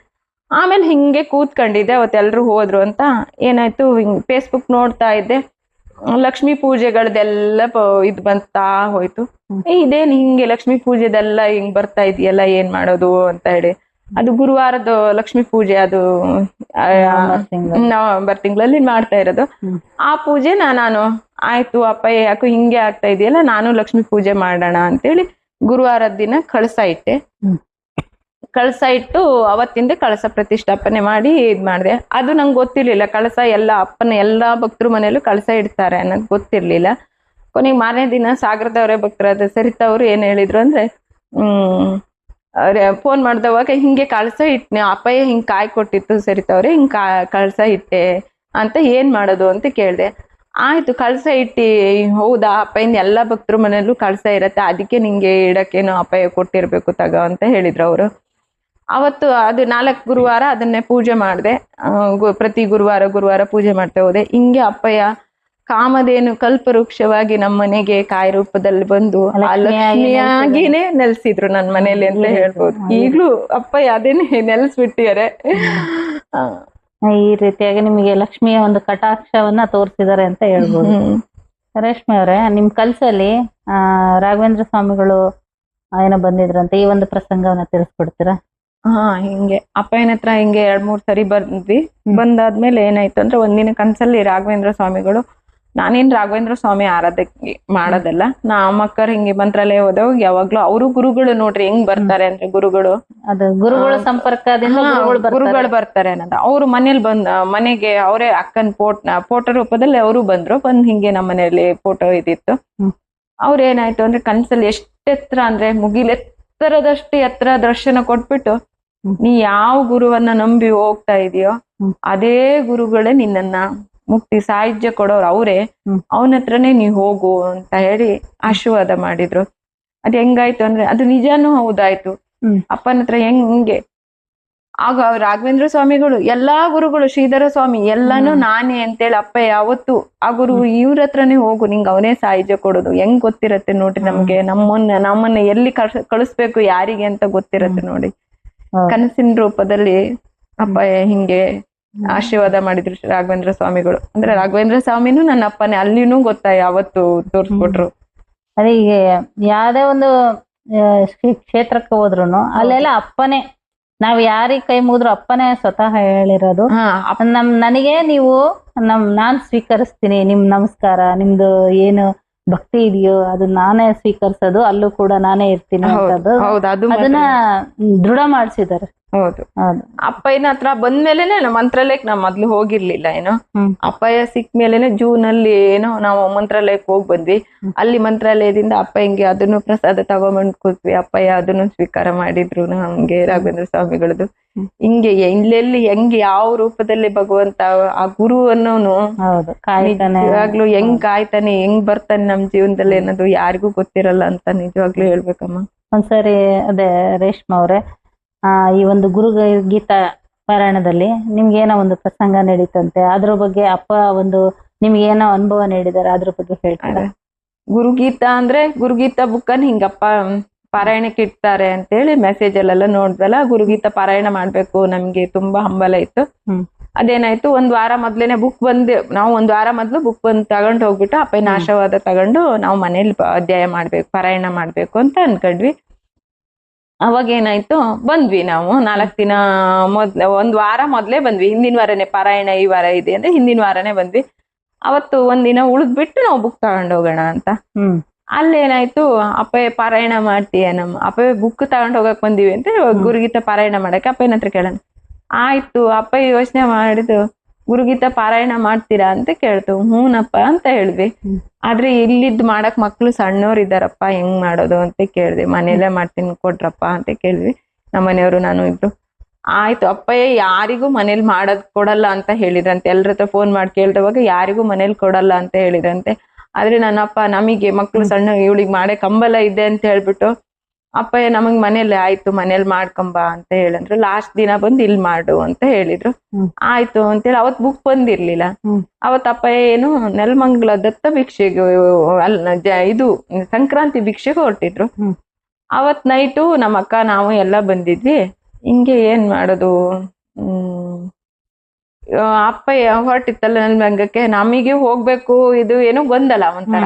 ಆಮೇಲೆ ಹಿಂಗೆ ಕೂತ್ಕೊಂಡಿದ್ದೆ. ಅವತ್ತೆಲ್ರು ಹೋದ್ರು ಅಂತ ಏನಾಯ್ತು, ಹಿಂಗ್ ಫೇಸ್ಬುಕ್ ನೋಡ್ತಾ ಇದ್ದೆ, ಲಕ್ಷ್ಮೀ ಪೂಜೆಗಳದೆಲ್ಲ ಇದ್ ಬಂತಾ ಹೋಯ್ತು. ಇದೇನ್ ಹಿಂಗೆ ಲಕ್ಷ್ಮೀ ಪೂಜೆದೆಲ್ಲ ಹಿಂಗ್ ಬರ್ತಾ ಇದೆಯಲ್ಲ, ಏನ್ ಮಾಡೋದು ಅಂತ ಹೇಳಿ. ಅದು ಗುರುವಾರದ ಲಕ್ಷ್ಮೀ ಪೂಜೆ, ಅದು ನವೆಂಬರ್ ತಿಂಗಳಲ್ಲಿ ಮಾಡ್ತಾ ಇರೋದು. ಆ ಪೂಜೆನ ನಾನು ಆಯ್ತು ಅಪ್ಪಯ್ಯ ಯಾಕೋ ಹಿಂಗೆ ಆಗ್ತಾ ಇದೆಯಲ್ಲ, ನಾನು ಲಕ್ಷ್ಮೀ ಪೂಜೆ ಮಾಡೋಣ ಅಂತೇಳಿ ಗುರುವಾರದ ದಿನ ಕಳ್ಸ ಇಟ್ಟೆ. ಕಳಸ ಇಟ್ಟು ಅವತ್ತಿಂದ ಕಳಸ ಪ್ರತಿಷ್ಠಾಪನೆ ಮಾಡಿ ಇದ್ ಮಾಡಿದೆ. ಅದು ನಂಗೆ ಗೊತ್ತಿರ್ಲಿಲ್ಲ, ಕಳಸ ಎಲ್ಲ ಅಪ್ಪನ ಎಲ್ಲಾ ಭಕ್ತರು ಮನೆಯಲ್ಲೂ ಕಳಸ ಇಡ್ತಾರೆ ಅನ್ನೋದು ಗೊತ್ತಿರ್ಲಿಲ್ಲ. ಕೊನೆಗೆ ಮಾರನೇ ದಿನ ಸಾಗರದವರೇ ಭಕ್ತರಾದ ಸರಿತಾ ಅವರು ಏನ್ ಹೇಳಿದ್ರು ಅಂದ್ರೆ, ಫೋನ್ ಮಾಡ್ದವಾಗ ಹಿಂಗೆ ಕಳಸ ಇಟ್ನೆ, ಅಪ್ಪಯ್ಯ ಹಿಂಗ್ ಕಾಯಿ ಕೊಟ್ಟಿತ್ತು ಸರಿತಾ ಅವ್ರೆ, ಹಿಂಗ್ ಕಳಸ ಇಟ್ಟೆ ಅಂತ ಏನ್ ಮಾಡೋದು ಅಂತ ಕೇಳ್ದೆ. ಆಯ್ತು ಕಳಸ ಇಟ್ಟಿ, ಹೌದಾ ಅಪ್ಪಯ್ಯನ ಎಲ್ಲಾ ಭಕ್ತರು ಮನೆಯಲ್ಲೂ ಕಳಸ ಇರತ್ತೆ, ಅದಕ್ಕೆ ನಿಂಗೆ ಇಡಕ್ಕೇನೋ ಅಪ್ಪಯ್ಯ ಕೊಟ್ಟಿರ್ಬೇಕು ತಗ ಅಂತ ಹೇಳಿದ್ರು ಅವರು. ಅವತ್ತು ಅದು 4 ಗುರುವಾರ ಅದನ್ನೇ ಪೂಜೆ ಮಾಡಿದೆ. ಪ್ರತಿ ಗುರುವಾರ ಪೂಜೆ ಮಾಡ್ತಾ ಹೋದೆ. ಹಿಂಗೆ ಅಪ್ಪಯ್ಯ ಕಾಮಧೇನು ಕಲ್ಪವೃಕ್ಷವಾಗಿ ನಮ್ಮ ಮನೆಗೆ ಕಾಯಿ ರೂಪದಲ್ಲಿ ಬಂದು ಆ ಲಕ್ಷ್ಮಿಯಾಗಿನೇ ನೆಲೆಸಿದ್ರು ನನ್ನ ಮನೇಲಿ ಅಂತ ಹೇಳ್ಬೋದು. ಈಗ್ಲೂ ಅಪ್ಪಯ್ಯ ಅದೇನೆ ನೆಲೆಸ್ಬಿಟ್ಟಿದ್ದಾರೆ. ಈ ರೀತಿಯಾಗಿ ನಿಮಗೆ ಲಕ್ಷ್ಮಿಯ ಒಂದು ಕಟಾಕ್ಷವನ್ನ ತೋರಿಸಿದ್ದಾರೆ ಅಂತ ಹೇಳ್ಬೋದು. ರೇಷ್ಮೆ ಅವರೇ, ನಿಮ್ ಕಲ್ಸಲ್ಲಿ ರಾಘವೇಂದ್ರ ಸ್ವಾಮಿಗಳು ಏನೋ ಬಂದಿದ್ರಂತೆ, ಈ ಒಂದು ಪ್ರಸಂಗವನ್ನ ತಿಳಿಸ್ಕೊಡ್ತೀರಾ? ಹಿಂಗೆ ಅಪ್ಪಯ್ಯನ ಹತ್ರ ಹಿಂಗೆ 2-3 ಸರಿ ಬಂದ್ವಿ. ಬಂದಾದ್ಮೇಲೆ ಏನಾಯ್ತು ಅಂದ್ರೆ, ಒಂದಿನ ಕನ್ಸಲ್ಲಿ ರಾಘವೇಂದ್ರ ಸ್ವಾಮಿಗಳು, ನಾನೇನ್ ರಾಘವೇಂದ್ರ ಸ್ವಾಮಿ ಆರಾಧನೆ ಮಾಡೋದಲ್ಲ, ನಮ್ಮಕ್ಕರ್ ಹಿಂಗೆ ಮಂತ್ರಾಲಯ ಹೋದಾಗ ಯಾವಾಗ್ಲೂ ಅವರು ಗುರುಗಳು ನೋಡ್ರಿ ಹೆಂಗ್ ಬರ್ತಾರೆ ಅಂದ್ರೆ, ಗುರುಗಳು ಅದು ಗುರುಗಳ ಸಂಪರ್ಕದಿಂದ ಗುರುಗಳು ಬರ್ತಾರೆ ಅನ್ನೋದು. ಅವ್ರು ಮನೇಲಿ ಮನೆಗೆ ಅವರೇ ಅಕ್ಕನ್ ಫೋಟೋ ರೂಪದಲ್ಲಿ ಅವರು ಬಂದ್ರು. ಬಂದ್ ಹಿಂಗೆ ನಮ್ಮ ಮನೆಯಲ್ಲಿ ಫೋಟೋ ಇದಿತ್ತು. ಅವ್ರೇನಾಯ್ತು ಅಂದ್ರೆ ಕನ್ಸಲ್ಲಿ ಎಷ್ಟೆತ್ರ ಅಂದ್ರೆ ಮುಗಿಲೆತ್ತರದಷ್ಟು ಎತ್ತರ ದರ್ಶನ ಕೊಟ್ಬಿಟ್ಟು, ನೀ ಯಾವ ಗುರುವನ್ನ ನಂಬಿ ಹೋಗ್ತಾ ಇದೀಯೋ ಅದೇ ಗುರುಗಳೇ ನಿನ್ನನ್ನ ಮುಕ್ತಿ ಸಾಹಿತ್ಯ ಕೊಡೋರು ಅವ್ರೆ, ಅವನ ಹತ್ರನೇ ನೀ ಹೋಗು ಅಂತ ಹೇಳಿ ಆಶೀರ್ವಾದ ಮಾಡಿದ್ರು. ಅದ್ ಹೆಂಗಾಯ್ತು ಅಂದ್ರೆ, ಅದು ನಿಜಾನು ಹೌದಾಯ್ತು. ಅಪ್ಪನ ಹತ್ರ ಹೆಂಗೆ ಆಗ ರಾಘವೇಂದ್ರ ಸ್ವಾಮಿಗಳು ಎಲ್ಲಾ ಗುರುಗಳು, ಶ್ರೀಧರ ಸ್ವಾಮಿ ಎಲ್ಲಾನು ನಾನೇ ಅಂತೇಳಿ ಅಪ್ಪ ಯಾವತ್ತು ಆ ಗುರು ಇವ್ರ ಹತ್ರನೇ ಹೋಗು, ನಿಂಗೆ ಅವನೇ ಸಾಹಿತ್ಯ ಕೊಡೋದು. ಹೆಂಗ್ ಗೊತ್ತಿರತ್ತೆ ನೋಡ್ರಿ ನಮ್ಗೆ, ನಮ್ಮನ್ನ ಎಲ್ಲಿ ಕಳಿಸ್ಬೇಕು ಯಾರಿಗೆ ಅಂತ ಗೊತ್ತಿರತ್ತೆ ನೋಡಿ. ಕನಸಿನ ರೂಪದಲ್ಲಿ ಅಪ್ಪ ಹಿಂಗೆ ಆಶೀರ್ವಾದ ಮಾಡಿದ್ರು ರಾಘವೇಂದ್ರ ಸ್ವಾಮಿಗಳು. ಅಂದ್ರೆ ರಾಘವೇಂದ್ರ ಸ್ವಾಮಿನೂ ನನ್ನ ಅಪ್ಪನೇ, ಅಲ್ಲಿನೂ ಗೊತ್ತಾ ಯಾವತ್ತು ತೋರ್ಸ್ಕೊಟ್ರು. ಅದೇ ಈಗ ಯಾವ್ದೇ ಒಂದು ಕ್ಷೇತ್ರಕ್ಕೆ ಹೋದ್ರುನು ಅಲ್ಲೆಲ್ಲ ಅಪ್ಪನೇ, ನಾವ್ ಯಾರಿಗ್ ಕೈ ಮುಗಿದ್ರು ಅಪ್ಪನೇ ಸ್ವತಃ ಹೇಳಿರೋದು, ನನಗೆ ನೀವು ನಾನ್ ಸ್ವೀಕರಿಸ್ತೀನಿ, ನಿಮ್ ನಮಸ್ಕಾರ, ನಿಮ್ದು ಏನು ಭಕ್ತಿ ಇದೆಯೋ ಅದು ನಾನೇ ಸ್ವೀಕರಿಸೋದು, ಅಲ್ಲೂ ಕೂಡ ನಾನೇ ಇರ್ತೀನಿ ಅಂತದ್ದು ಅದನ್ನ ದೃಢ ಮಾಡಿಸಿದ್ದಾರೆ. ಹೌದು, ಅಪ್ಪಯ್ಯನ ಹತ್ರ ಬಂದ್ಮೇಲೆನೆ ಮಂತ್ರಾಲಯಕ್ಕೆ ನಾವ್ ಮೊದ್ಲು ಹೋಗಿರ್ಲಿಲ್ಲ ಏನೋ. ಅಪ್ಪಯ್ಯ ಸಿಕ್ ಮೇಲೆನೆ ಜೂನ್ ಅಲ್ಲಿ ಏನೋ ನಾವು ಮಂತ್ರಾಲಯಕ್ಕೆ ಹೋಗಿ ಬಂದ್ವಿ. ಅಲ್ಲಿ ಮಂತ್ರಾಲಯದಿಂದ ಅಪ್ಪಯ್ಯಂಗೆ ಅದನ್ನು ಪ್ರಸಾದ ತಗೊಂಬಂದ್ ಕೂತ್ವಿ. ಅಪ್ಪಯ್ಯ ಅದನ್ನು ಸ್ವೀಕಾರ ಮಾಡಿದ್ರು ನಮ್ಗೆ, ರಾಘವೇಂದ್ರ ಸ್ವಾಮಿಗಳದ್ದು. ಹಿಂಗೆ ಇಲ್ಲೆಲ್ಲಿ ಹೆಂಗ್ ಯಾವ ರೂಪದಲ್ಲಿ ಭಗವಂತ ಆ ಗುರು ಅನ್ನೋನು ನಿಜವಾಗ್ಲು ಹೆಂಗ್ ಕಾಯ್ತಾನೆ, ಹೆಂಗ್ ಬರ್ತಾನೆ ನಮ್ ಜೀವನದಲ್ಲಿ ಅನ್ನೋದು ಯಾರಿಗೂ ಗೊತ್ತಿರಲ್ಲ ಅಂತ ನಿಜವಾಗ್ಲೂ ಹೇಳ್ಬೇಕಮ್ಮ. ಒಂದ್ಸರಿ ಅದೇ ರೇಷ್ಮಾ ಅವ್ರೆ, ಈ ಒಂದು ಗುರು ಗೀತಾ ಪಾರಾಯಣದಲ್ಲಿ ನಿಮ್ಗೆ ಏನೋ ಒಂದು ಪ್ರಸಂಗ ನಡೀತಂತೆ, ಅದ್ರ ಬಗ್ಗೆ ಅಪ್ಪ ಒಂದು ನಿಮ್ಗೆ ಏನೋ ಅನುಭವ ನೀಡಿದಾರೆ, ಅದ್ರ ಬಗ್ಗೆ ಹೇಳ್ತಾರೆ. ಗುರುಗೀತಾ ಅಂದ್ರೆ ಗುರುಗೀತಾ ಬುಕ್ಕನ್ ಹಿಂಗಪ್ಪ ಪಾರಾಯಣಕ್ಕೆ ಇಡ್ತಾರೆ ಅಂತೇಳಿ ಮೆಸೇಜ್ ಅಲ್ಲೆಲ್ಲ ನೋಡ್ದಲ್ಲ. ಗುರುಗೀತಾ ಪಾರಾಯಣ ಮಾಡ್ಬೇಕು, ನಮ್ಗೆ ತುಂಬಾ ಹಂಬಲ ಇತ್ತು. ಅದೇನಾಯ್ತು, 1 ವಾರ ಮೊದ್ಲೇನೆ ಬುಕ್ ಬಂದು, ನಾವು 1 ವಾರ ಮೊದ್ಲು ಬುಕ್ ಬಂದು ತಗೊಂಡು ಹೋಗ್ಬಿಟ್ಟು ಅಪ್ಪನ ಆಶೀರ್ವಾದ ತಗೊಂಡು ನಾವು ಮನೇಲಿ ಅಧ್ಯಾಯ ಮಾಡ್ಬೇಕು, ಪಾರಾಯಣ ಮಾಡ್ಬೇಕು ಅಂತ ಅನ್ಕೊಂಡ್ವಿ. ಅವಾಗ ಏನಾಯ್ತು, ಬಂದ್ವಿ ನಾವು 4 ದಿನ ಮೊದ್ಲು, 1 ವಾರ ಮೊದ್ಲೇ ಬಂದ್ವಿ. ಹಿಂದಿನ ವಾರನೇ ಪಾರಾಯಣ, ಈ ವಾರ ಇದೆ ಅಂದ್ರೆ ಹಿಂದಿನ ವಾರನೇ ಬಂದ್ವಿ. ಅವತ್ತು 1 ದಿನ ಉಳಿದ್ಬಿಟ್ಟು ನಾವು ಬುಕ್ ತಗೊಂಡ್ ಹೋಗೋಣ ಅಂತ. ಅಲ್ಲೇನಾಯ್ತು, ಅಪ್ಪಯ್ಯ ಪಾರಾಯಣ ಮಾಡ್ತೀಯ, ನಮ್ಮ ಅಪ್ಪಯ್ಯ ಬುಕ್ ತಗೊಂಡ್ ಹೋಗಕ್ ಬಂದಿವಿ ಅಂತ ಗುರುಗೀತಾ ಪಾರಾಯಣ ಮಾಡಕ್ಕೆ ಅಪ್ಪಯ್ಯನ ಹತ್ರ ಕೇಳೋಣ. ಆಯ್ತು, ಅಪ್ಪಯ್ಯ ಯೋಚನೆ ಮಾಡಿದ್ದು, ಗುರುಗೀತಾ ಪಾರಾಯಣ ಮಾಡ್ತೀರಾ ಅಂತ ಕೇಳ್ತು. ಹೂನಪ್ಪ ಅಂತ ಹೇಳ್ವಿ. ಆದ್ರೆ ಇಲ್ಲಿದ್ ಮಾಡಕ್ ಮಕ್ಳು ಸಣ್ಣವ್ರು ಇದ್ದಾರಪ್ಪ, ಹೆಂಗ್ ಮಾಡೋದು ಅಂತ ಕೇಳ್ದೆ. ಮನೇಲೆ ಮಾಡ್ತೀನಿ ಕೊಡ್ರಪ್ಪ ಅಂತ ಕೇಳ್ವಿ, ನಮ್ಮ ಮನೆಯವರು ನಾನು ಇಬ್ರು. ಆಯ್ತು, ಅಪ್ಪಯ್ಯ ಯಾರಿಗೂ ಮನೇಲಿ ಮಾಡೋದ್ ಕೊಡಲ್ಲ ಅಂತ ಹೇಳಿದ್ರಂತೆ. ಎಲ್ರ ಹತ್ರ ಫೋನ್ ಮಾಡಿ ಕೇಳ್ದವಾಗ ಯಾರಿಗೂ ಮನೇಲಿ ಕೊಡಲ್ಲ ಅಂತ ಹೇಳಿದ್ರಂತೆ. ಆದ್ರೆ ನನ್ನಪ್ಪ, ನಮಗೆ ಮಕ್ಳು ಸಣ್ಣ, ಇವಳಿಗೆ ಮಾಡಕ್ ಹಂಬಲ ಇದೆ ಅಂತ ಹೇಳ್ಬಿಟ್ಟು ಅಪ್ಪಯ್ಯ ನಮಗ್ ಮನೇಲಿ ಆಯ್ತು ಮನೇಲಿ ಮಾಡ್ಕೊಂಬ ಅಂತ ಹೇಳಿದ್ರು. ಲಾಸ್ಟ್ ದಿನ ಬಂದು ಇಲ್ಲಿ ಮಾಡು ಅಂತ ಹೇಳಿದ್ರು. ಆಯ್ತು ಅಂತೇಳಿ ಅವತ್ ಬುಕ್ ಬಂದಿರ್ಲಿಲ್ಲ. ಅವತ್ ಅಪ್ಪಯ್ಯ ಏನು ನೆಲಮಂಗಲ ದತ್ತ ಭಿಕ್ಷೆಗೆ ಇದು ಸಂಕ್ರಾಂತಿ ಭಿಕ್ಷೆಗೆ ಹೊರಟಿದ್ರು. ಅವತ್ ನೈಟು ನಮ್ಮ ಅಕ್ಕ ನಾವು ಎಲ್ಲ ಬಂದಿದ್ವಿ. ಹಿಂಗೆ ಏನ್ ಮಾಡೋದು, ಅಪ್ಪಯ್ಯ ಹೊರಟಿತ್ತಲ್ಲ ನೆಲಮಂಗಲಕ್ಕೆ, ನಮಗೆ ಹೋಗ್ಬೇಕು, ಇದು ಏನೋ ಗೊಂದಲ ಒಂಥರ.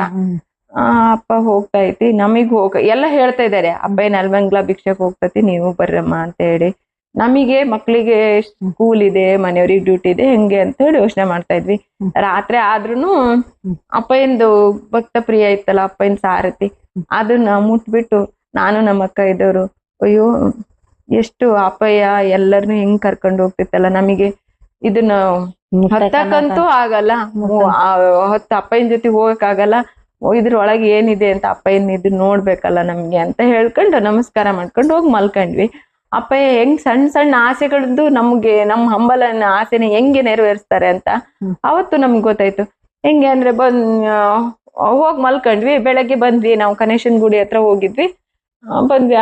ಅಪ್ಪ ಹೋಗ್ತಾ ಐತಿ, ನಮಗ್ ಎಲ್ಲ ಹೇಳ್ತಾ ಇದಾರೆ, ಅಪ್ಪಯ್ಯ ನೆಲಮಂಗಲ ಭಿಕ್ಷೆಗೆ ಹೋಗ್ತತಿ, ನೀವು ಬರ್ರಮ್ಮ ಅಂತ ಹೇಳಿ. ನಮಗೆ ಮಕ್ಳಿಗೆ ಸ್ಕೂಲ್ ಇದೆ, ಮನೆಯವ್ರಿಗೆ ಡ್ಯೂಟಿ ಇದೆ, ಹೆಂಗೆ ಅಂತ ಹೇಳಿ ಯೋಚನೆ ಮಾಡ್ತಾ ಇದ್ವಿ. ರಾತ್ರಿ ಆದ್ರೂನು ಅಪ್ಪಯ್ಯಂದು ಭಕ್ತ ಪ್ರಿಯ ಇತ್ತಲ್ಲ, ಅಪ್ಪಯ್ಯನ ಸಾರಥಿ, ಅದನ್ನ ಮುಟ್ಬಿಟ್ಟು ನಾನು ನಮ್ಮ ಅಕ್ಕ ಇದ್ದವ್ರು, ಅಯ್ಯೋ ಎಷ್ಟು ಅಪ್ಪಯ್ಯ ಎಲ್ಲರನ್ನು ಹೆಂಗ್ ಕರ್ಕೊಂಡು ಹೋಗ್ತಿತ್ತಲ್ಲ. ನಮಗೆ ಇದನ್ನ ಹತ್ತಕ್ಕಂತೂ ಆಗಲ್ಲ, ಹೊತ್ತ ಅಪ್ಪಯ್ಯನ ಜೊತೆ ಹೋಗಕ್ ಆಗಲ್ಲ. ಇದ್ರೊಳಗೆ ಏನಿದೆ ಅಂತ ಅಪ್ಪಯ್ಯನ ಇದನ್ನ ನೋಡ್ಬೇಕಲ್ಲ ನಮ್ಗೆ ಅಂತ ಹೇಳ್ಕೊಂಡು ನಮಸ್ಕಾರ ಮಾಡ್ಕೊಂಡು ಹೋಗಿ ಮಲ್ಕೊಂಡ್ವಿ. ಅಪ್ಪಯ್ಯ ಹೆಂಗ್ ಸಣ್ಣ ಸಣ್ಣ ಆಸೆಗಳದ್ದು ನಮ್ಗೆ ನಮ್ಮ ಹಂಬಲನ ಆಸೆನ ಹೆಂಗೆ ನೆರವೇರಿಸ್ತಾರೆ ಅಂತ ಅವತ್ತು ನಮ್ಗೆ ಗೊತ್ತಾಯ್ತು. ಹೆಂಗೆ ಅಂದ್ರೆ ಹೋಗಿ ಮಲ್ಕೊಂಡ್ವಿ. ಬೆಳಗ್ಗೆ ಬಂದ್ವಿ, ನಾವು ಗಣೇಶನ್ ಗುಡಿ ಹತ್ರ ಹೋಗಿದ್ವಿ. ಬಂದ್ವಿ,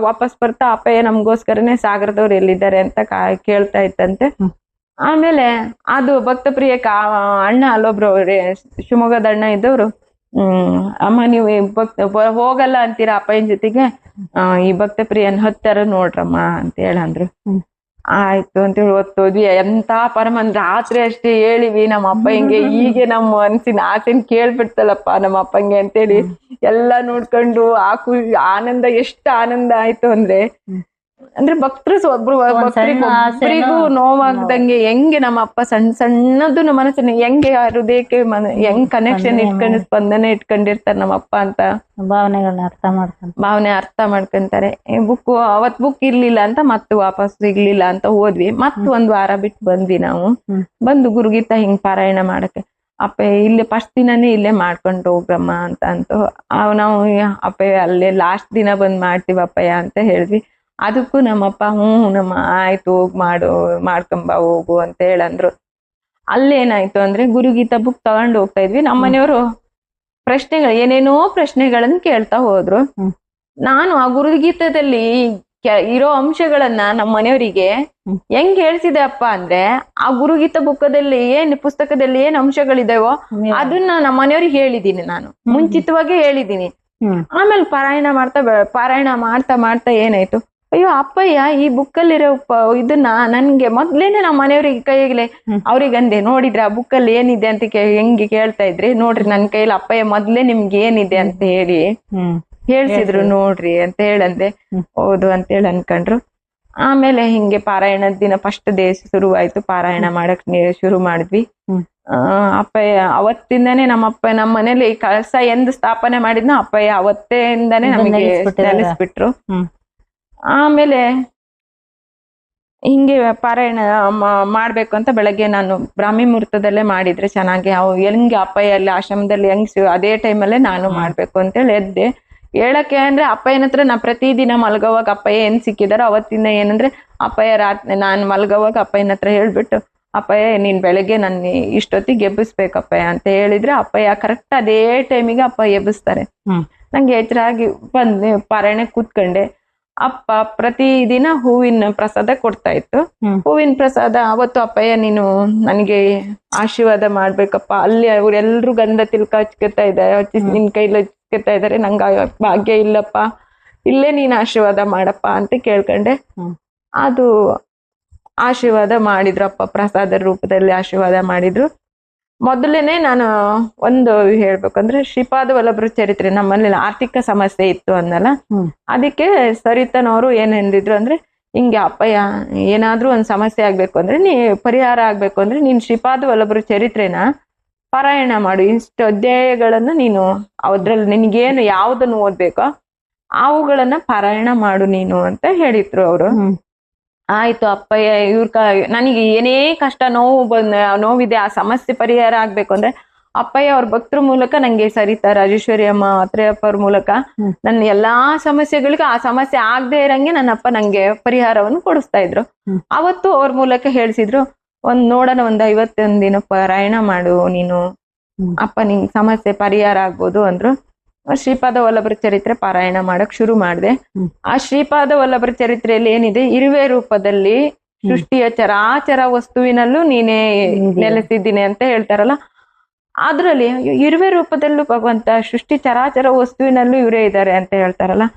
ವಾಪಸ್ ಬರ್ತಾ ಅಪ್ಪಯ್ಯ ನಮ್ಗೋಸ್ಕರನೇ ಸಾಗರದವ್ರು ಎಲ್ಲಿದ್ದಾರೆ ಅಂತ ಕೇಳ್ತಾ ಇತ್ತಂತೆ. ಆಮೇಲೆ ಅದು ಭಕ್ತಪ್ರಿಯ ಅಣ್ಣ ಅಲ್ಲೊಬ್ರು ಶಿವಮೊಗ್ಗದ ಅಣ್ಣ ಇದ್ದವ್ರು, ಅಮ್ಮ ನೀವು ಹೋಗಲ್ಲ ಅಂತೀರಾ ಅಪ್ಪಯ್ಯನ ಜೊತೆಗೆ, ಈ ಭಕ್ತಪ್ರಿಯನ್ ಹತ್ತಾರ ನೋಡ್ರಮ್ಮ ಅಂತ ಹೇಳಂದ್ರು. ಆಯ್ತು ಅಂತೇಳಿ ಓದ್ತೋದ್ವಿ. ಎಂತ ಪರಮನ್ ರಾತ್ರಿ ಅಷ್ಟೇ ಹೇಳಿವಿ ನಮ್ಮ ಅಪ್ಪಯ್ಯಂಗೆ, ಹೀಗೆ ನಮ್ಮ ಮನ್ಸಿನ ಆಸೆನ್ ಕೇಳ್ಬಿಡ್ತಲ್ಲಪ್ಪ ನಮ್ಮ ಅಪ್ಪಂಗೆ ಅಂತೇಳಿ ಎಲ್ಲಾ ನೋಡ್ಕೊಂಡು ಆನಂದ, ಎಷ್ಟು ಆನಂದ ಆಯ್ತು ಅಂದ್ರೆ ಭಕ್ತರು ಒಬ್ರಿಗೂ ನೋವಾಗ್ದಂಗೆ ಹೆಂಗೆ ನಮ್ಮ ಅಪ್ಪ ಸಣ್ಣ ಸಣ್ಣದು ನಮ್ಮ ಮನಸ್ಸನ್ನ ಹೆಂಗೆ ಹೃದಯಕ್ಕೆ ಹೆಂಗ್ ಕನೆಕ್ಷನ್ ಇಟ್ಕೊಂಡು ಸ್ಪಂದನೆ ಇಟ್ಕೊಂಡಿರ್ತಾರೆ ನಮ್ಮ ಅಪ್ಪ ಅಂತ ಭಾವನೆ ಅರ್ಥ ಮಾಡ್ಕೊಂತಾರೆ. ಅವತ್ ಬುಕ್ ಇರ್ಲಿಲ್ಲ ಅಂತ ಮತ್ತೆ ವಾಪಸ್ ಸಿಗ್ಲಿಲ್ಲ ಅಂತ ಹೋದ್ವಿ. ಮತ್ 1 ವಾರ ಬಿಟ್ಟು ಬಂದ್ವಿ. ನಾವು ಬಂದು ಗುರುಗೀತ ಹಿಂಗ್ ಪಾರಾಯಣ ಮಾಡಕ್ಕೆ ಅಪ್ಪ ಇಲ್ಲೇ ಫಸ್ಟ್ ದಿನನೇ ಇಲ್ಲೇ ಮಾಡ್ಕೊಂಡು ಹೋಗ್ರಮ್ಮ ಅಂತ ನಾವು ಅಪ್ಪಯ್ಯ ಅಲ್ಲೇ ಲಾಸ್ಟ್ ದಿನ ಬಂದ್ ಮಾಡ್ತೀವಿ ಅಪ್ಪಯ್ಯ ಅಂತ ಹೇಳಿದ್ವಿ. ಅದಕ್ಕೂ ನಮ್ಮಪ್ಪ ನಮ್ಮ ಆಯ್ತು ಹೋಗ್ ಮಾಡ್ಕೊಂಬ ಹೋಗು ಅಂತ ಹೇಳಂದ್ರು. ಅಲ್ಲೇನಾಯ್ತು ಅಂದ್ರೆ ಗುರುಗೀತ ಬುಕ್ ತಗೊಂಡು ಹೋಗ್ತಾ ಇದ್ವಿ. ನಮ್ಮ ಮನೆಯವರು ಏನೇನೋ ಪ್ರಶ್ನೆಗಳನ್ನ ಕೇಳ್ತಾ ಹೋದ್ರು. ನಾನು ಆ ಗುರುಗೀತದಲ್ಲಿ ಇರೋ ಅಂಶಗಳನ್ನ ನಮ್ಮ ಮನೆಯವರಿಗೆ ಹೆಂಗ್ ಹೇಳ್ಸಿದೆ ಅಪ್ಪ ಅಂದ್ರೆ, ಆ ಗುರುಗೀತ ಬುಕ್ಕದಲ್ಲಿ ಪುಸ್ತಕದಲ್ಲಿ ಏನ್ ಅಂಶಗಳಿದಾವೋ ಅದನ್ನ ನಮ್ಮ ಮನೆಯವ್ರಿಗೆ ಹೇಳಿದೀನಿ, ನಾನು ಮುಂಚಿತವಾಗಿ ಹೇಳಿದೀನಿ. ಆಮೇಲೆ ಪಾರಾಯಣ ಮಾಡ್ತಾ ಏನಾಯ್ತು, ಅಯ್ಯೋ ಅಪ್ಪಯ್ಯ ಈ ಬುಕ್ಕಲ್ಲಿರೋ ಇದನ್ನ ನನ್ಗೆ ಮೊದ್ಲೇನೆ ನಮ್ಮ ಮನೆಯವ್ರಿಗೆ ಕೈಯಾಗಲೇ ಅವ್ರಿಗಂದೆ, ನೋಡಿದ್ರೆ ಆ ಬುಕ್ಕಲ್ಲಿ ಏನಿದೆ ಅಂತ ಹೆಂಗೆ ಕೇಳ್ತಾ ಇದ್ರಿ, ನೋಡ್ರಿ ನನ್ ಕೈಯಲ್ಲಿ ಅಪ್ಪಯ್ಯ ಮೊದ್ಲೇ ನಿಮ್ಗೆ ಏನಿದೆ ಅಂತ ಹೇಳಿ ಹೇಳ್ಸಿದ್ರು ನೋಡ್ರಿ ಅಂತ ಹೇಳಂದೆ. ಹೌದು ಅಂತೇಳಿ ಅನ್ಕೊಂಡ್ರು. ಆಮೇಲೆ ಹಿಂಗೆ ಪಾರಾಯಣದ ದಿನ ಫಸ್ಟ್ ಡೇ ಶುರುವಾಯ್ತು. ಪಾರಾಯಣ ಮಾಡಕ್ ಶುರು ಮಾಡಿದ್ವಿ. ಅಪ್ಪಯ್ಯ ಅವತ್ತಿಂದಾನೇ ನಮ್ಮ ಮನೇಲಿ ಕಳಸ ಎಂದು ಸ್ಥಾಪನೆ ಮಾಡಿದ್ನೋ ಅಪ್ಪಯ್ಯ ಅವತ್ತಿಂದಾನೇ ನಮಗೆ ನೆಲೆಸ್ಬಿಟ್ರು. ಆಮೇಲೆ ಹಿಂಗೆ ಪಾರಾಯಣ ಮಾಡ್ಬೇಕು ಅಂತ ಬೆಳಗ್ಗೆ ನಾನು ಬ್ರಾಹ್ಮಿ ಮುಹೂರ್ತದಲ್ಲೇ ಮಾಡಿದ್ರೆ ಚೆನ್ನಾಗಿ, ಹೆಂಗೆ ಅಪ್ಪಯ್ಯ ಅಲ್ಲಿ ಆಶ್ರಮದಲ್ಲಿ ಹೆಂಗ್ ಅದೇ ಟೈಮಲ್ಲೇ ನಾನು ಮಾಡ್ಬೇಕು ಅಂತೇಳಿ ಎದ್ದೆ. ಹೇಳಕ್ಕೆ ಅಂದ್ರೆ ಅಪ್ಪಯ್ಯನ ಹತ್ರ ನಾ ಪ್ರತಿದಿನ ಮಲ್ಗೋವಾಗ ಅಪ್ಪಯ್ಯ ಏನ್ ಸಿಕ್ಕಿದಾರೋ ಅವತ್ತಿಂದ ಏನಂದ್ರೆ ಅಪ್ಪಯ್ಯ ನಾನ್ ಮಲ್ಗೋವಾಗ ಅಪ್ಪಯ್ಯನ ಹತ್ರ ಹೇಳ್ಬಿಟ್ಟು, ಅಪ್ಪಯ್ಯ ನೀನ್ ಬೆಳಗ್ಗೆ ನನ್ನ ಇಷ್ಟೊತ್ತಿಗೆ ಎಬ್ಬಿಸ್ಬೇಕಪ್ಪಯ್ಯ ಅಂತ ಹೇಳಿದ್ರೆ ಅಪ್ಪಯ್ಯ ಕರೆಕ್ಟ್ ಅದೇ ಟೈಮಿಗೆ ಅಪ್ಪ ಎಬ್ಬಿಸ್ತಾರೆ. ನಂಗೆ ಎಚ್ಚರಾಗಿ ಬಂದು ಪಾರಾಯಣ ಕೂತ್ಕೊಂಡೆ. ಅಪ್ಪ ಪ್ರತಿದಿನ ಹೂವಿನ ಪ್ರಸಾದ ಕೊಡ್ತಾ ಇತ್ತು. ಹೂವಿನ ಪ್ರಸಾದ ಅವತ್ತು ಅಪ್ಪಯ್ಯ ನೀನು ನನಗೆ ಆಶೀರ್ವಾದ ಮಾಡ್ಬೇಕಪ್ಪ, ಅಲ್ಲಿ ಅವ್ರೆಲ್ರು ಗಂಧ ತಿಲ್ಕ ಹಚ್ಕೊತಾ ಇದ್ದಾರೆ, ನಿನ್ ಕೈಲಿ ಹಚ್ಕೊತಾ ಇದಾರೆ, ನಂಗ ಭಾಗ್ಯ ಇಲ್ಲಪ್ಪ, ಇಲ್ಲೇ ನೀನ್ ಆಶೀರ್ವಾದ ಮಾಡಪ್ಪ ಅಂತ ಕೇಳ್ಕೊಂಡೆ. ಅದು ಆಶೀರ್ವಾದ ಮಾಡಿದ್ರು ಅಪ್ಪ, ಪ್ರಸಾದ ರೂಪದಲ್ಲಿ ಆಶೀರ್ವಾದ ಮಾಡಿದ್ರು. ಮೊದಲೇನೆ ನಾನು ಒಂದು ಹೇಳ್ಬೇಕಂದ್ರೆ ಶ್ರೀಪಾದ ವಲ್ಲಭರ ಚರಿತ್ರೆ, ನಮ್ಮಲ್ಲಿ ಆರ್ಥಿಕ ಸಮಸ್ಯೆ ಇತ್ತು ಅನ್ನಲ್ಲ, ಅದಕ್ಕೆ ಸರಿತನವರು ಏನ್ ಎಂದಿದ್ರು ಅಂದ್ರೆ, ಹಿಂಗೆ ಅಪ್ಪಯ್ಯ ಏನಾದ್ರೂ ಒಂದ್ ಸಮಸ್ಯೆ ಆಗ್ಬೇಕು ಅಂದ್ರೆ ಪರಿಹಾರ ಆಗ್ಬೇಕು ಅಂದ್ರೆ ನೀನ್ ಶ್ರೀಪಾದ ವಲ್ಲಭರ ಚರಿತ್ರೆನ ಪಾರಾಯಣ ಮಾಡು, ಇಷ್ಟು ಅಧ್ಯಾಯಗಳನ್ನ ನೀನು ಅದ್ರಲ್ಲಿ ನಿನ್ಗೇನು ಯಾವ್ದನ್ನು ಓದ್ಬೇಕೋ ಅವುಗಳನ್ನ ಪಾರಾಯಣ ಮಾಡು ನೀನು ಅಂತ ಹೇಳಿದ್ರು ಅವರು. ಆಯ್ತು ಅಪ್ಪಯ್ಯ ನನಗೆ ಏನೇ ಕಷ್ಟ ನೋವಿದೆ, ಆ ಸಮಸ್ಯೆ ಪರಿಹಾರ ಆಗ್ಬೇಕು ಅಂದ್ರೆ ಅಪ್ಪಯ್ಯ ಅವ್ರ ಭಕ್ತರ ಮೂಲಕ ನಂಗೆ ಸರಿತಾ ರಾಜೇಶ್ವರಿ ಅಮ್ಮ ಅತ್ರೇಯಪ್ಪ ಅವ್ರ ಮೂಲಕ ನನ್ನ ಎಲ್ಲಾ ಸಮಸ್ಯೆಗಳಿಗೆ ಆ ಸಮಸ್ಯೆ ಆಗದೆ ಇರಂಗೆ ನನ್ನ ಅಪ್ಪ ನಂಗೆ ಪರಿಹಾರವನ್ನು ಕೊಡಿಸ್ತಾ ಇದ್ರು. ಅವತ್ತು ಅವ್ರ ಮೂಲಕ ಹೇಳ್ಸಿದ್ರು, ನೋಡೋಣ 51 ದಿನ ಪಾರಾಯಣ ಮಾಡು ನೀನು, ಅಪ್ಪ ನಿಂಗ್ ಸಮಸ್ಯೆ ಪರಿಹಾರ ಆಗ್ಬೋದು ಅಂದ್ರು. ಶ್ರೀಪಾದ ವಲ್ಲಭರ ಚರಿತ್ರೆ ಪಾರಾಯಣ ಮಾಡಕ್ ಶುರು ಮಾಡಿದೆ. ಆ ಶ್ರೀಪಾದ ವಲ್ಲಭರ ಚರಿತ್ರೆಯಲ್ಲಿ ಏನಿದೆ, ಇರುವೆ ರೂಪದಲ್ಲಿ ಸೃಷ್ಟಿಯ ಚರಾಚರ ವಸ್ತುವಿನಲ್ಲೂ ನೀನೇ ನೆಲೆಸಿದ್ದೀನಿ ಅಂತ ಹೇಳ್ತಾರಲ್ಲ, ಅದ್ರಲ್ಲಿ ಇರುವೆ ರೂಪದಲ್ಲೂ ಭಗವಂತ ಸೃಷ್ಟಿ ಚರಾಚರ ವಸ್ತುವಿನಲ್ಲೂ ಇವರೇ ಇದ್ದಾರೆ ಅಂತ ಹೇಳ್ತಾರಲ್ಲ.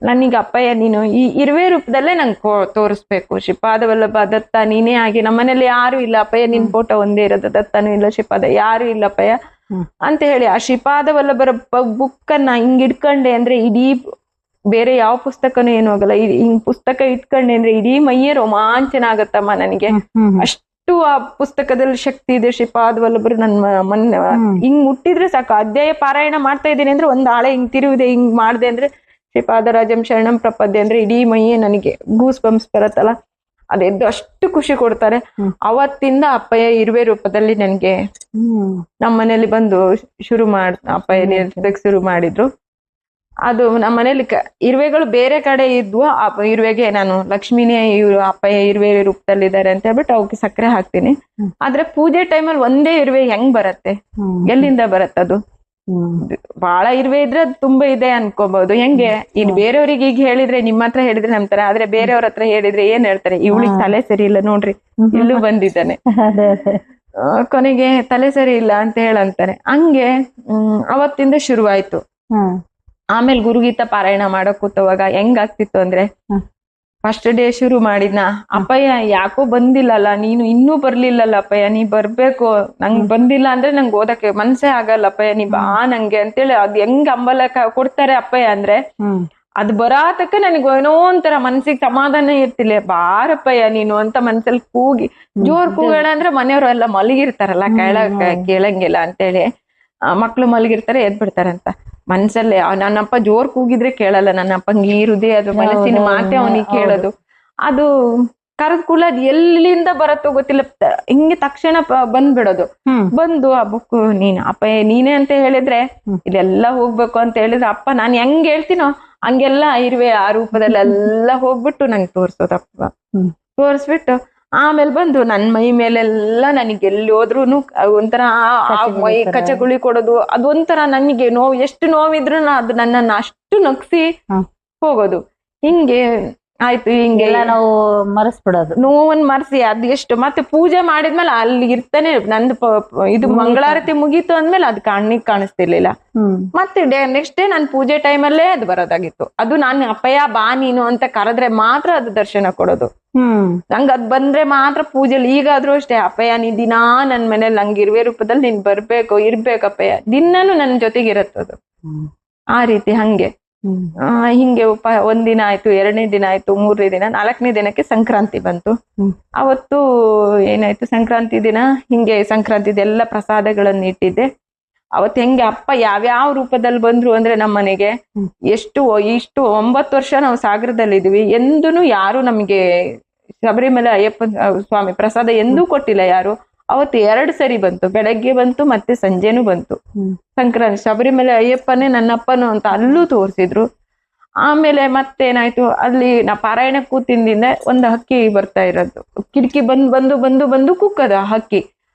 ನನಗೆ ಅಪ್ಪಯ್ಯ ನೀನು ಈ ಇರುವೆ ರೂಪದಲ್ಲೇ ನಂಗೆ ತೋರಿಸ್ಬೇಕು, ಶ್ರೀಪಾದ ವಲ್ಲಭ ದತ್ತ ನೀನೇ ಆಗಿ, ನಮ್ಮನೇಲಿ ಯಾರು ಇಲ್ಲ ಅಪ್ಪಯ್ಯ, ನಿನ್ ಫೋಟೋ ಒಂದೇ ಇರೋದು, ದತ್ತನೂ ಇಲ್ಲ ಶ್ರೀಪಾದ ಯಾರು ಇಲ್ಲ ಅಪ್ಪಯ್ಯ ಅಂತ ಹೇಳಿ ಆ ಶ್ರೀಪಾದ ವಲ್ಲಭರ ಬುಕ್ಕನ್ನ ಹಿಂಗ್ ಇಟ್ಕೊಂಡೆ ಅಂದ್ರೆ ಇಡೀ ಬೇರೆ ಯಾವ ಪುಸ್ತಕನೂ ಏನು ಹೋಗಲ್ಲ, ಹಿಂಗ್ ಪುಸ್ತಕ ಇಟ್ಕೊಂಡೆ ಅಂದ್ರೆ ಇಡೀ ಮೈಯೇ ರೋಮಾಂಚನ ಆಗತ್ತಮ್ಮ ನನಗೆ. ಅಷ್ಟು ಆ ಪುಸ್ತಕದಲ್ಲಿ ಶಕ್ತಿ ಇದೆ. ಶ್ರೀಪಾದ ವಲ್ಲಭರು ನನ್ನ ಹಿಂಗ್ ಮುಟ್ಟಿದ್ರೆ ಸಾಕು, ಅಧ್ಯಾಯ ಪಾರಾಯಣ ಮಾಡ್ತಾ ಇದ್ದೀನಿ ಅಂದ್ರೆ ಒಂದ್ ಆಳೆ ಹಿಂಗ್ ತಿರುವಿದೆ, ಹಿಂಗ್ ಮಾಡ್ದೆ ಅಂದ್ರೆ ಶ್ರೀಪಾದರಾಜಂ ಶರಣಂ ಪ್ರಪದ್ಯ ಅಂದ್ರೆ ಇಡೀ ಮೈಯೇ ನನಗೆ ಗೂಸ್ ಬಂಪ್ಸ್ ಬರತ್ತಲ್ಲ, ಅದೆದ್ದು ಅಷ್ಟು ಖುಷಿ ಕೊಡ್ತಾರೆ. ಅವತ್ತಿಂದ ಅಪ್ಪಯ್ಯ ಇರುವೆ ರೂಪದಲ್ಲಿ ನನ್ಗೆ ನಮ್ಮ ಮನೇಲಿ ಬಂದು ಅಪ್ಪಯ್ಯ ನಿರ್ಸಕ್ ಶುರು ಮಾಡಿದ್ರು. ಅದು ನಮ್ಮ ಮನೇಲಿ ಇರುವೆಗಳು ಬೇರೆ ಕಡೆ ಇದ್ವು, ಇರುವೆಗೆ ನಾನು ಲಕ್ಷ್ಮಿನೇ ಇವ್ರು ಅಪ್ಪಯ್ಯ ಇರುವೆ ರೂಪದಲ್ಲಿದ್ದಾರೆ ಅಂತ ಹೇಳ್ಬಿಟ್ಟು ಅವಕ್ಕೆ ಸಕ್ಕರೆ ಹಾಕ್ತೀನಿ. ಆದ್ರೆ ಪೂಜೆ ಟೈಮಲ್ಲಿ ಒಂದೇ ಇರುವೆ ಹೆಂಗ್ ಬರತ್ತೆ, ಎಲ್ಲಿಂದ ಬರತ್ತದು? ಬಹಳ ಇರುವೆ ಇದ್ರೆ ಅದು ತುಂಬಾ ಇದೆ ಅನ್ಕೋಬಹುದು. ಹೆಂಗೆ ಇನ್ ಬೇರೆಯವ್ರಿಗೆ ಈಗ ಹೇಳಿದ್ರೆ, ನಿಮ್ಮ ಹತ್ರ ಹೇಳಿದ್ರೆ ನಂಬ್ತಾರೆ, ಆದ್ರೆ ಬೇರೆಯವ್ರ ಹತ್ರ ಹೇಳಿದ್ರೆ ಏನ್ ಹೇಳ್ತಾರೆ? ಇವಳಿಗೆ ತಲೆ ಸರಿ ಇಲ್ಲ ನೋಡ್ರಿ, ಇಲ್ಲೂ ಬಂದಿದ್ದಾನೆ, ಕೊನೆಗೆ ತಲೆ ಸರಿ ಇಲ್ಲ ಅಂತ ಹೇಳಂತಾರೆ. ಹಂಗೆ ಅವತ್ತಿಂದ ಶುರುವಾಯ್ತು. ಆಮೇಲೆ ಗುರುಗೀತ ಪಾರಾಯಣ ಮಾಡಕ್ ಕೂತವಾಗ ಹೆಂಗಾಗ್ತಿತ್ತು ಅಂದ್ರೆ, ಫಸ್ಟ್ ಡೇ ಶುರು ಮಾಡಿದ್ನ, ಅಪ್ಪಯ್ಯ ಯಾಕೋ ಬಂದಿಲ್ಲಲ್ಲ ನೀನು, ಇನ್ನೂ ಬರ್ಲಿಲ್ಲಲ್ಲ ಅಪ್ಪಯ್ಯ, ನೀ ಬರ್ಬೇಕು, ನಂಗ್ ಬಂದಿಲ್ಲ ಅಂದ್ರೆ ನಂಗೆ ಓದಕ್ಕೆ ಮನ್ಸೇ ಆಗಲ್ಲ ಅಪ್ಪಯ್ಯ, ನೀ ಬಾ ನಂಗೆ ಅಂತೇಳಿ ಅದ್ ಹೆಂಗ್ ಅಂಬಲ ಕೊಡ್ತಾರೆ ಅಪ್ಪಯ್ಯ ಅಂದ್ರೆ, ಅದ್ ಬರಾತಕ್ಕ ನನಗೆ ಏನೋ ಒಂಥರ ಮನ್ಸಿಗೆ ಸಮಾಧಾನ ಇರ್ತಿಲ್ಲ. ಬಾರಪ್ಪಯ್ಯ ನೀನು ಅಂತ ಮನ್ಸಲ್ಲಿ ಕೂಗಿ ಜೋರ್ ಕೂಗೋಣ ಅಂದ್ರೆ ಮನೆಯವ್ರೆಲ್ಲ ಮಲಗಿರ್ತಾರಲ್ಲ, ಕೇಳಂಗಿಲ್ಲ ಅಂತೇಳಿ, ಮಕ್ಳು ಮಲಗಿರ್ತಾರೆ, ಎದ್ ಬಿಡ್ತಾರಂತ. ಮನ್ಸಲ್ಲೇ ನನ್ನಪ್ಪ ಜೋರ್ ಕೂಗಿದ್ರೆ ಕೇಳಲ್ಲ, ನನ್ನಪ್ಪಂಗೆ ಈ ಹೃದಯ ಅದು ಮನಸ್ಸಿನ ಮಾತೆ ಅವನಿಗೆ ಕೇಳೋದು. ಅದು ಕರೆದ ಕೂಡಲೇ ಅದ್ ಎಲ್ಲಿಂದ ಬರತ್ತೋ ಗೊತ್ತಿಲ್ಲ, ಹಿಂಗೆ ತಕ್ಷಣ ಬಂದ್ಬಿಡೋದು. ಬಂದು ಆ ಬುಕ್ ಅಪ್ಪಯ್ಯ ನೀನೇ ಅಂತ ಹೇಳಿದ್ರೆ ಇದೆಲ್ಲ ಹೋಗ್ಬೇಕು ಅಂತ ಹೇಳಿದ್ರೆ, ಅಪ್ಪ ನಾನ್ ಹೆಂಗ್ ಹೇಳ್ತೀನೋ ಹಂಗೆಲ್ಲ ಇರುವೆ ಆ ರೂಪದಲ್ಲಿ ಎಲ್ಲ ಹೋಗ್ಬಿಟ್ಟು ನಂಗೆ ತೋರ್ಸೋದಪ್ಪ. ತೋರ್ಸ್ಬಿಟ್ಟು ಆಮೇಲೆ ಬಂದು ನನ್ ಮೈ ಮೇಲೆಲ್ಲ ನನಗೆ ಎಲ್ಲಿ ಹೋದ್ರುನು ಒಂಥರ ಮೈ ಕಚಗುಳಿ ಕೊಡೋದು. ಅದೊಂಥರ ನನಗೆ ನೋವು, ಎಷ್ಟು ನೋವಿದ್ರು ಅದು ನನ್ನನ್ನ ಅಷ್ಟು ನಗ್ಸಿ ಹೋಗೋದು. ಹಿಂಗೆ ಆಯ್ತು, ಹಿಂಗೆ ನಾವು ಮರೆಸ್ಬಿಡೋದು, ನೋವನ್ ಮರ್ಸಿ ಅದ್ ಎಷ್ಟು. ಮತ್ತೆ ಪೂಜೆ ಮಾಡಿದ್ಮೇಲೆ ಅಲ್ಲಿ ಇರ್ತಾನೆ, ನಂದು ಇದು ಮಂಗಳಾರತಿ ಮುಗೀತು ಅಂದ್ಮೇಲೆ ಅದು ಕಣ್ಣಿಗೆ ಕಾಣಿಸ್ತಿರ್ಲಿಲ್ಲ. ಮತ್ತೆ ನೆಕ್ಸ್ಟ್ ಡೇ ನಾನು ಪೂಜೆ ಟೈಮಲ್ಲೇ ಅದು ಬರೋದಾಗಿತ್ತು. ಅದು ನಾನು ಅಪ್ಪಯ್ಯ ಬಾ ನೀನು ಅಂತ ಕರೆದ್ರೆ ಮಾತ್ರ ಅದು ದರ್ಶನ ಕೊಡೋದು. ನಂಗೆ ಅದ್ ಬಂದ್ರೆ ಮಾತ್ರ ಪೂಜೆಲಿ. ಈಗಾದ್ರೂ ಅಷ್ಟೇ, ಅಪ್ಪಯ್ಯ ನೀ ದಿನಾ ನನ್ ಮನೇಲಿ ನಂಗೆ ಇರುವೆ ರೂಪದಲ್ಲಿ ನೀನ್ ಬರ್ಬೇಕು, ಇರ್ಬೇಕಪ್ಪಯ್ಯ, ದಿನಾನು ನನ್ ಜೊತೆಗೆ ಇರತ್ತದು. ಆ ರೀತಿ ಹಂಗೆ ಹಿಂಗೆ ಒಂದಿನ ಆಯ್ತು, 2ನೇ ದಿನ ಆಯ್ತು, 3ನೇ ದಿನ, 4ನೇ ದಿನಕ್ಕೆ ಸಂಕ್ರಾಂತಿ ಬಂತು. ಅವತ್ತು ಏನಾಯ್ತು, ಸಂಕ್ರಾಂತಿ ದಿನ ಹಿಂಗೆ ಸಂಕ್ರಾಂತಿದೆಲ್ಲ ಪ್ರಸಾದಗಳನ್ನ ಇಟ್ಟಿದ್ದೆ. ಅವತ್ ಹೆಂಗೆ ಅಪ್ಪ ಯಾವ್ಯಾವ ರೂಪದಲ್ಲಿ ಬಂದ್ರು ಅಂದ್ರೆ ನಮ್ಮ ಮನೆಗೆ, ಇಷ್ಟು 9 ವರ್ಷ ನಾವು ಸಾಗರದಲ್ಲಿದ್ವಿ, ಎಂದೂ ಯಾರು ನಮ್ಗೆ ಶಬರಿಮಲೆ ಅಯ್ಯಪ್ಪ ಸ್ವಾಮಿ ಪ್ರಸಾದ ಎಂದೂ ಕೊಟ್ಟಿಲ್ಲ ಯಾರು. ಅವತ್ತು 2 ಸರಿ ಬಂತು, ಬೆಳಗ್ಗೆ ಬಂತು ಮತ್ತೆ ಸಂಜೆನೂ ಬಂತು ಸಂಕ್ರಾಂತಿ. ಶಬರಿಮಲೆ ಅಯ್ಯಪ್ಪನೇ ನನ್ನಪ್ಪನು ಅಂತ ಅಲ್ಲೂ ತೋರಿಸಿದ್ರು. ಆಮೇಲೆ ಮತ್ತೇನಾಯ್ತು, ಅಲ್ಲಿ ನಾ ಪಾರಾಯಣ ಕೂತಿಂದಿಂದ ಒಂದು ಹಕ್ಕಿ ಬರ್ತಾ ಇರೋದು, ಕಿಟಕಿ ಬಂದು ಕುಕ್ಕದ ಹಕ್ಕಿ.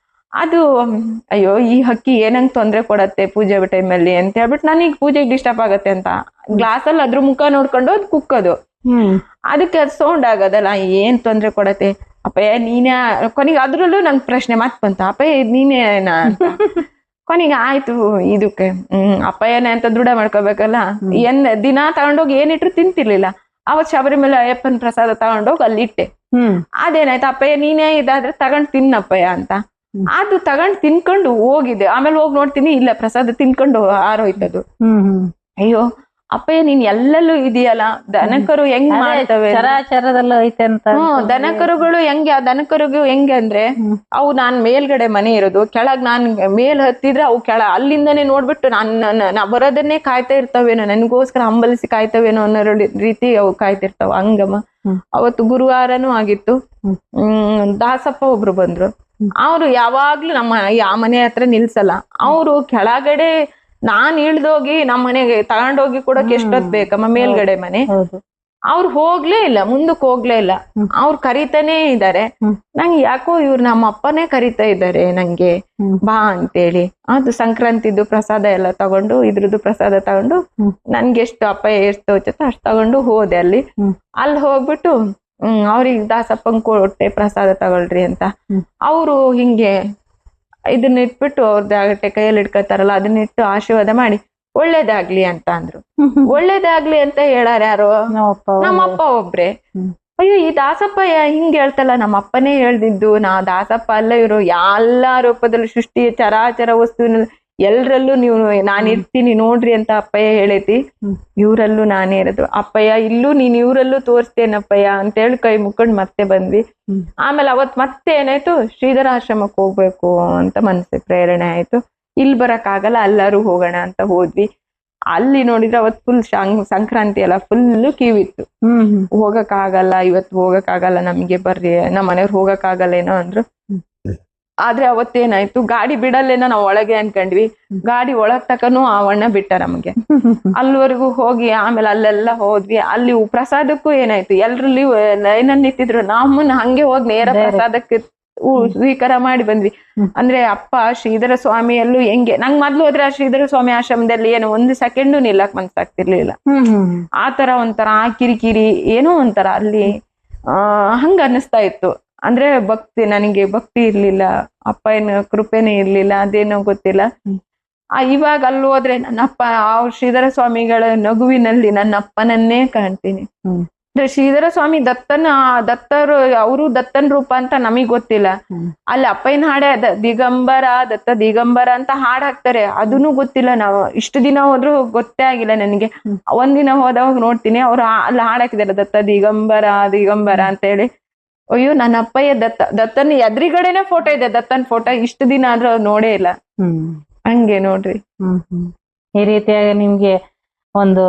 ಅದು ಅಯ್ಯೋ ಈ ಹಕ್ಕಿ ಏನಂಗ್ ತೊಂದ್ರೆ ಕೊಡತ್ತೆ ಪೂಜೆ ಟೈಮಲ್ಲಿ ಅಂತ ಹೇಳ್ಬಿಟ್ಟು ನನಗ್ ಪೂಜೆಗೆ ಡಿಸ್ಟರ್ಬ್ ಆಗತ್ತೆ ಅಂತ ಗ್ಲಾಸಲ್ಲಿ ಅದ್ರ ಮುಖ ನೋಡ್ಕೊಂಡು ಅದು ಕುಕ್ಕದು. ಅದಕ್ಕೆ ಅದು ಸೌಂಡ್ ಆಗೋದಲ್ಲ, ಏನ್ ತೊಂದ್ರೆ ಕೊಡತ್ತೆ ಅಪ್ಪಯ್ಯ ನೀನೇ. ಕೊನೆಗೆ ಅದ್ರಲ್ಲೂ ನಂಗೆ ಪ್ರಶ್ನೆ ಮತ್ ಬಂತ, ಅಪ್ಪಯ್ಯ ನೀನೇನ ಅಂತ. ಕೊನೆಗೆ ಆಯ್ತು ಇದಕ್ಕೆ ಅಪ್ಪಯ್ಯನೇ ಅಂತ ದೃಢ ಮಾಡ್ಕೋಬೇಕಲ್ಲ. ದಿನ ತಗೊಂಡೋಗಿ ಏನಿಟ್ರು ತಿಂತಿರ್ಲಿಲ್ಲ. ಅವತ್ ಶಬರಿಮಲೆ ಅಯ್ಯಪ್ಪನ ಪ್ರಸಾದ ತಗೊಂಡೋಗಿ ಅಲ್ಲಿ ಇಟ್ಟೆ. ಅದೇನಾಯ್ತು, ಅಪ್ಪಯ್ಯ ನೀನೇ ಇದಾದ್ರೆ ತಗೊಂಡ್ ತಿನ್ನಪ್ಪಯ್ಯ ಅಂತ. ಅದು ತಗೊಂಡ್ ತಿನ್ಕೊಂಡು ಹೋಗಿದ್ದೆ. ಆಮೇಲೆ ಹೋಗಿ ನೋಡ್ತೀನಿ, ಇಲ್ಲ ಪ್ರಸಾದ ತಿನ್ಕೊಂಡು ಆರೋಯ್ತದು. ಅಯ್ಯೋ ಅಪ್ಪಯ್ಯ ನೀನ್ ಎಲ್ಲೆಲ್ಲೂ ಇದೆಯಲ್ಲ, ದನಕರು ಹೆಂಗ್ ಮಾಡ್ತವೆ, ಚರಾಚರದಲ್ಲೂ ಐತೆ ಅಂತ. ದನಕರುಗಳು ಹೆಂಗೆ, ಆ ದನಕರುಗಳು ಹೆಂಗೆ ಅಂದ್ರೆ ಅವು ನಾನ್ ಮೇಲ್ಗಡೆ ಮನೆ ಇರೋದು, ಕೆಳಗ್ ನಾನ್ ಮೇಲ್ ಹತ್ತಿದ್ರೆ ಅವು ಅಲ್ಲಿಂದನೇ ನೋಡ್ಬಿಟ್ಟು ನಾ ಬರೋದನ್ನೇ ಕಾಯ್ತಾ ಇರ್ತಾವೇನೋ, ನನ್ಗೋಸ್ಕರ ಹಂಬಲಿಸಿ ಕಾಯ್ತವೇನೋ ಅನ್ನೋ ರೀತಿ ಅವು ಕಾಯ್ತಿರ್ತಾವ. ಹಂಗಮ್ಮ ಅವತ್ತು ಗುರುವಾರನೂ ಆಗಿತ್ತು. ದಾಸಪ್ಪ ಒಬ್ರು ಬಂದ್ರು. ಅವ್ರು ಯಾವಾಗ್ಲೂ ನಮ್ಮ ಆ ಮನೆ ಹತ್ರ ನಿಲ್ಸಲ್ಲ. ಅವ್ರು ಕೆಳಗಡೆ ನಾನ್ ಇಳ್ದೋಗಿ ನಮ್ಮ ಮನೆಗೆ ತಗೊಂಡೋಗಿ ಕೊಡೋಕೆ ಎಷ್ಟೊತ್ ಬೇಕಮ್ಮ, ಮೇಲ್ಗಡೆ ಮನೆ. ಅವ್ರು ಹೋಗ್ಲೇ ಇಲ್ಲ, ಮುಂದಕ್ಕೆ ಹೋಗ್ಲೇ ಇಲ್ಲ. ಅವ್ರು ಕರಿತಾನೇ ಇದ್ದಾರೆ. ನಂಗೆ ಯಾಕೋ ಇವ್ರು ನಮ್ಮ ಅಪ್ಪನೇ ಕರಿತಾ ಇದ್ದಾರೆ ನಂಗೆ ಬಾ ಅಂತೇಳಿ. ಅದು ಸಂಕ್ರಾಂತಿದು ಪ್ರಸಾದ ಎಲ್ಲ ತಗೊಂಡು, ಇದ್ರದ್ದು ಪ್ರಸಾದ ತಗೊಂಡು ನನ್ಗೆ ಎಷ್ಟು ಅಪ್ಪ ಎಷ್ಟು ತೋಚುತ್ತೋ ಅಷ್ಟು ತಗೊಂಡು ಹೋದೆ. ಅಲ್ಲಿ ಹೋಗ್ಬಿಟ್ಟು ಅವ್ರಿಗೆ ದಾಸಪ್ಪಂಗ್ ಕೊಟ್ಟೆ ಪ್ರಸಾದ ತಗೊಳ್ರಿ ಅಂತ. ಅವರು ಹಿಂಗೆ ಇದನ್ನ ಇಟ್ಬಿಟ್ಟು ಅವ್ರದ್ದಾಗಟ್ಟೆ ಕೈಯಲ್ಲಿ ಇಟ್ಕೊತಾರಲ್ಲ, ಅದನ್ನಿಟ್ಟು ಆಶೀರ್ವಾದ ಮಾಡಿ ಒಳ್ಳೇದಾಗ್ಲಿ ಅಂತ ಅಂದ್ರು. ಒಳ್ಳೇದಾಗ್ಲಿ ಅಂತ ಹೇಳಾರ ಯಾರು? ನಮ್ಮಪ್ಪ ಒಬ್ರೆ. ಅಯ್ಯೋ ಈ ದಾಸಪ್ಪ ಹಿಂಗ್ ಹೇಳ್ತಲ್ಲ, ನಮ್ಮ ಅಪ್ಪನೇ ಹೇಳ್ದಿದ್ದು. ದಾಸಪ್ಪ ಅಲ್ಲ, ಇವರು ಎಲ್ಲಾ ರೂಪದಲ್ಲಿ ಸೃಷ್ಟಿಯ ಚರಾಚರ ವಸ್ತುವಿನ ಎಲ್ರಲ್ಲೂ ನೀವು ನಾನ್ ಇರ್ತೀನಿ ನೋಡ್ರಿ ಅಂತ ಅಪ್ಪಯ್ಯ ಹೇಳೈತಿ. ಇವ್ರಲ್ಲೂ ನಾನೇ ಇರೋದು ಅಪ್ಪಯ್ಯ, ಇಲ್ಲೂ ನೀನ್ ಇವ್ರಲ್ಲೂ ತೋರಿಸ್ತೇನಪ್ಪಯ್ಯ ಅಂತ ಹೇಳಿ ಕೈ ಮುಕ್ಕೊಂಡು ಮತ್ತೆ ಬಂದ್ವಿ. ಆಮೇಲೆ ಅವತ್ ಮತ್ತೆ ಏನಾಯ್ತು, ಶ್ರೀಧರ ಆಶ್ರಮಕ್ಕೆ ಹೋಗ್ಬೇಕು ಅಂತ ಮನಸ್ಸಿಗೆ ಪ್ರೇರಣೆ ಆಯ್ತು. ಇಲ್ಲಿ ಬರಕ್ ಆಗಲ್ಲ, ಎಲ್ಲರೂ ಹೋಗೋಣ ಅಂತ ಹೋದ್ವಿ. ಅಲ್ಲಿ ನೋಡಿದ್ರೆ ಅವತ್ ಫುಲ್ ಸಂಕ್ರಾಂತಿ ಅಲ್ಲ, ಫುಲ್ ಕ್ಯೂ ಇತ್ತು. ಹೋಗಕ್ ಆಗಲ್ಲ, ಇವತ್ತು ಹೋಗಕ್ ಆಗಲ್ಲ ನಮ್ಗೆ, ಬರ್ರಿ ನಮ್ಮ ಮನೆಯವ್ರು ಹೋಗಕ್ ಆಗಲ್ಲ ಏನೋ ಅಂದ್ರು. ಆದ್ರೆ ಅವತ್ತೇನಾಯ್ತು, ಗಾಡಿ ಬಿಡಲ್ಲೇನೋ ನಾವು ಒಳಗೆ ಅನ್ಕೊಂಡ್ವಿ, ಗಾಡಿ ಒಳಗ್ ತಕನು ಆ ಅಣ್ಣ ಬಿಟ್ಟ ನಮ್ಗೆ. ಅಲ್ಲಿವರೆಗೂ ಹೋಗಿ ಆಮೇಲೆ ಅಲ್ಲೆಲ್ಲ ಹೋದ್ವಿ. ಅಲ್ಲಿ ಪ್ರಸಾದಕ್ಕೂ ಏನಾಯ್ತು, ಎಲ್ರಲ್ಲಿ ಲೈನಲ್ಲಿ ನಿಂತಿದ್ರು, ನಮ್ಮನ್ನ ಹಂಗೆ ಹೋಗಿ ನೇರ ಪ್ರಸಾದಕ್ಕೆ ಸ್ವೀಕಾರ ಮಾಡಿ ಬಂದ್ವಿ. ಅಂದ್ರೆ ಅಪ್ಪ ಶ್ರೀಧರ ಸ್ವಾಮಿಯಲ್ಲೂ ಹೆಂಗೆ, ನಂಗ್ ಮೊದ್ಲು ಹೋದ್ರೆ ಆ ಶ್ರೀಧರ ಸ್ವಾಮಿ ಆಶ್ರಮದಲ್ಲಿ ಏನು ಒಂದು ಸೆಕೆಂಡು ನಿಲ್ಲಕ್ ಮನ್ಸಾಗ್ತಿರ್ಲಿಲ್ಲ. ಆತರ ಒಂಥರ ಕಿರಿಕಿರಿ ಏನೋ ಒಂಥರ ಅಲ್ಲಿ ಹಂಗ ಅನ್ನಿಸ್ತಾ ಇತ್ತು. ಅಂದ್ರೆ ನನಗೆ ಭಕ್ತಿ ಇರ್ಲಿಲ್ಲ, ಅಪ್ಪ ಏನು ಕೃಪೆನೇ ಇರ್ಲಿಲ್ಲ, ಅದೇನೋ ಗೊತ್ತಿಲ್ಲ. ಇವಾಗ ಅಲ್ಲಿ ಹೋದ್ರೆ ನನ್ನಪ್ಪ ಆ ಶ್ರೀಧರ ಸ್ವಾಮಿಗಳ ನಗುವಿನಲ್ಲಿ ನನ್ನ ಅಪ್ಪನನ್ನೇ ಕಾಣ್ತೀನಿ. ಅಂದ್ರೆ ಶ್ರೀಧರ ಸ್ವಾಮಿ ದತ್ತರು, ಅವರು ದತ್ತನ್ ರೂಪ ಅಂತ ನಮಗ್ ಗೊತ್ತಿಲ್ಲ. ಅಲ್ಲಿ ಅಪ್ಪಯ್ಯನ ಹಾಡೆ ದಿಗಂಬರ ದತ್ತ ದಿಗಂಬರ ಅಂತ ಹಾಡ್ ಹಾಕ್ತಾರೆ, ಅದನ್ನು ಗೊತ್ತಿಲ್ಲ. ನಾವು ಇಷ್ಟು ದಿನ ಹೋದ್ರು ಗೊತ್ತೇ ಆಗಿಲ್ಲ ನನಗೆ. ಒಂದಿನ ಹೋದವಾಗ ನೋಡ್ತೀನಿ ಅವ್ರು ಅಲ್ಲಿ ಹಾಡ್ ಹಾಕಿದಾರೆ, ದತ್ತ ದಿಗಂಬರ ದಿಗಂಬರ ಅಂತ ಹೇಳಿ. ಅಯ್ಯೋ ನನ್ನ ಅಪ್ಪಯ್ಯ ದತ್ತನ್ ಎದ್ರಿಗಡೆನೆ ಫೋಟೋ ಇದೆ, ದತ್ತನ್ ಫೋಟೋ. ಇಷ್ಟು ದಿನ ಆದ್ರೂ ನೋಡೇ ಇಲ್ಲ. ಹಂಗೆ ನೋಡ್ರಿ. ಈ ರೀತಿಯಾಗಿ ನಿಮ್ಗೆ ಒಂದು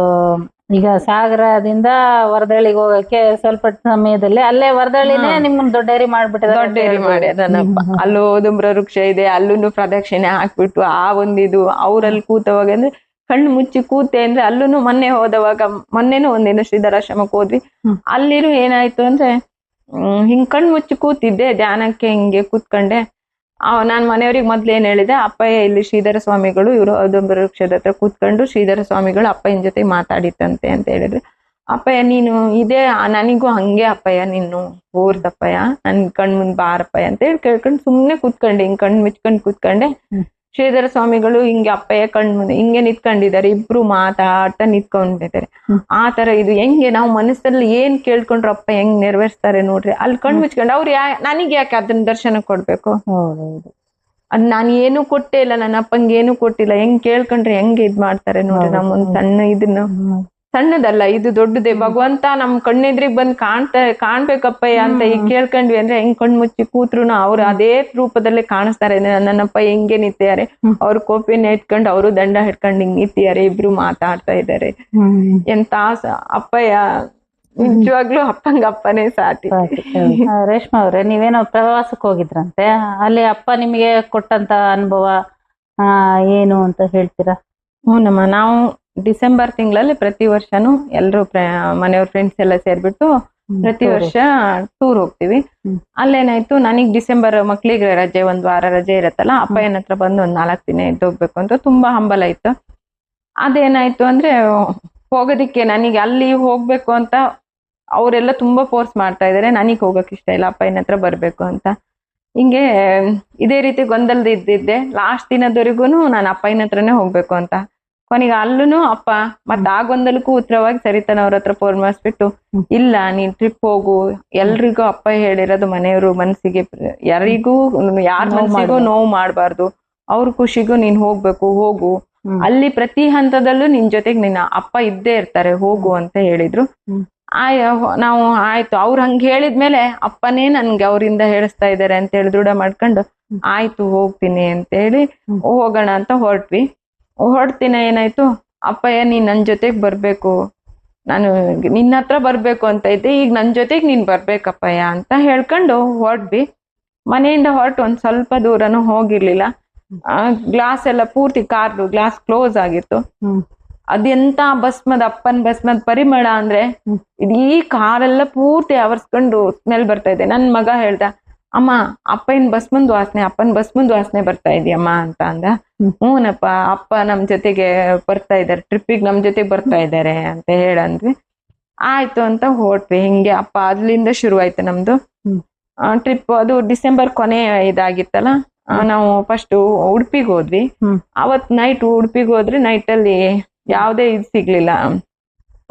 ಈಗ ಸಾಗರದಿಂದ ವರದಳ್ಳಿಗೆ ಹೋಗಕ್ಕೆ ಸ್ವಲ್ಪ ಸಮಯದಲ್ಲಿ ಅಲ್ಲೇ ವರದಳ್ಳಿನೇ ನಿಮ್ಗೆ ದೊಡ್ಡೇರಿ ಮಾಡ್ಬಿಟ್ಟಿದ್ದಾರೆ. ದೊಡ್ಡೇರಿ ಮಾಡಿ ನನ್ನಪ್ಪ. ಅಲ್ಲೂ ದುಂಬ್ರ ವೃಕ್ಷ ಇದೆ, ಅಲ್ಲೂ ಪ್ರದಕ್ಷಿಣೆ ಹಾಕ್ಬಿಟ್ಟು ಆ ಒಂದಿದು ಅವ್ರಲ್ಲಿ ಕೂತವಾಗ ಅಂದ್ರೆ ಕಣ್ಣು ಮುಚ್ಚಿ ಕೂತೆ ಅಂದ್ರೆ ಅಲ್ಲೂ ಮೊನ್ನೆನೂ ಒಂದಿನ ಶ್ರೀಧರಾಶ್ರಮಕ್ಕೆ ಹೋದ್ವಿ. ಅಲ್ಲಿನೂ ಏನಾಯ್ತು ಅಂದ್ರೆ ಹಿಂಗ್ ಕಣ್ಣು ಮುಚ್ಚಿ ಕೂತಿದ್ದೆ, ಧ್ಯಾನಕ್ಕೆ ಹಿಂಗೆ ಕೂತ್ಕೊಂಡೆ. ನಾನ್ ಮನೆಯವ್ರಿಗೆ ಮೊದ್ಲು ಏನ್ ಹೇಳಿದೆ, ಅಪ್ಪಯ್ಯ ಇಲ್ಲಿ ಶ್ರೀಧರ ಸ್ವಾಮಿಗಳು ಇವರು ಔದುಂಬರ ವೃಕ್ಷದ ಹತ್ರ ಕೂತ್ಕೊಂಡು ಶ್ರೀಧರ ಸ್ವಾಮಿಗಳು ಅಪ್ಪಯ್ಯನ ಜೊತೆ ಮಾತಾಡಿತ್ತಂತೆ ಅಂತ ಹೇಳಿದ್ರೆ, ಅಪ್ಪಯ್ಯ ನೀನು ಇದೇ ನನಗೂ ಹಂಗೆ ಅಪ್ಪಯ್ಯ, ನೀನು ಓರ್ದಪ್ಪಯ್ಯ, ನನ್ ಕಣ್ ಮುಂದ್ ಬಾರಪ್ಪಯ್ಯ ಅಂತ ಹೇಳಿ ಕೇಳ್ಕೊಂಡು ಸುಮ್ನೆ ಕೂತ್ಕೊಂಡೆ. ಹಿಂಗ್ ಕಣ್ ಮುಚ್ಕೊಂಡ್ ಕೂತ್ಕೊಂಡೆ. ಶ್ರೀಧರ ಸ್ವಾಮಿಗಳು ಹಿಂಗೆ ಅಪ್ಪಯ್ಯ ಕಣ್ ಮುಂದೆ ಹಿಂಗೆ ನಿಂತ್ಕೊಂಡಿದ್ದಾರೆ, ಇಬ್ರು ಮಾತಾಡ್ತಾ ನಿಂತ್ಕೊಂಡಿದ್ದಾರೆ. ಆ ತರ ಇದು ಹೆಂಗೆ ನಾವು ಮನಸ್ಸಲ್ಲಿ ಏನ್ ಕೇಳ್ಕೊಂಡ್ರು ಅಪ್ಪ ಹೆಂಗ್ ನೆರವೇರಿಸ್ತಾರೆ ನೋಡ್ರಿ. ಅಲ್ಲಿ ಕಣ್ ಮುಚ್ಕೊಂಡು ಅವ್ರು ನನಗ್ ಯಾಕೆ ಅದನ್ನ ದರ್ಶನ ಕೊಡ್ಬೇಕು? ಅದ್ ನಾನು ಏನು ಕೊಟ್ಟೇ ಇಲ್ಲ, ನನ್ನ ಅಪ್ಪಂಗೆ ಏನು ಕೊಟ್ಟಿಲ್ಲ. ಹೆಂಗ್ ಕೇಳ್ಕೊಂಡ್ರೆ ಹೆಂಗ್ ಇದ್ ಮಾಡ್ತಾರೆ ನೋಡ್ರಿ. ನಮ್ಮೊಂದ್ ಸಣ್ಣ ಇದನ್ನ, ಸಣ್ಣದಲ್ಲ ಇದು ದೊಡ್ಡದೇ. ಭಗವಂತ ನಮ್ ಕಣ್ಣೆದ್ರಿಗೆ ಬಂದ್ ಕಾಣ್ಬೇಕಪ್ಪಯ್ಯ ಅಂತ ಈಗ ಕೇಳ್ಕೊಂಡ್ವಿ ಅಂದ್ರೆ ಹೆಂಗ್ ಕಣ್ ಮುಚ್ಚಿ ಕೂತ್ರುನು ಅವ್ರು ಅದೇ ರೂಪದಲ್ಲೇ ಕಾಣಿಸ್ತಾರೆ. ನನ್ನಪ್ಪ ಹೆಂಗೆ ನಿಂತಿದ್ದಾರೆ, ಅವ್ರ ಕೋಪಿನ ಇಟ್ಕೊಂಡು ಅವರು ದಂಡ ಹಿಡ್ಕೊಂಡು ಹಿಂಗ್ ನಿಂತಿದ್ದಾರೆ, ಇಬ್ರು ಮಾತಾಡ್ತಾ ಇದ್ದಾರೆ. ಎಂತ ಅಪ್ಪಯ್ಯ ನಿಜವಾಗ್ಲೂ ಅಪ್ಪನೇ ಸಾಟಿ. ರೇಷ್ಮಾ ಅವ್ರೆ, ನೀವೇನೋ ಪ್ರವಾಸಕ್ಕೆ ಹೋಗಿದ್ರಂತೆ, ಅಲ್ಲಿ ಅಪ್ಪ ನಿಮಗೆ ಕೊಟ್ಟಂತ ಅನುಭವ ಏನು ಅಂತ ಹೇಳ್ತೀರಾ? ಹ್ಞೂನಮ್ಮ, ನಾವು ಡಿಸೆಂಬರ್ ತಿಂಗಳಲ್ಲಿ ಪ್ರತಿ ವರ್ಷನೂ ಎಲ್ರು ಮನೆಯವ್ರ ಫ್ರೆಂಡ್ಸ್ ಎಲ್ಲ ಸೇರ್ಬಿಟ್ಟು ಪ್ರತಿ ವರ್ಷ ಟೂರ್ ಹೋಗ್ತೀವಿ. ಅಲ್ಲೇನಾಯ್ತು, ನನಗ್ ಡಿಸೆಂಬರ್ ಮಕ್ಳಿಗೆ ರಜೆ, 1 ವಾರ ರಜೆ ಇರತ್ತಲ್ಲ, ಅಪ್ಪಯ್ಯನ ಹತ್ರ ಬಂದು 1 4 ದಿನ ಇದ್ದೋಗ್ಬೇಕು ಅಂತ ತುಂಬಾ ಹಂಬಲ ಇತ್ತು. ಅದೇನಾಯ್ತು ಅಂದ್ರೆ ಹೋಗೋದಿಕ್ಕೆ ನನಗೆ ಅಲ್ಲಿ ಹೋಗ್ಬೇಕು ಅಂತ ಅವರೆಲ್ಲ ತುಂಬಾ ಫೋರ್ಸ್ ಮಾಡ್ತಾ ಇದಾರೆ. ನನಗ್ ಹೋಗಕ್ ಇಷ್ಟ ಇಲ್ಲ, ಅಪ್ಪಯ್ಯನ ಹತ್ರ ಬರ್ಬೇಕು ಅಂತ. ಹಿಂಗೆ ಇದೇ ರೀತಿ ಗೊಂದಲದ ಇದ್ದಿದ್ದೆ. ಲಾಸ್ಟ್ ದಿನದವರೆಗೂ ನಾನು ಅಪ್ಪಯ್ಯನ ಹತ್ರನೇ ಹೋಗ್ಬೇಕು ಅಂತ. ಕೊನೆಗೆ ಅಲ್ಲೂ ಅಪ್ಪ ಮತ್ತೆ ಆ ಗೊಂದಲಕ್ಕೂ ಉತ್ತರವಾಗಿ ಸರಿತಾನವ್ರ ಹತ್ರ ಫೋನ್ ಮಾಡಿಸ್ಬಿಟ್ಟು, ಇಲ್ಲ ನೀನ್ ಟ್ರಿಪ್ ಹೋಗು, ಎಲ್ರಿಗೂ ಅಪ್ಪ ಹೇಳಿರೋದು ಮನೆಯವರು ಮನ್ಸಿಗೆ ಯಾರಿಗೂ ಯಾರ ಮನ್ಸಿಗೂ ನೋವು ಮಾಡ್ಬಾರ್ದು, ಅವ್ರ ಖುಷಿಗೂ ನೀನ್ ಹೋಗ್ಬೇಕು, ಹೋಗು, ಅಲ್ಲಿ ಪ್ರತಿ ಹಂತದಲ್ಲೂ ನಿನ್ ಜೊತೆಗೆ ನಿನ್ನ ಅಪ್ಪ ಇದ್ದೇ ಇರ್ತಾರೆ, ಹೋಗು ಅಂತ ಹೇಳಿದ್ರು. ನಾವು ಆಯ್ತು, ಅವ್ರು ಹಂಗ ಹೇಳಿದ್ಮೇಲೆ ಅಪ್ಪನೇ ನನ್ಗೆ ಅವರಿಂದ ಹೇಳಿಸ್ತಾ ಇದಾರೆ ಅಂತ ಹೇಳಿ ದೃಢ ಮಾಡ್ಕೊಂಡು ಆಯ್ತು ಹೋಗ್ತೀನಿ ಅಂತ ಹೇಳಿ ಹೋಗೋಣ ಅಂತ ಹೊರಡ್ತೀನಿ. ಏನಾಯ್ತು, ಅಪ್ಪಯ್ಯ ನೀನ್ ನನ್ ಜೊತೆಗ್ ಬರ್ಬೇಕು, ನಾನು ನಿನ್ನ ಹತ್ರ ಬರ್ಬೇಕು ಅಂತ ಇದ್ದೆ, ಈಗ ನನ್ ಜೊತೆಗ್ ನೀನ್ ಬರ್ಬೇಕಪ್ಪಯ್ಯ ಅಂತ ಹೇಳ್ಕೊಂಡು ಹೊರಟ್ವಿ. ಮನೆಯಿಂದ ಹೊರಟು ಒಂದ್ ಸ್ವಲ್ಪ ದೂರನೂ ಹೋಗಿರ್ಲಿಲ್ಲ. ಗ್ಲಾಸ್ ಎಲ್ಲ ಪೂರ್ತಿ ಕಾರ್ದು ಗ್ಲಾಸ್ ಕ್ಲೋಸ್ ಆಗಿತ್ತು. ಅದೆಂತ ಅಪ್ಪನ್ ಭಸ್ಮದ ಪರಿಮಳ ಅಂದ್ರೆ ಇಡೀ ಕಾರೆಲ್ಲ ಪೂರ್ತಿ ಆವರ್ಸ್ಕೊಂಡು ಸ್ಮೆಲ್ ಬರ್ತಾ ಇದೆ. ನನ್ ಮಗ ಹೇಳ್ದ, ಅಮ್ಮ ಅಪ್ಪನ ಭಸ್ಮಂದ್ ವಾಸನೆ ಬರ್ತಾ ಇದೆಯಮ್ಮ ಅಂತ ಅಂದ. ಹ್ಞೂನಪ್ಪ, ಅಪ್ಪ ನಮ್ ಜೊತೆಗೆ ಬರ್ತಾ ಇದಾರೆ, ಟ್ರಿಪ್ಪಿಗೆ ನಮ್ ಜೊತೆಗೆ ಬರ್ತಾ ಇದಾರೆ ಅಂತ ಹೇಳಂದ್ವಿ. ಆಯ್ತು ಅಂತ ಹೊರಟ್ವಿ. ಹಿಂಗೆ ಅಪ್ಪ ಅದ್ರಿಂದ ಶುರು ಆಯ್ತು ನಮ್ದು ಟ್ರಿಪ್. ಅದು ಡಿಸೆಂಬರ್ ಕೊನೆ ಇದಾಗಿತ್ತಲ್ಲ, ನಾವು ಫಸ್ಟ್ ಉಡುಪಿಗೆ ಹೋದ್ವಿ. ಅವತ್ ನೈಟ್ ಉಡುಪಿಗೆ ಹೋದ್ರೆ ನೈಟ್ ಅಲ್ಲಿ ಯಾವ್ದೇ ಇದು ಸಿಗ್ಲಿಲ್ಲ,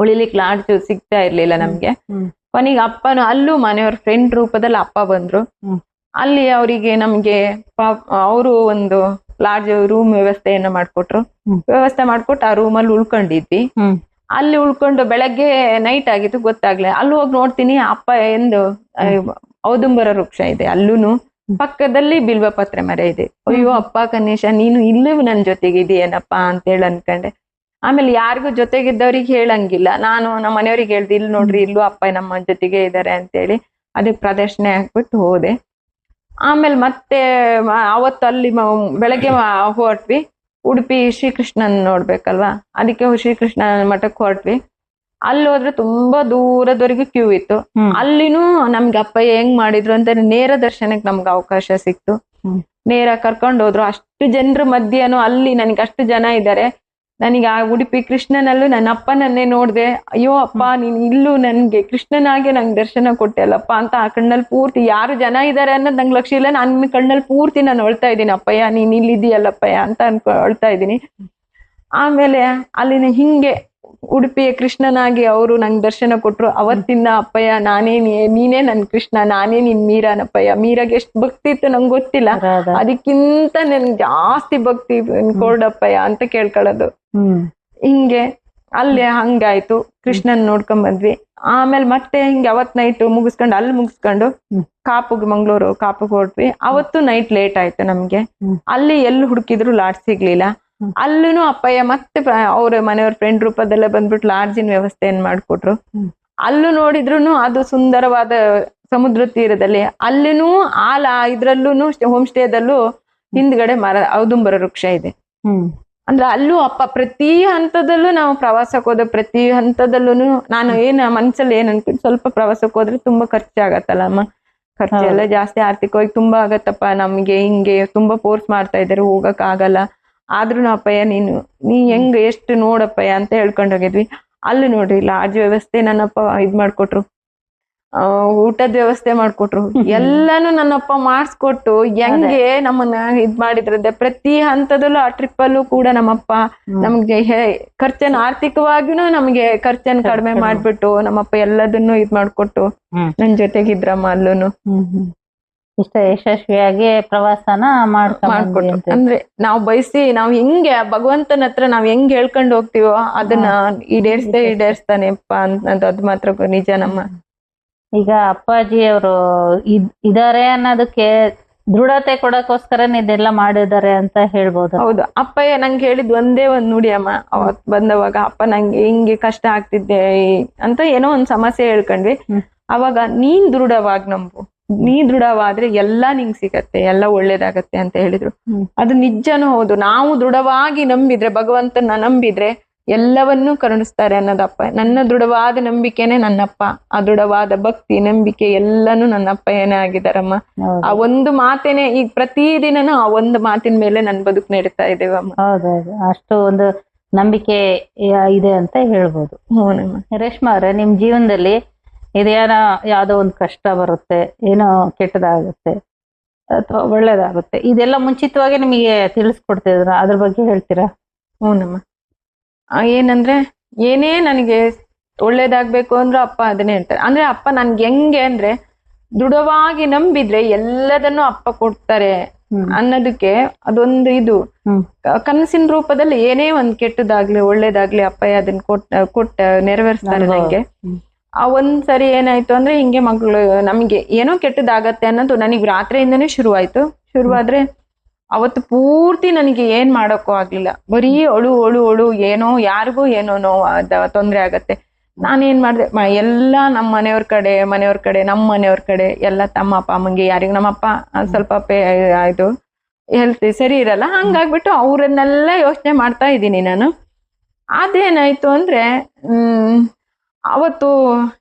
ಉಳಿಲಿಕ್ಕೆ ಲಾಡ್ಜ್ ಸಿಗ್ತಾ ಇರ್ಲಿಲ್ಲ ನಮ್ಗೆ. ಕೊನೆಗೆ ಅಪ್ಪನು ಅಲ್ಲೂ ಮನೆಯವ್ರ ಫ್ರೆಂಡ್ ರೂಪದಲ್ಲಿ ಅಪ್ಪ ಬಂದ್ರು. ಅಲ್ಲಿ ಅವರಿಗೆ ನಮ್ಗೆ ಅವರು ಒಂದು ಲಾಡ್ಜ್ ರೂಮ್ ವ್ಯವಸ್ಥೆಯನ್ನ ಮಾಡ್ಕೊಟ್ಟು ಆ ರೂಮಲ್ಲಿ ಉಳ್ಕೊಂಡಿದ್ವಿ. ಅಲ್ಲಿ ಉಳ್ಕೊಂಡು ಬೆಳಗ್ಗೆ ನೈಟ್ ಆಗಿತ್ತು, ಗೊತ್ತಾಗ್ಲಿ. ಅಲ್ಲಿ ಹೋಗಿ ನೋಡ್ತೀನಿ ಅಪ್ಪ ಔದುಂಬರ ವೃಕ್ಷ ಇದೆ, ಅಲ್ಲೂನು ಪಕ್ಕದಲ್ಲಿ ಬಿಲ್ವ ಪತ್ರೆ ಮರ ಇದೆ. ಅಯ್ಯೋ ಅಪ್ಪ ಗಣೇಶ, ನೀನು ಇಲ್ಲೂ ನನ್ ಜೊತೆಗೆ ಇದೆಯೇನಪ್ಪಾ ಅಂತ ಹೇಳಿ ಅನ್ಕೊಂಡೆ. ಆಮೇಲೆ ಯಾರಿಗೂ ಜೊತೆಗಿದ್ದವ್ರಿಗೆ ಹೇಳಂಗಿಲ್ಲ. ನಾನು ನಮ್ಮ ಮನೆಯವ್ರಿಗೆ ಹೇಳ್ದೆ, ಇಲ್ಲಿ ನೋಡ್ರಿ ಇಲ್ಲೂ ಅಪ್ಪ ನಮ್ಮ ಜೊತೆಗೆ ಇದ್ದಾರೆ ಅಂತೇಳಿ ಅದಕ್ಕೆ ಪ್ರದರ್ಶನ ಹಾಕ್ಬಿಟ್ಟು ಹೋದೆ. ಆಮೇಲೆ ಮತ್ತೆ ಅವತ್ತು ಅಲ್ಲಿ ಬೆಳಗ್ಗೆ ಹೊರಟ್ವಿ. ಉಡುಪಿ ಶ್ರೀಕೃಷ್ಣನ್ ನೋಡ್ಬೇಕಲ್ವಾ, ಅದಕ್ಕೆ ಶ್ರೀಕೃಷ್ಣ ಮಠಕ್ಕೆ ಹೊರಟ್ವಿ. ಅಲ್ಲಿ ಹೋದ್ರೆ ತುಂಬಾ ದೂರದವರೆಗೂ ಕ್ಯೂ ಇತ್ತು. ಅಲ್ಲಿನೂ ನಮ್ಗೆ ಅಪ್ಪಯ್ಯ ಹೆಂಗ್ ಮಾಡಿದ್ರು ಅಂತ ನೇರ ದರ್ಶನಕ್ಕೆ ನಮ್ಗೆ ಅವಕಾಶ ಸಿಕ್ತು. ನೇರ ಕರ್ಕೊಂಡು ಹೋದ್ರು. ಅಷ್ಟು ಜನರ ಮಧ್ಯನೂ ಅಲ್ಲಿ ನನಗೆ ಅಷ್ಟು ಜನ ಇದ್ದಾರೆ. ನನಗೆ ಆ ಉಡುಪಿ ಕೃಷ್ಣನಲ್ಲೂ ನನ್ನ ಅಪ್ಪನನ್ನೇ ನೋಡ್ದೆ. ಅಯ್ಯೋ ಅಪ್ಪ, ನೀನ್ ಇಲ್ಲೂ ನನ್ಗೆ ಕೃಷ್ಣನಾಗೆ ನಂಗೆ ದರ್ಶನ ಕೊಟ್ಟೆ ಅಲ್ಲಪ್ಪ ಅಂತ ಆ ಕಣ್ಣಲ್ಲಿ ಪೂರ್ತಿ ಯಾರು ಜನ ಇದ್ದಾರೆ ಅನ್ನೋದು ನಂಗೆ ಲಕ್ಷ್ಯ ಇಲ್ಲ. ನನ್ನ ಕಣ್ಣಲ್ಲಿ ಪೂರ್ತಿ ನಾನು ಅಳ್ತಾ ಇದ್ದೀನಿ, ಅಪ್ಪಯ್ಯ ನೀನ್ ಇಲ್ಲಿದ್ದೀಯಲ್ಲಪ್ಪಯ್ಯ ಅಂತ ಅಳ್ತಾ ಇದ್ದೀನಿ. ಆಮೇಲೆ ಅಲ್ಲಿನ ಹಿಂಗೆ ಉಡುಪಿಯ ಕೃಷ್ಣನಾಗಿ ಅವರು ನಂಗೆ ದರ್ಶನ ಕೊಟ್ರು. ಅವತ್ತಿಂದ ಅಪ್ಪಯ್ಯ ನೀನೇ ನನ್ ಕೃಷ್ಣ, ನಾನೇ ನಿನ್ ಮೀರಾನಪ್ಪಯ್ಯ. ಮೀರಾಗೆ ಎಷ್ಟು ಭಕ್ತಿ ಇತ್ತು ನಂಗೆ ಗೊತ್ತಿಲ್ಲ, ಅದಕ್ಕಿಂತ ನನ್ಗೆ ಜಾಸ್ತಿ ಭಕ್ತಿ ಕೊಡಪ್ಪಯ್ಯ ಅಂತ ಕೇಳ್ಕೊಳ್ಳೋದು. ಹಿಂಗೆ ಅಲ್ಲಿ ಹಂಗಾಯ್ತು. ಕೃಷ್ಣನ್ ನೋಡ್ಕೊಂಡ್ ಬಂದ್ವಿ. ಆಮೇಲೆ ಮತ್ತೆ ಹಿಂಗೆ ಅವತ್ ನೈಟ್ ಮುಗಿಸ್ಕೊಂಡು ಅಲ್ಲಿ ಮುಗಿಸ್ಕೊಂಡು ಮಂಗ್ಳೂರು ಕಾಪುಗ್ ಹೊರಟ್ವಿ. ಅವತ್ತು ನೈಟ್ ಲೇಟ್ ಆಯ್ತು ನಮ್ಗೆ. ಅಲ್ಲಿ ಎಲ್ಲಿ ಹುಡುಕಿದ್ರು ಲಾಡ್ಜ್ ಸಿಗ್ಲಿಲ್ಲ. ಅಲ್ಲೂ ಅಪ್ಪಯ್ಯ ಮತ್ತೆ ಅವ್ರ ಮನೆಯವ್ರ ಫ್ರೆಂಡ್ ರೂಪದಲ್ಲೇ ಬಂದ್ಬಿಟ್ಟು ಲಾಡ್ಜಿನ ವ್ಯವಸ್ಥೆಯನ್ನ ಮಾಡ್ಕೊಟ್ರು. ಅಲ್ಲೂ ನೋಡಿದ್ರು ಅದು ಸುಂದರವಾದ ಸಮುದ್ರ ತೀರದಲ್ಲಿ. ಅಲ್ಲಿನೂ ಇದ್ರಲ್ಲೂ ಹೋಮ್ ಸ್ಟೇದಲ್ಲೂ ಹಿಂದ್ಗಡೆ ಔದುಂಬರ ವೃಕ್ಷ ಇದೆ. ಅಂದ್ರೆ ಅಲ್ಲೂ ಅಪ್ಪ ಪ್ರತಿ ಹಂತದಲ್ಲೂ ನಾವು ಪ್ರವಾಸಕ್ಕೆ ಹೋದ ಪ್ರತಿ ಹಂತದಲ್ಲೂ ನಾನು ಮನ್ಸಲ್ಲಿ ಏನ್ ಅನ್ಕೊಂಡು, ಸ್ವಲ್ಪ ಪ್ರವಾಸಕ್ಕೆ ಹೋದ್ರೆ ತುಂಬಾ ಖರ್ಚಾಗತ್ತಲ್ಲ ಅಮ್ಮ, ಖರ್ಚೆಲ್ಲ ಜಾಸ್ತಿ ಆರ್ಥಿಕವಾಗಿ ತುಂಬಾ ಆಗತ್ತಪ್ಪ ನಮ್ಗೆ, ಹಿಂಗೆ ತುಂಬಾ ಫೋರ್ಸ್ ಮಾಡ್ತಾ ಇದಾರೆ, ಹೋಗಕ್ ಆಗಲ್ಲ. ಆದ್ರೂ ಅಪ್ಪಯ್ಯ ನೀ ಹೆಂಗ್ ಎಷ್ಟು ನೋಡಪ್ಪಯ್ಯ ಅಂತ ಹೇಳ್ಕೊಂಡ್ ಹೋಗಿದ್ವಿ. ಅಲ್ಲಿ ನೋಡ್ರಿ ಲಾಡ್ಜ್ ವ್ಯವಸ್ಥೆ ನನ್ನಪ್ಪ ಇದ್ ಮಾಡ್ಕೊಟ್ರು, ಊಟದ ವ್ಯವಸ್ಥೆ ಮಾಡ್ಕೊಟ್ರು, ಎಲ್ಲಾನು ನನ್ನಪ್ಪ ಮಾಡಿಸ್ಕೊಟ್ಟು ಹೆಂಗೆ ನಮ್ಮನ್ನ ಇದ್ ಮಾಡಿದ್ರಂತೆ. ಪ್ರತಿ ಹಂತದಲ್ಲೂ ಆ ಟ್ರಿಪ್ ಅಲ್ಲೂ ಕೂಡ ನಮ್ಮಪ್ಪ ನಮ್ಗೆ ಖರ್ಚನ್ನ ಆರ್ಥಿಕವಾಗಿನೂ ನಮ್ಗೆ ಖರ್ಚನ್ನ ಕಡಿಮೆ ಮಾಡ್ಬಿಟ್ಟು ನಮ್ಮಪ್ಪ ಎಲ್ಲದನ್ನು ಇದ್ ಮಾಡ್ಕೊಟ್ಟು ನನ್ ಜೊತೆಗಿದ್ರಮ್ಮ ಅಲ್ಲೂನು. ಇಷ್ಟ ಯಶಸ್ವಿಯಾಗಿ ಪ್ರವಾಸನ ಮಾಡ್ಕೊಟ್ರು. ಅಂದ್ರೆ ನಾವ್ ನಾವ್ ಹೆಂಗೆ ಭಗವಂತನ ಹತ್ರ ನಾವ್ ಹೆಂಗ್ ಹೇಳ್ಕೊಂಡ್ ಹೋಗ್ತೀವೋ ಅದನ್ನ ಈಡೇರಿಸ್ತಾನೆಪ್ಪ ಅಂತ ಅದ್ ಮಾತ್ರ ನಿಜ ನಮ್ಮ. ಈಗ ಅಪ್ಪಾಜಿ ಅವರು ಇದಾರೆ ಅನ್ನೋದಕ್ಕೆ ದೃಢತೆ ಕೊಡಕ್ಕೋಸ್ಕರ ಇದೆಲ್ಲ ಮಾಡಿದ್ದಾರೆ ಅಂತ ಹೇಳ್ಬೋದು. ಹೌದು. ಅಪ್ಪಯ್ಯ ನಂಗೆ ಹೇಳಿದ್ ಒಂದೇ ಒಂದ್ ನುಡಿ ಅಮ್ಮ, ಅವತ್ ಬಂದವಾಗ ಅಪ್ಪ ನಂಗೆ ಹಿಂಗೆ ಕಷ್ಟ ಆಗ್ತಿದ್ದೆ ಅಂತ ಏನೋ ಒಂದ್ ಸಮಸ್ಯೆ ಹೇಳ್ಕೊಂಡ್ವಿ. ಅವಾಗ ನೀನ್ ದೃಢವಾಗಿ ನಂಬು, ನೀ ದೃಢವಾದ್ರೆ ಎಲ್ಲಾ ನಿಂಗ್ ಸಿಗತ್ತೆ, ಎಲ್ಲ ಒಳ್ಳೇದಾಗತ್ತೆ ಅಂತ ಹೇಳಿದ್ರು. ಅದು ನಿಜನೂ ಹೌದು. ನಾವು ದೃಢವಾಗಿ ನಂಬಿದ್ರೆ, ಭಗವಂತನ ನಂಬಿದ್ರೆ ಎಲ್ಲವನ್ನೂ ಕರುಣಿಸ್ತಾರೆ ಅನ್ನೋದಪ್ಪ. ನನ್ನ ದೃಢವಾದ ನಂಬಿಕೆನೆ ನನ್ನಪ್ಪ, ಆ ದೃಢವಾದ ಭಕ್ತಿ ನಂಬಿಕೆ ಎಲ್ಲಾನು ನನ್ನಪ್ಪ ಏನೇ ಆಗಿದಾರಮ್ಮ. ಆ ಒಂದು ಮಾತೇನೆ ಈಗ ಪ್ರತಿದಿನನೂ ಆ ಒಂದು ಮಾತಿನ ಮೇಲೆ ನನ್ ಬದುಕು ನಡೀತಾ ಇದ್ದೇವಮ್ಮ. ಹೌದೌದು, ಅಷ್ಟು ಒಂದು ನಂಬಿಕೆ ಇದೆ ಅಂತ ಹೇಳ್ಬೋದು. ರೇಷ್ಮಾ ಅವ್ರೆ, ನಿಮ್ ಜೀವನದಲ್ಲಿ ಇದೇನೋ ಯಾವ್ದೋ ಒಂದು ಕಷ್ಟ ಬರುತ್ತೆ, ಏನೋ ಕೆಟ್ಟದಾಗುತ್ತೆ ಅಥವಾ ಒಳ್ಳೇದಾಗುತ್ತೆ, ಇದೆಲ್ಲ ಮುಂಚಿತವಾಗಿ ನಿಮಗೆ ತಿಳಿಸ್ಕೊಡ್ತಿದ್ರ, ಅದ್ರ ಬಗ್ಗೆ ಹೇಳ್ತೀರಾ? ಹ್ಞೂನಮ್ಮ. ಏನಂದ್ರೆ ಏನೇ ನನಗೆ ಒಳ್ಳೇದಾಗ್ಬೇಕು ಅಂದ್ರೂ ಅಪ್ಪ ಅದನ್ನೇ ಹೇಳ್ತಾರೆ. ಅಂದ್ರೆ ಅಪ್ಪ ನನ್ಗೆ ಹೆಂಗೆ ಅಂದ್ರೆ ದೃಢವಾಗಿ ನಂಬಿದ್ರೆ ಎಲ್ಲದನ್ನು ಅಪ್ಪ ಕೊಡ್ತಾರೆ ಅನ್ನೋದಕ್ಕೆ ಅದೊಂದು ಇದು ಕನಸಿನ ರೂಪದಲ್ಲಿ ಏನೇ ಒಂದ್ ಕೆಟ್ಟದಾಗ್ಲಿ ಒಳ್ಳೇದಾಗ್ಲಿ ಅಪ್ಪಯ್ಯ ಅದನ್ನ ಕೊಟ್ಟ ನೆರವೇರಿಸ್ತಾರೆ ನಂಗೆ. ಆ ಒಂದ್ಸರಿ ಏನಾಯ್ತು ಅಂದ್ರೆ ಹಿಂಗೆ ಮಗಳು ನಮ್ಗೆ ಏನೋ ಕೆಟ್ಟದಾಗತ್ತೆ ಅನ್ನೋದು ನನಗ್ ರಾತ್ರಿಯಿಂದನೇ ಶುರುವಾದ್ರೆ ಅವತ್ತು ಪೂರ್ತಿ ನನಗೆ ಏನ್ ಮಾಡೋಕ್ಕೂ ಆಗ್ಲಿಲ್ಲ. ಬರೀ ಅಳು ಏನೋ ಯಾರಿಗೂ ಏನೋ ತೊಂದ್ರೆ ಆಗತ್ತೆ. ನಾನೇನ್ ಮಾಡ್ದೆ, ಎಲ್ಲಾ ನಮ್ಮ ಮನೆಯವ್ರ ಕಡೆ ನಮ್ಮ ಮನೆಯವ್ರ ಕಡೆ ಎಲ್ಲ ತಮ್ಮ ಅಪ್ಪ ಅಮ್ಮಂಗೆ ಯಾರಿಗ ನಮ್ಮಪ್ಪ ಸ್ವಲ್ಪ ಇದು ಹೆಲ್ತ್ ಸರಿ ಇರಲ್ಲ, ಹಂಗಾಗ್ಬಿಟ್ಟು ಅವ್ರನ್ನೆಲ್ಲ ಯೋಚನೆ ಮಾಡ್ತಾ ಇದ್ದೀನಿ ನಾನು. ಅದೇನಾಯ್ತು ಅಂದ್ರೆ ಅವತ್ತು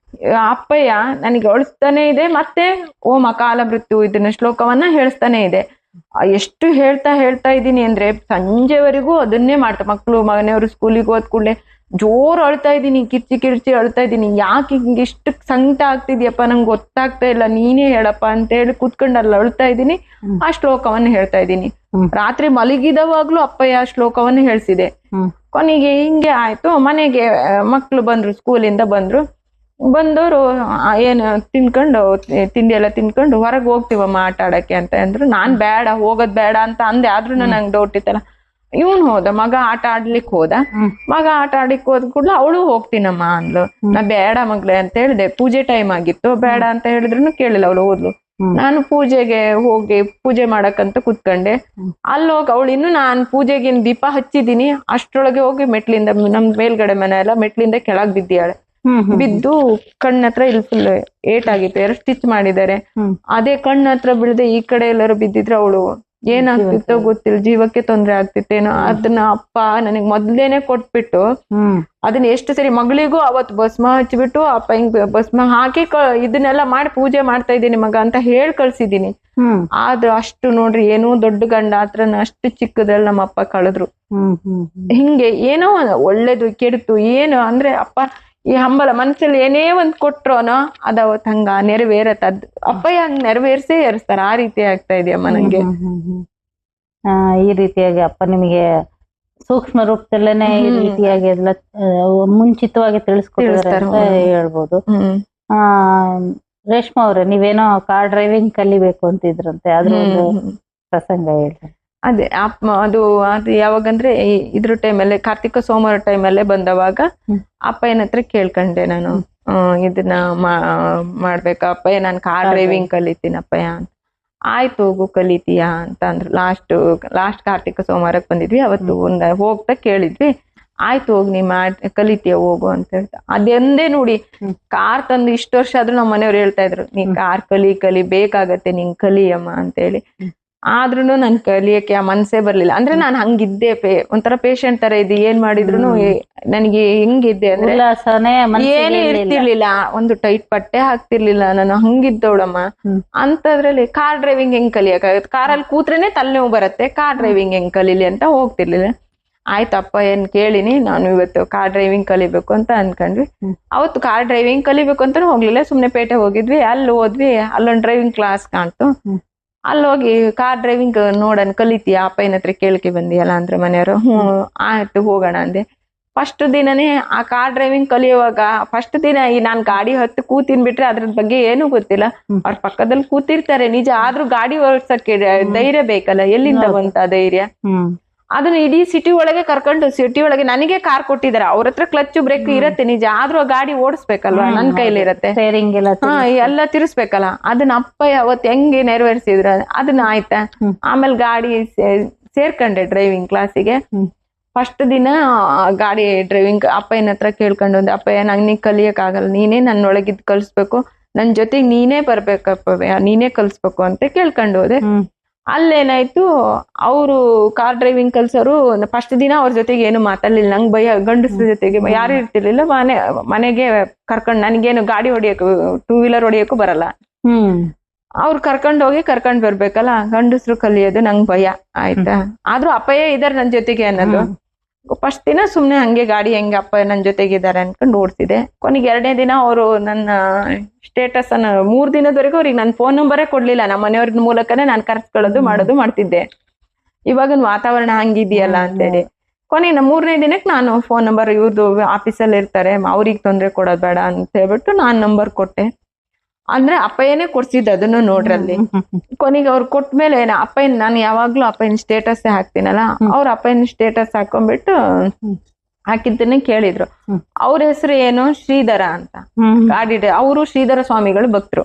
ಅಪ್ಪಯ್ಯ ನನಗೆ ಅಳಿಸ್ತಾನೆ ಇದೆ, ಮತ್ತೆ ಓಂ ಅಕಾಲ ಮೃತ್ಯು ಇದನ್ನ ಶ್ಲೋಕವನ್ನ ಹೇಳಿಸ್ತಾನೆ ಇದೆ. ಎಷ್ಟು ಹೇಳ್ತಾ ಇದ್ದೀನಿ ಅಂದ್ರೆ ಸಂಜೆವರೆಗೂ ಅದನ್ನೇ ಮನೆಯವರು ಸ್ಕೂಲಿಗೆ ಹೋದ್ ಕೂಡಲೇ ಜೋರ್ ಅಳ್ತಾ ಇದ್ದೀನಿ, ಕಿರ್ಚಿ ಅಳ್ತಾ ಇದ್ದೀನಿ. ಯಾಕೆ ಹಿಂಗೆ ಇಷ್ಟು ಸಂಕಟ ಆಗ್ತಿದ್ಯಪ್ಪ ನಂಗೆ ಗೊತ್ತಾಗ್ತಾ ಇಲ್ಲ, ನೀನೇ ಹೇಳಪ್ಪ ಅಂತ ಹೇಳಿ ಕೂತ್ಕೊಂಡು ಅಲ್ಲಿ ಅಳ್ತಾ ಇದ್ದೀನಿ. ಆ ಶ್ಲೋಕವನ್ನು ಹೇಳ್ತಾ ಇದ್ದೀನಿ. ರಾತ್ರಿ ಮಲಗಿದವಾಗ್ಲೂ ಅಪ್ಪಯ್ಯ ಆ ಶ್ಲೋಕವನ್ನು ಹೇಳ್ಸಿದೆ. ಕೊನೆಗೆ ಹಿಂಗೆ ಆಯ್ತು. ಮನೆಗೆ ಮಕ್ಳು ಬಂದ್ರು, ಸ್ಕೂಲಿಂದ ಬಂದವರು ಏನು ತಿಂಡಿ ಎಲ್ಲ ತಿನ್ಕೊಂಡು ಹೊರಗೆ ಹೋಗ್ತೀವಮ್ಮ ಆಟ ಆಡಕ್ಕೆ ಅಂತ ಅಂದ್ರು. ನಾನ್ ಹೋಗೋದ್ ಬೇಡ ಅಂತ ಅಂದೆ. ಆದ್ರೂ ನಂಗೆ ಡೌಟ್ ಇತ್ತಲ್ಲ. ಇವನ್ ಹೋದ, ಮಗ ಆಟ ಆಡ್ಲಿಕ್ಕೆ ಹೋದ. ಮಗ ಆಟ ಆಡ್ಲಿಕ್ಕೆ ಹೋದ್ ಕೂಡ್ಲೆ ಅವಳು ಹೋಗ್ತೀನಮ್ಮ ಅಂದ್ಲು. ನಾ ಬೇಡ ಮಗ್ಳೆ ಅಂತ ಹೇಳಿದೆ. ಪೂಜೆ ಟೈಮ್ ಆಗಿತ್ತು, ಬೇಡ ಅಂತ ಹೇಳಿದ್ರು ಕೇಳಿಲ್ಲ, ಅವಳು ಹೋದ್ಲು. ನಾನು ಪೂಜೆಗೆ ಹೋಗಿ ಪೂಜೆ ಮಾಡಕ್ಕಂತ ಕೂತ್ಕೊಂಡೆ. ಅಲ್ಲಿ ಹೋಗಿ ಅವಳು ಇನ್ನು ನಾನು ಪೂಜೆಗೆ ದೀಪ ಹಚ್ಚಿದೀನಿ ಅಷ್ಟ್ರೊಳಗೆ ಹೋಗಿ ಮೆಟ್ಲಿಂದ ನಮ್ ಮೇಲ್ಗಡೆ ಮನೆ ಎಲ್ಲ ಮೆಟ್ಲಿಂದ ಕೆಳಗ್ ಬಿದ್ದಾಳೆ. ಬಿದ್ದು ಕಣ್ಣ ಹತ್ರ ಇಲ್ಲಿ ಫುಲ್ ಏಟಾಗಿತ್ತು, 2 ಸ್ಟಿಚ್ ಮಾಡಿದ್ದಾರೆ. ಅದೇ ಕಣ್ಣ ಹತ್ರ ಬೀಳದೆ ಈ ಕಡೆ ಎಲ್ಲರೂ ಬಿದ್ದಿದ್ರೆ ಅವಳು ಏನಾಗ್ತಿತ್ತೋ ಗೊತ್ತಿಲ್ಲ, ಜೀವಕ್ಕೆ ತೊಂದ್ರೆ ಆಗ್ತಿತ್ತೇನೋ. ಅದನ್ನ ಅಪ್ಪ ನನಗ್ ಮೊದ್ಲೇನೆ ಕೊಟ್ಬಿಟ್ಟು ಅದನ್ನ ಎಷ್ಟು ಸರಿ ಮಗಳಿಗೂ ಅವತ್ತು ಭಸ್ಮ ಹಚ್ಬಿಟ್ಟು ಅಪ್ಪ ಹಿಂಗ್ ಭಸ್ಮ ಹಾಕಿ ಇದನ್ನೆಲ್ಲ ಮಾಡಿ ಪೂಜೆ ಮಾಡ್ತಾ ಇದ್ದೀನಿ ಮಗ ಅಂತ ಹೇಳಿ ಕಳ್ಸಿದೀನಿ. ಆದ್ರೆ ಅಷ್ಟು ನೋಡ್ರಿ ಏನೋ ದೊಡ್ಡ ಗಂಡ ಹತ್ರನ ಅಷ್ಟು ಚಿಕ್ಕದ್ರಲ್ಲಿ ನಮ್ಮ ಅಪ್ಪ ಕಳೆದ್ರು. ಹಿಂಗೆ ಏನೋ ಒಳ್ಳೇದು ಕೆಡ್ತು ಏನು ಅಂದ್ರೆ ಅಪ್ಪ ಈ ಹಂಬಲ ಮನ್ಸಲ್ಲಿ ಏನೇ ಒಂದ್ ಕೊಟ್ರೋನೋ ಅದವತ್ ಹಂಗ ನೆರವೇರತ್ತ. ಅಪ್ಪ ಹಂಗ ನೆರವೇರ್ಸೇ ಏರಿಸ್ತಾರ. ಆ ರೀತಿ ಆಗ್ತಾ ಇದೆಯಮ್ಮ ನಂಗೆ. ಈ ರೀತಿಯಾಗಿ ಅಪ್ಪ ನಿಮಗೆ ಸೂಕ್ಷ್ಮ ರೂಪದಲ್ಲೇನೆ ಈ ರೀತಿಯಾಗಿ ಎಲ್ಲ ಮುಂಚಿತವಾಗಿ ತಿಳಿಸ್ಕೊಡ್ತಾರೆ ಅಂತ ಹೇಳ್ಬೋದು. ರೇಷ್ಮಾ ಅವ್ರೆ, ನೀವೇನೋ ಕಾರ್ ಡ್ರೈವಿಂಗ್ ಕಲಿಬೇಕು ಅಂತಿದ್ರಂತೆ, ಅದ್ರ ಒಂದು ಪ್ರಸಂಗ ಹೇಳ್ರಿ. ಅದೇ ಅದು ಯಾವಾಗಂದ್ರೆ ಇದ್ರ ಟೈಮಲ್ಲೇ ಕಾರ್ತಿಕ ಸೋಮವಾರ ಟೈಮಲ್ಲೇ ಬಂದವಾಗ ಅಪ್ಪ ಏನತ್ರ ಕೇಳ್ಕೊಂಡೆ ನಾನು, ಇದನ್ನ ಮಾಡ್ಬೇಕಾ ಅಪ್ಪಯ್ಯ, ನಾನು ಕಾರ್ ಡ್ರೈವಿಂಗ್ ಕಲಿತೀನಿ ಅಪ್ಪಯ್ಯ ಅಂತ. ಆಯ್ತು ಹೋಗು ಕಲಿತೀಯಾ ಅಂತ ಅಂದ್ರು. ಲಾಸ್ಟ್ ಕಾರ್ತಿಕ ಸೋಮವಾರಕ್ಕೆ ಬಂದಿದ್ವಿ, ಅವತ್ತು ಹೋಗ್ತಾ ಕೇಳಿದ್ವಿ. ಆಯ್ತು ಹೋಗಿ ನೀ ಕಲಿತೀಯ ಹೋಗು ಅಂತ ಹೇಳ್ತಾ. ಅದೊಂದೇ ನೋಡಿ, ಕಾರ್ ತಂದು ಇಷ್ಟು ವರ್ಷ ಆದ್ರೂ ನಮ್ಮ ಮನೆಯವ್ರು ಹೇಳ್ತಾ ಇದ್ರು, ನೀ ಕಾರ್ ಕಲಿ ಬೇಕಾಗತ್ತೆ ನಿಂಗ್ ಕಲಿಯಮ್ಮ ಅಂತ ಹೇಳಿ. ಆದ್ರೂ ನನ್ ಕಲಿಯಕ್ಕೆ ಆ ಮನ್ಸೇ ಬರ್ಲಿಲ್ಲ. ಅಂದ್ರೆ ನಾನು ಹಂಗಿದ್ದೆ, ಒಂಥರ ಪೇಷಂಟ್ ತರ ಇದ್ದೆ. ಏನ್ ಮಾಡಿದ್ರು ನನಗೆ ಹೆಂಗಿದ್ದೆ ಅಂದ್ರೆ ಏನು ಇರ್ತಿರ್ಲಿಲ್ಲ, ಒಂದು ಟೈಟ್ ಪಟ್ಟೆ ಹಾಕ್ತಿರ್ಲಿಲ್ಲ, ನಾನು ಹಂಗಿದ್ದವಳಮ್ಮ. ಅಂತದ್ರಲ್ಲಿ ಕಾರ್ ಡ್ರೈವಿಂಗ್ ಹೆಂಗ್ ಕಲಿಯಕ್ಕಾಗತ್ತೆ? ಕಾರಲ್ಲಿ ಕೂತ್ರೇನೆ ತಲೆನೋವು ಬರುತ್ತೆ, ಕಾರ್ ಡ್ರೈವಿಂಗ್ ಹೆಂಗ್ ಕಲೀಲಿ ಅಂತ ಹೋಗ್ತಿರ್ಲಿಲ್ಲ. ಆಯ್ತಪ್ಪ ಏನ್ ಕೇಳಿನಿ, ನಾನು ಇವತ್ತು ಕಾರ್ ಡ್ರೈವಿಂಗ್ ಕಲಿಬೇಕು ಅಂತ ಅನ್ಕೊಂಡ್ವಿ. ಅವತ್ತು ಕಾರ್ ಡ್ರೈವಿಂಗ್ ಕಲಿಬೇಕು ಅಂತಾನು ಹೋಗ್ಲಿಲ್ಲ, ಸುಮ್ನೆ ಪೇಟೆ ಹೋಗಿದ್ವಿ. ಅಲ್ಲಿ ಹೋದ್ವಿ, ಅಲ್ಲೊಂದ್ ಡ್ರೈವಿಂಗ್ ಕ್ಲಾಸ್ ಕಾಣ್ತು. ಅಲ್ಲಿ ಹೋಗಿ ಕಾರ್ ಡ್ರೈವಿಂಗ್ ನೋಡೋಣ ಕಲಿತೀಯ ಅಪ್ಪಯ್ಯನ ಹತ್ರ ಕೇಳಕ್ಕೆ ಬಂದಿಯಲ್ಲ ಅಂದ್ರೆ ಮನೆಯವರು. ಆಯ್ತು ಹೋಗೋಣ ಅಂದೆ. ಫಸ್ಟ್ ದಿನನೇ ಆ ಕಾರ್ ಡ್ರೈವಿಂಗ್ ಕಲಿಯುವಾಗ ಫಸ್ಟ್ ದಿನ ನಾನ್ ಗಾಡಿ ಹತ್ತು ಕೂತಿನ್ ಬಿಟ್ರೆ ಅದ್ರ ಬಗ್ಗೆ ಏನು ಗೊತ್ತಿಲ್ಲ. ಅವ್ರ ಪಕ್ಕದಲ್ಲಿ ಕೂತಿರ್ತಾರೆ ನಿಜ, ಆದ್ರೂ ಗಾಡಿ ಓಡ್ಸಕ್ಕೆ ಧೈರ್ಯ ಬೇಕಲ್ಲ, ಎಲ್ಲಿಂದ ಬಂತ ಧೈರ್ಯ? ಅದನ್ನ ಇಡೀ ಸಿಟಿ ಒಳಗೆ ಕರ್ಕೊಂಡು, ಸಿಟಿ ಒಳಗೆ ನನಗೆ ಕಾರ್ ಕೊಟ್ಟಿದ್ದಾರೆ, ಅವ್ರ ಹತ್ರ ಕ್ಲಚ್ ಬ್ರೇಕ್ ಇರತ್ತೆ ನಿಜ, ಆದ್ರೂ ಗಾಡಿ ಓಡಿಸ್ಬೇಕಲ್ವಾ, ನನ್ ಕೈಲಿರತ್ತೆ, ಎಲ್ಲ ತಿರ್ಸ್ಬೇಕಲ್ಲ. ಅದನ್ನ ಅಪ್ಪ ಅವತ್ ಹೆಂಗೆ ನೆರವೇರಿಸಿದ್ರ ಅದನ್ನ ಆಯ್ತಾ. ಆಮೇಲೆ ಗಾಡಿ ಸೇರ್ಕೊಂಡೆ ಡ್ರೈವಿಂಗ್ ಕ್ಲಾಸಿಗೆ. ಫಸ್ಟ್ ದಿನ ಗಾಡಿ ಡ್ರೈವಿಂಗ್ ಅಪ್ಪಯ್ಯನ ಹತ್ರ ಕೇಳ್ಕೊಂಡು ಬಂದೆ, ಅಪ್ಪಯ್ಯ ನಂಗೆ ಕಲಿಯಕ್ ಆಗಲ್ಲ, ನೀನೇ ನನ್ನೊಳಗಿದ್ ಕಲ್ಸ್ಬೇಕು, ನನ್ ಜೊತೆಗ್ ನೀನೇ ಬರ್ಬೇಕಪ್ಪ, ನೀನೇ ಕಲ್ಸ್ಬೇಕು ಅಂತ ಕೇಳ್ಕೊಂಡು ಹೋದೆ. ಅಲ್ಲೇನಾಯ್ತು, ಅವರು ಕಾರ್ ಡ್ರೈವಿಂಗ್ ಕಲ್ಸೋರು ಫಸ್ಟ್ ದಿನ ಅವ್ರ ಜೊತೆಗೆ ಏನು ಮಾತಾಡ್ಲಿಲ್ಲ. ನಂಗೆ ಭಯ, ಗಂಡಸ್ರ ಜೊತೆಗೆ ಯಾರು ಇರ್ತಿರ್ಲಿಲ್ಲ. ಮನೆಗೆ ಕರ್ಕೊಂಡ್, ನನ್ಗೇನು ಗಾಡಿ ಹೊಡಿಯಕ್ಕೂ 2 ವೀಲರ್ ಹೊಡಿಯಕ್ಕೂ ಬರಲ್ಲ. ಅವ್ರು ಕರ್ಕೊಂಡ್ ಬರ್ಬೇಕಲ್ಲ, ಗಂಡಸ್ರು ಕಲಿಯೋದು ನಂಗ್ ಭಯ. ಆಯ್ತಾ, ಆದ್ರೂ ಅಪ್ಪಯ್ಯ ಇದಾರೆ ನನ್ ಜೊತೆಗೆ ಅನ್ನೋದು. ಫಸ್ಟ್ ದಿನ ಸುಮ್ನೆ ಹಂಗೆ ಗಾಡಿ ಹೆಂಗೆ ಅಪ್ಪ ನನ್ ಜೊತೆಗಿದ್ದಾರೆ ಅನ್ಕೊಂಡು ಓಡ್ಸಿದೆ. ಕೊನೆಗೆ 2ನೇ ದಿನ ಅವರು ನನ್ನ ಸ್ಟೇಟಸ್ ಅನ್ನ 3 ದಿನದವರೆಗೂ ಅವ್ರಿಗೆ ನನ್ ಫೋನ್ ನಂಬರೇ ಕೊಡ್ಲಿಲ್ಲ. ನಮ್ಮ ಮನೆಯವ್ರ ಮೂಲಕನೇ ನಾನು ಕರ್ಸ್ಕೊಳ್ಳೋದು ಮಾಡೋದು ಮಾಡ್ತಿದ್ದೆ. ಇವಾಗಿನ ವಾತಾವರಣ ಹಂಗಿದೆಯಲ್ಲ ಅಂತೇಳಿ ಕೊನೆಗೆ 3ನೇ ದಿನಕ್ಕೆ ನಾನು ಫೋನ್ ನಂಬರ್, ಇವ್ರದ್ದು ಆಫೀಸಲ್ಲಿ ಇರ್ತಾರೆ, ಅವ್ರಿಗೆ ತೊಂದ್ರೆ ಕೊಡೋದ್ ಬೇಡ ಅಂತ ಹೇಳ್ಬಿಟ್ಟು ನಾನ್ ನಂಬರ್ ಕೊಟ್ಟೆ. ಅಂದ್ರೆ ಅಪ್ಪಯ್ಯನೇ ಕೊಡ್ಸಿದ್ದು ಅದನ್ನು ನೋಡ್ರಲ್ಲಿ. ಕೊನೆಗೆ ಅವ್ರು ಕೊಟ್ಮೇಲೆ ಅಪ್ಪಯ್ಯನ್, ನಾನು ಯಾವಾಗ್ಲೂ ಅಪ್ಪಯ್ಯನ ಸ್ಟೇಟಸ್ ಹಾಕ್ತೀನಲ್ಲ, ಅವ್ರ ಅಪ್ಪಯ್ಯನ ಸ್ಟೇಟಸ್ ಹಾಕೊಂಡ್ಬಿಟ್ಟು ಹಾಕಿದ್ದನ್ನೇ ಕೇಳಿದ್ರು. ಅವ್ರ ಹೆಸರು ಏನು, ಶ್ರೀಧರ ಅಂತ. ಗಾಡಿ ಅವರು ಶ್ರೀಧರ ಸ್ವಾಮಿಗಳು ಭಕ್ತರು.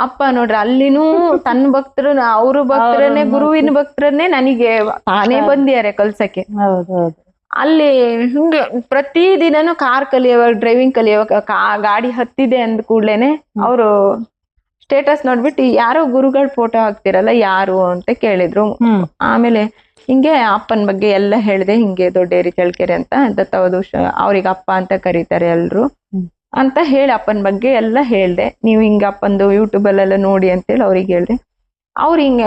ಅಪ್ಪ ನೋಡ್ರಿ ಅಲ್ಲಿನೂ ತನ್ನ ಭಕ್ತರು, ಅವ್ರ ಭಕ್ತರನ್ನೇ, ಗುರುವಿನ ಭಕ್ತರನ್ನೇ ನನಗೆ ತಾನೇ ಬಂದಿದ್ದಾರೆ ಕಲ್ಸಕ್ಕೆ. ಅಲ್ಲಿ ಹಿಂಗೆ ಪ್ರತಿ ದಿನನೂ ಕಾರ್ ಕಲಿಯುವಾಗ, ಡ್ರೈವಿಂಗ್ ಕಲಿಯುವಾಗ ಗಾಡಿ ಹತ್ತಿದೆ ಅಂದ ಕೂಡ್ಲೇನೆ ಅವರು ಸ್ಟೇಟಸ್ ನೋಡ್ಬಿಟ್ಟು ಯಾರೋ ಗುರುಗಳ ಫೋಟೋ ಹಾಕ್ತಿರಲ್ಲ ಯಾರು ಅಂತ ಕೇಳಿದ್ರು. ಆಮೇಲೆ ಹಿಂಗೆ ಅಪ್ಪನ ಬಗ್ಗೆ ಎಲ್ಲ ಹೇಳ್ದೆ, ಹಿಂಗೆ ದೊಡ್ಡೇರಿ ಚಳ್ಳಕೆರೆ ಅಂತ ದತ್ತವಧೂಷ, ಅವ್ರಿಗೆ ಅಪ್ಪ ಅಂತ ಕರೀತಾರೆ ಎಲ್ರು ಅಂತ ಹೇಳಿ ಅಪ್ಪನ ಬಗ್ಗೆ ಎಲ್ಲ ಹೇಳ್ದೆ. ನೀವು ಹಿಂಗ ಅಪ್ಪಂದು ಯೂಟ್ಯೂಬ್ ಅಲ್ಲೆಲ್ಲ ನೋಡಿ ಅಂತೇಳಿ ಅವ್ರಿಗೆ ಹೇಳ್ದೆ. ಅವ್ರ ಹಿಂಗ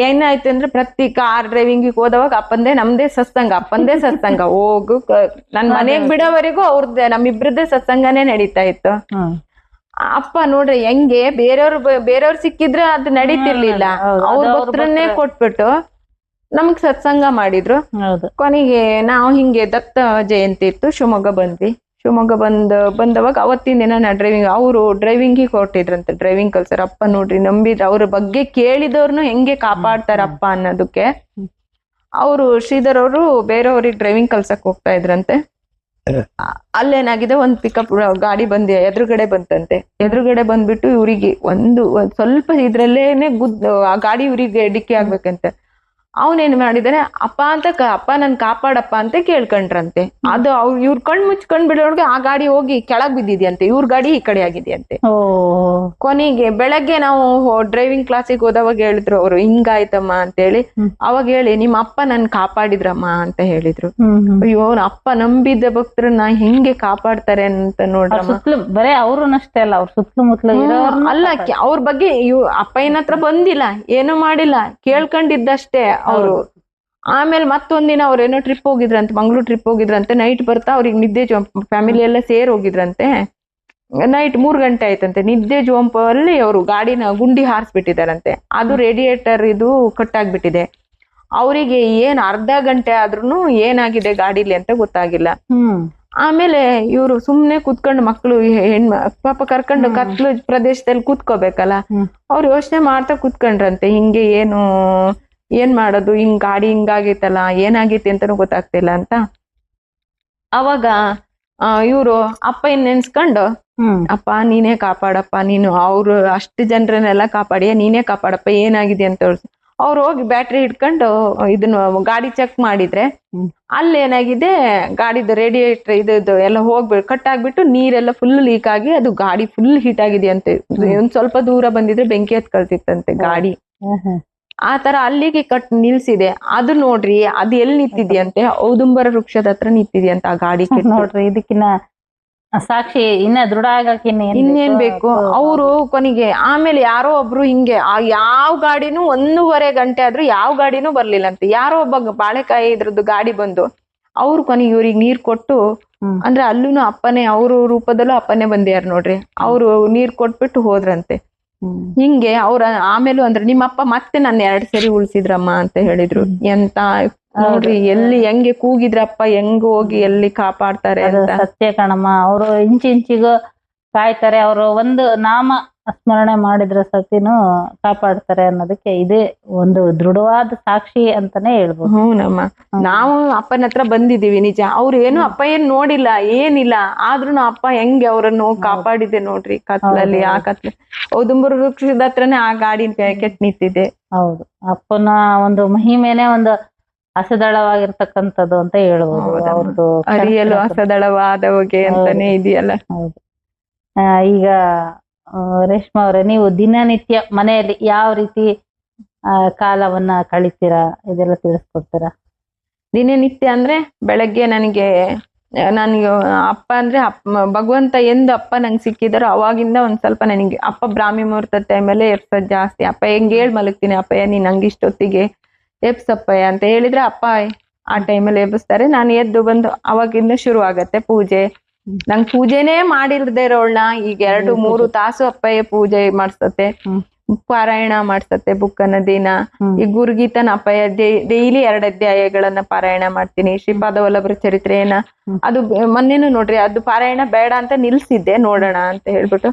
ಏನಾಯ್ತು ಅಂದ್ರೆ ಪ್ರತಿ ಕಾರ್ ಡ್ರೈವಿಂಗ್ ಹೋದವಾಗ ನಮ್ದೇ ಸತ್ಸಂಗ ಹೋಗು ನನ್ ಮನೆಗ್ ಬಿಡೋವರೆಗೂ ಅವ್ರದ್ದೇ, ನಮ್ಮಿಬ್ರದ್ದೇ ಸತ್ಸಂಗನೇ ನಡೀತಾ ಇತ್ತು. ಅಪ್ಪ ನೋಡ್ರಿ ಹೆಂಗೆ ಬೇರೆಯವ್ರು ಸಿಕ್ಕಿದ್ರೆ ಅದು ನಡೀತಿರ್ಲಿಲ್ಲ, ಅವ್ರ ಭಕ್ತರನ್ನೇ ಕೊಟ್ಬಿಟ್ಟು ನಮಗ್ ಸತ್ಸಂಗ ಮಾಡಿದ್ರು. ಕೊನೆಗೆ ನಾವು ಹಿಂಗೆ ದತ್ತ ಜಯಂತಿ ಇತ್ತು, ಶಿವಮೊಗ್ಗ ಬಂದ್ವಿ. ಶಿವಮೊಗ್ಗ ಬಂದವಾಗ ಅವತ್ತಿನ ದಿನ ನಾ ಅವರು ಡ್ರೈವಿಂಗಿಗೆ ಹೊರಟಿದ್ರಂತೆ, ಡ್ರೈವಿಂಗ್ ಕಲ್ಸರ್. ಅಪ್ಪ ನೋಡ್ರಿ ನಂಬಿದ್ರ, ಅವ್ರ ಬಗ್ಗೆ ಕೇಳಿದವ್ರನ್ನು ಹೆಂಗೆ ಕಾಪಾಡ್ತಾರಪ್ಪ ಅನ್ನೋದಕ್ಕೆ. ಅವರು ಶ್ರೀಧರ್ ಅವರು ಬೇರೆಯವ್ರಿಗೆ ಡ್ರೈವಿಂಗ್ ಕಲ್ಸಕ್ ಹೋಗ್ತಾ ಇದ್ರಂತೆ. ಅಲ್ಲೇನಾಗಿದೆ ಒಂದ್ ಪಿಕಪ್ ಗಾಡಿ ಎದುರುಗಡೆ ಬಂತಂತೆ. ಎದುರುಗಡೆ ಬಂದ್ಬಿಟ್ಟು ಇವ್ರಿಗೆ ಒಂದ್ ಸ್ವಲ್ಪ ಇದ್ರಲ್ಲೇನೆ ಆ ಗಾಡಿ ಇವ್ರಿಗೆ ಡಿಕ್ಕಿ ಆಗ್ಬೇಕಂತೆ. ಅವನೇನ್ ಮಾಡಿದಾನೆ, ಅಪ್ಪ ಅಂತ ಅಪ್ಪ ನನ್ ಕಾಪಾಡಪ್ಪ ಅಂತ ಕೇಳ್ಕೊಂಡ್ರಂತೆ. ಅದು ಇವ್ರ ಕಣ್ ಮುಚ್ಕೊಂಡ್ ಬಿಡೋರ್ಗೆ ಆ ಗಾಡಿ ಹೋಗಿ ಕೆಳಗ್ ಬಿದ್ದಿದ್ಯಂತೆ, ಇವ್ರ ಗಾಡಿ ಈ ಕಡೆ ಆಗಿದೆಯಂತೆ. ಕೊನೆಗೆ ಬೆಳಗ್ಗೆ ನಾವು ಡ್ರೈವಿಂಗ್ ಕ್ಲಾಸಿಗೆ ಹೋದವಾಗ ಹೇಳಿದ್ರು ಅವ್ರು, ಹಿಂಗಾಯ್ತಮ್ಮ ಅಂತೇಳಿ. ಅವಾಗ ಹೇಳಿ, ನಿಮ್ಮ ಅಪ್ಪ ನನ್ ಕಾಪಾಡಿದ್ರಮ್ಮ ಅಂತ ಹೇಳಿದ್ರು. ಅಯ್ಯೋ, ಅಪ್ಪ ನಂಬಿದ್ದ ಭಕ್ತರನ್ನ ಹೆಂಗೆ ಕಾಪಾಡ್ತಾರೆ ಅಂತ ನೋಡ್ರಮ್ಮ. ಬರೇ ಅವ್ರನ್ನಷ್ಟೇ ಅಲ್ಲ, ಅವ್ರ ಸುತ್ತಮುತ್ತಲು ಅಲ್ಲ, ಅವ್ರ ಬಗ್ಗೆ ಅಪ್ಪಯ್ಯನ ಹತ್ರ ಬಂದಿಲ್ಲ, ಏನು ಮಾಡಿಲ್ಲ, ಕೇಳ್ಕೊಂಡಿದ್ದಷ್ಟೇ ಅವರು. ಆಮೇಲೆ ಮತ್ತೊಂದಿನ ಅವ್ರೇನೋ ಟ್ರಿಪ್ ಹೋಗಿದ್ರಂತೆ, ಮಂಗ್ಳೂರ್ ಟ್ರಿಪ್ ಹೋಗಿದ್ರಂತೆ. ನೈಟ್ ಬರ್ತಾ ಅವ್ರಿಗೆ ನಿದ್ದೆ ಫ್ಯಾಮಿಲಿ ಎಲ್ಲ ಸೇರ್ ಹೋಗಿದ್ರಂತೆ. ನೈಟ್ 3 ಗಂಟೆ ಆಯ್ತಂತೆ. ನಿದ್ದೆ ಜೋಂಪಲ್ಲಿ ಅವರು ಗಾಡಿನ ಗುಂಡಿ ಹಾರಿಸ್ಬಿಟ್ಟಿದಾರಂತೆ. ಅದು ರೇಡಿಯೇಟರ್ ಇದು ಕಟ್ಟಾಗ್ಬಿಟ್ಟಿದೆ. ಅವರಿಗೆ ಏನ್ ಅರ್ಧ ಗಂಟೆ ಆದ್ರೂ ಏನಾಗಿದೆ ಗಾಡಿಲಿ ಅಂತ ಗೊತ್ತಾಗಿಲ್ಲ. ಆಮೇಲೆ ಇವ್ರು ಸುಮ್ನೆ ಕುತ್ಕೊಂಡು, ಮಕ್ಳು ಪಾಪ ಕರ್ಕೊಂಡು ಕತ್ಲು ಪ್ರದೇಶದಲ್ಲಿ ಕೂತ್ಕೋಬೇಕಲ್ಲ, ಅವ್ರು ಯೋಚನೆ ಮಾಡ್ತಾ ಕುತ್ಕೊಂಡ್ರಂತೆ. ಹಿಂಗೆ ಏನ್ ಮಾಡೋದು, ಹಿಂಗ್ ಗಾಡಿ ಹಿಂಗಾಗೈತಲ್ಲ, ಏನಾಗೈತಿ ಅಂತಾನು ಗೊತ್ತಾಗ್ತಿಲ್ಲ ಅಂತ. ಅವಾಗ ಇವ್ರು ಅಪ್ಪ ನೆನ್ಸ್ಕೊಂಡು, ಅಪ್ಪ ನೀನೇ ಕಾಪಾಡಪ್ಪ, ನೀನು ಅವ್ರು ಅಷ್ಟು ಜನರನ್ನೆಲ್ಲ ಕಾಪಾಡಿಯ, ನೀನೇ ಕಾಪಾಡಪ್ಪ, ಏನಾಗಿದೆ ಅಂತ ಅವ್ರು ಹೋಗಿ ಬ್ಯಾಟ್ರಿ ಹಿಡ್ಕೊಂಡು ಇದನ್ನ ಗಾಡಿ ಚೆಕ್ ಮಾಡಿದ್ರೆ ಅಲ್ಲೇನಾಗಿದೆ, ಗಾಡಿದ ರೇಡಿಯೇಟರ್ ಇದು ಎಲ್ಲ ಕಟ್ ಆಗ್ಬಿಟ್ಟು ನೀರೆಲ್ಲ ಫುಲ್ ಲೀಕ್ ಆಗಿ ಅದು ಗಾಡಿ ಫುಲ್ ಹೀಟ್ ಆಗಿದೆ ಅಂತೆ. ಒಂದ್ ಸ್ವಲ್ಪ ದೂರ ಬಂದಿದ್ರೆ ಬೆಂಕಿ ಹತ್ಕೊಳ್ತಿತ್ತಂತೆ ಗಾಡಿ. ಆ ತರ ಅಲ್ಲಿಗೆ ನಿಲ್ಸಿದೆ. ಅದು ನೋಡ್ರಿ, ಅದು ಎಲ್ಲಿ ನಿಂತಿದ್ಯಂತೆ, ಔದುಂಬರ ವೃಕ್ಷದ ಹತ್ರ ನಿಂತಿದ್ಯಂತ ಆ ಗಾಡಿ. ನೋಡ್ರಿ, ಇದಕ್ಕಿನ್ನ ಸಾಕ್ಷಿ ಇನ್ನ ದೃಢ ಆಗಕ್ಕೆ ಇನ್ನೇನ್ ಬೇಕು. ಅವರು ಕೊನೆಗೆ ಆಮೇಲೆ ಯಾರೋ ಒಬ್ರು ಹಿಂಗೆ ಯಾವ ಗಾಡಿನೂ 1.5 ಗಂಟೆ ಆದ್ರೂ ಯಾವ ಗಾಡಿನೂ ಬರ್ಲಿಲ್ಲಂತೆ. ಯಾರೋ ಒಬ್ಬ ಬಾಳೆಕಾಯಿ ಇದ್ರದ್ದು ಗಾಡಿ ಬಂದು ಅವ್ರು ಕೊನೆಗೆ ಇವ್ರಿಗೆ ನೀರ್ ಕೊಟ್ಟು, ಅಂದ್ರೆ ಅಲ್ಲೂನು ಅಪ್ಪನೇ, ಅವ್ರ ರೂಪದಲ್ಲೂ ಅಪ್ಪನೇ ಬಂದ್ಯಾರ ನೋಡ್ರಿ. ಅವ್ರು ನೀರ್ ಕೊಟ್ಬಿಟ್ಟು ಹೋದ್ರಂತೆ. ಹಿಂಗೆ ಅವ್ರ ಆಮೇಲೂ ಅಂದ್ರೆ, ನಿಮ್ಮಪ್ಪ ಮತ್ತೆ ನನ್ನ 2 ಸರಿ ಉಳ್ಸಿದ್ರಮ್ಮ ಅಂತ ಹೇಳಿದ್ರು. ಎಂತ ನೋಡ್ರಿ, ಎಲ್ಲಿ ಹೆಂಗೆ ಕೂಗಿದ್ರಪ್ಪ, ಹೆಂಗ್ ಹೋಗಿ ಎಲ್ಲಿ ಕಾಪಾಡ್ತಾರೆ ಅಂತ. ಸತ್ಯ ಕಣಮ್ಮ, ಅವರು ಇಂಚಿಂಚಿಗೂ ಕಾಯ್ತಾರೆ. ಅವರು ಒಂದು ನಾಮ ಸ್ಮರಣೆ ಮಾಡಿದ್ರ ಸತಿನೂ ಕಾಪಾಡ್ತಾರೆ ಅನ್ನೋದಕ್ಕೆ ಇದೇ ಒಂದು ದೃಢವಾದ ಸಾಕ್ಷಿ ಅಂತಾನೆ ಹೇಳ್ಬೋದು. ಹ್ಞೂನಮ್ಮ, ನಾವು ಅಪ್ಪನ ಹತ್ರ ಬಂದಿದೀವಿ ನಿಜ. ಅವ್ರು ಏನು ಅಪ್ಪ ಏನ್ ನೋಡಿಲ್ಲ, ಏನಿಲ್ಲ, ಆದ್ರೂ ಅಪ್ಪ ಹೆಂಗೆ ಅವರನ್ನು ಕಾಪಾಡಿದೆ ನೋಡ್ರಿ. ಕತ್ಲಲ್ಲಿ, ಆ ಕತ್ಲ ಔದುಂಬರ ವೃಕ್ಷದ ಹತ್ರನೇ ಆ ಗಾಡಿ ಕೆಟ್ಟ ನಿಂತಿದೆ. ಹೌದು, ಅಪ್ಪನ ಒಂದು ಮಹಿಮೆನೆ ಒಂದು ಅಸದಳವಾಗಿರ್ತಕ್ಕಂಥದ್ದು ಅಂತ ಹೇಳ್ಬೋದು. ಅವ್ರದ್ದು ಅರಿಯಲು ಅಸದಳವಾದವಗೆ ಅಂತಾನೆ ಇದೆಯಲ್ಲ. ಹೌದು. ಈಗ ರೇಷ್ಮಾ ಅವರೇ, ನೀವು ದಿನನಿತ್ಯ ಮನೆಯಲ್ಲಿ ಯಾವ ರೀತಿ ಕಾಲವನ್ನ ಕಳಿತೀರಾ, ಇದೆಲ್ಲ ತಿಳಿಸ್ಕೊಡ್ತೀರಾ? ದಿನನಿತ್ಯ ಅಂದ್ರೆ ಬೆಳಗ್ಗೆ ನನಗೆ ಅಪ್ಪ ಅಂದ್ರೆ ಭಗವಂತ ಎಂದು ಅಪ್ಪ ನಂಗೆ ಸಿಕ್ಕಿದಾರೋ ಅವಾಗಿಂದ ಒಂದ್ ಸ್ವಲ್ಪ ನನಗೆ ಅಪ್ಪ ಬ್ರಾಹ್ಮಿ ಮುಹೂರ್ತದ ಟೈಮಲ್ಲೇ ಎಪ್ಸೋದ್ ಜಾಸ್ತಿ. ಅಪ್ಪ ಹೆಂಗ್ ಮಲಗ್ತೀನಿ, ಅಪ್ಪಯ್ಯ ನೀನ್ ನಂಗೆ ಇಷ್ಟೊತ್ತಿಗೆ ಎಬ್ಸಪ್ಪಯ್ಯ ಅಂತ ಹೇಳಿದ್ರೆ ಅಪ್ಪ ಆ ಟೈಮಲ್ಲಿ ಎಬ್ಬಿಸ್ತಾರೆ. ನಾನು ಎದ್ದು ಬಂದು ಅವಾಗಿಂದ ಶುರು ಆಗತ್ತೆ ಪೂಜೆ. ನಂಗೆ ಪೂಜೆನೇ ಮಾಡಿಲ್ದೇ ಇರೋಳ್ನ ಈಗ 2-3 ತಾಸು ಅಪ್ಪಯ್ಯ ಪೂಜೆ ಮಾಡ್ಸತ್ತೆ, ಪಾರಾಯಣ ಮಾಡ್ಸತ್ತೆ ಬುಕ್ಕನ್ನ ದಿನ. ಈ ಗುರುಗೀತನ ಅಪ್ಪಯ್ಯ ಡೈಲಿ 2 ಅಧ್ಯಾಯಗಳನ್ನ ಪಾರಾಯಣ ಮಾಡ್ತೀನಿ. ಶ್ರೀಪಾದ ವಲ್ಲಭರ ಚರಿತ್ರೆಯನ್ನ ಅದು ಮೊನ್ನೆನು ನೋಡ್ರಿ, ಅದು ಪಾರಾಯಣ ಬೇಡ ಅಂತ ನಿಲ್ಸಿದ್ದೆ, ನೋಡೋಣ ಅಂತ ಹೇಳ್ಬಿಟ್ಟು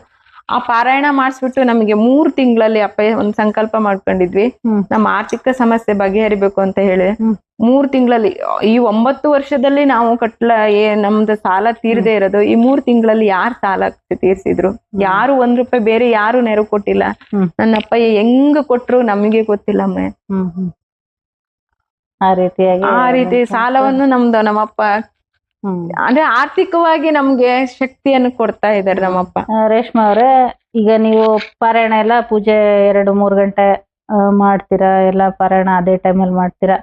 ಆ ಪಾರಾಯಣ ಮಾಡಿಸ್ಬಿಟ್ಟು ನಮಗೆ 3 ತಿಂಗಳಲ್ಲಿ ಅಪ್ಪಯ್ಯ ಒಂದ್ ಸಂಕಲ್ಪ ಮಾಡ್ಕೊಂಡಿದ್ವಿ, ನಮ್ಮ ಆರ್ಥಿಕ ಸಮಸ್ಯೆ ಬಗೆಹರಿಬೇಕು ಅಂತ ಹೇಳಿ. 3 ತಿಂಗಳಲ್ಲಿ, ಈ 9 ವರ್ಷದಲ್ಲಿ ನಾವು ನಮ್ದು ಸಾಲ ತೀರದೆ ಇರೋದು. ಈ 3 ತಿಂಗಳಲ್ಲಿ ಯಾರು ಸಾಲ ತೀರ್ಸಿದ್ರು? ಯಾರು 1 ರೂಪಾಯಿ ಬೇರೆ ಯಾರು ನೆರವು ಕೊಟ್ಟಿಲ್ಲ. ನನ್ನ ಅಪ್ಪಯ್ಯ ಹೆಂಗ್ ಕೊಟ್ರು ನಮಗೆ ಗೊತ್ತಿಲ್ಲ ಅಮ್ಮ. ಆ ರೀತಿ ಸಾಲವನ್ನು ನಮ್ಮಪ್ಪ ಅಂದ್ರೆ ಆರ್ಥಿಕವಾಗಿ ನಮ್ಗೆ ಶಕ್ತಿಯನ್ನು ಕೊಡ್ತಾ ಇದಾರೆ ನಮ್ಮಪ್ಪ. ರೇಷ್ಮಾ ಅವರೇ, ಈಗ ನೀವು ಪಾರಾಯಣ ಎಲ್ಲ ಪೂಜೆ 2-3 ಗಂಟೆ ಮಾಡ್ತೀರಾ, ಎಲ್ಲ ಪಾರಾಯಣ ಅದೇ ಟೈಮಲ್ಲಿ ಮಾಡ್ತೀರಾ.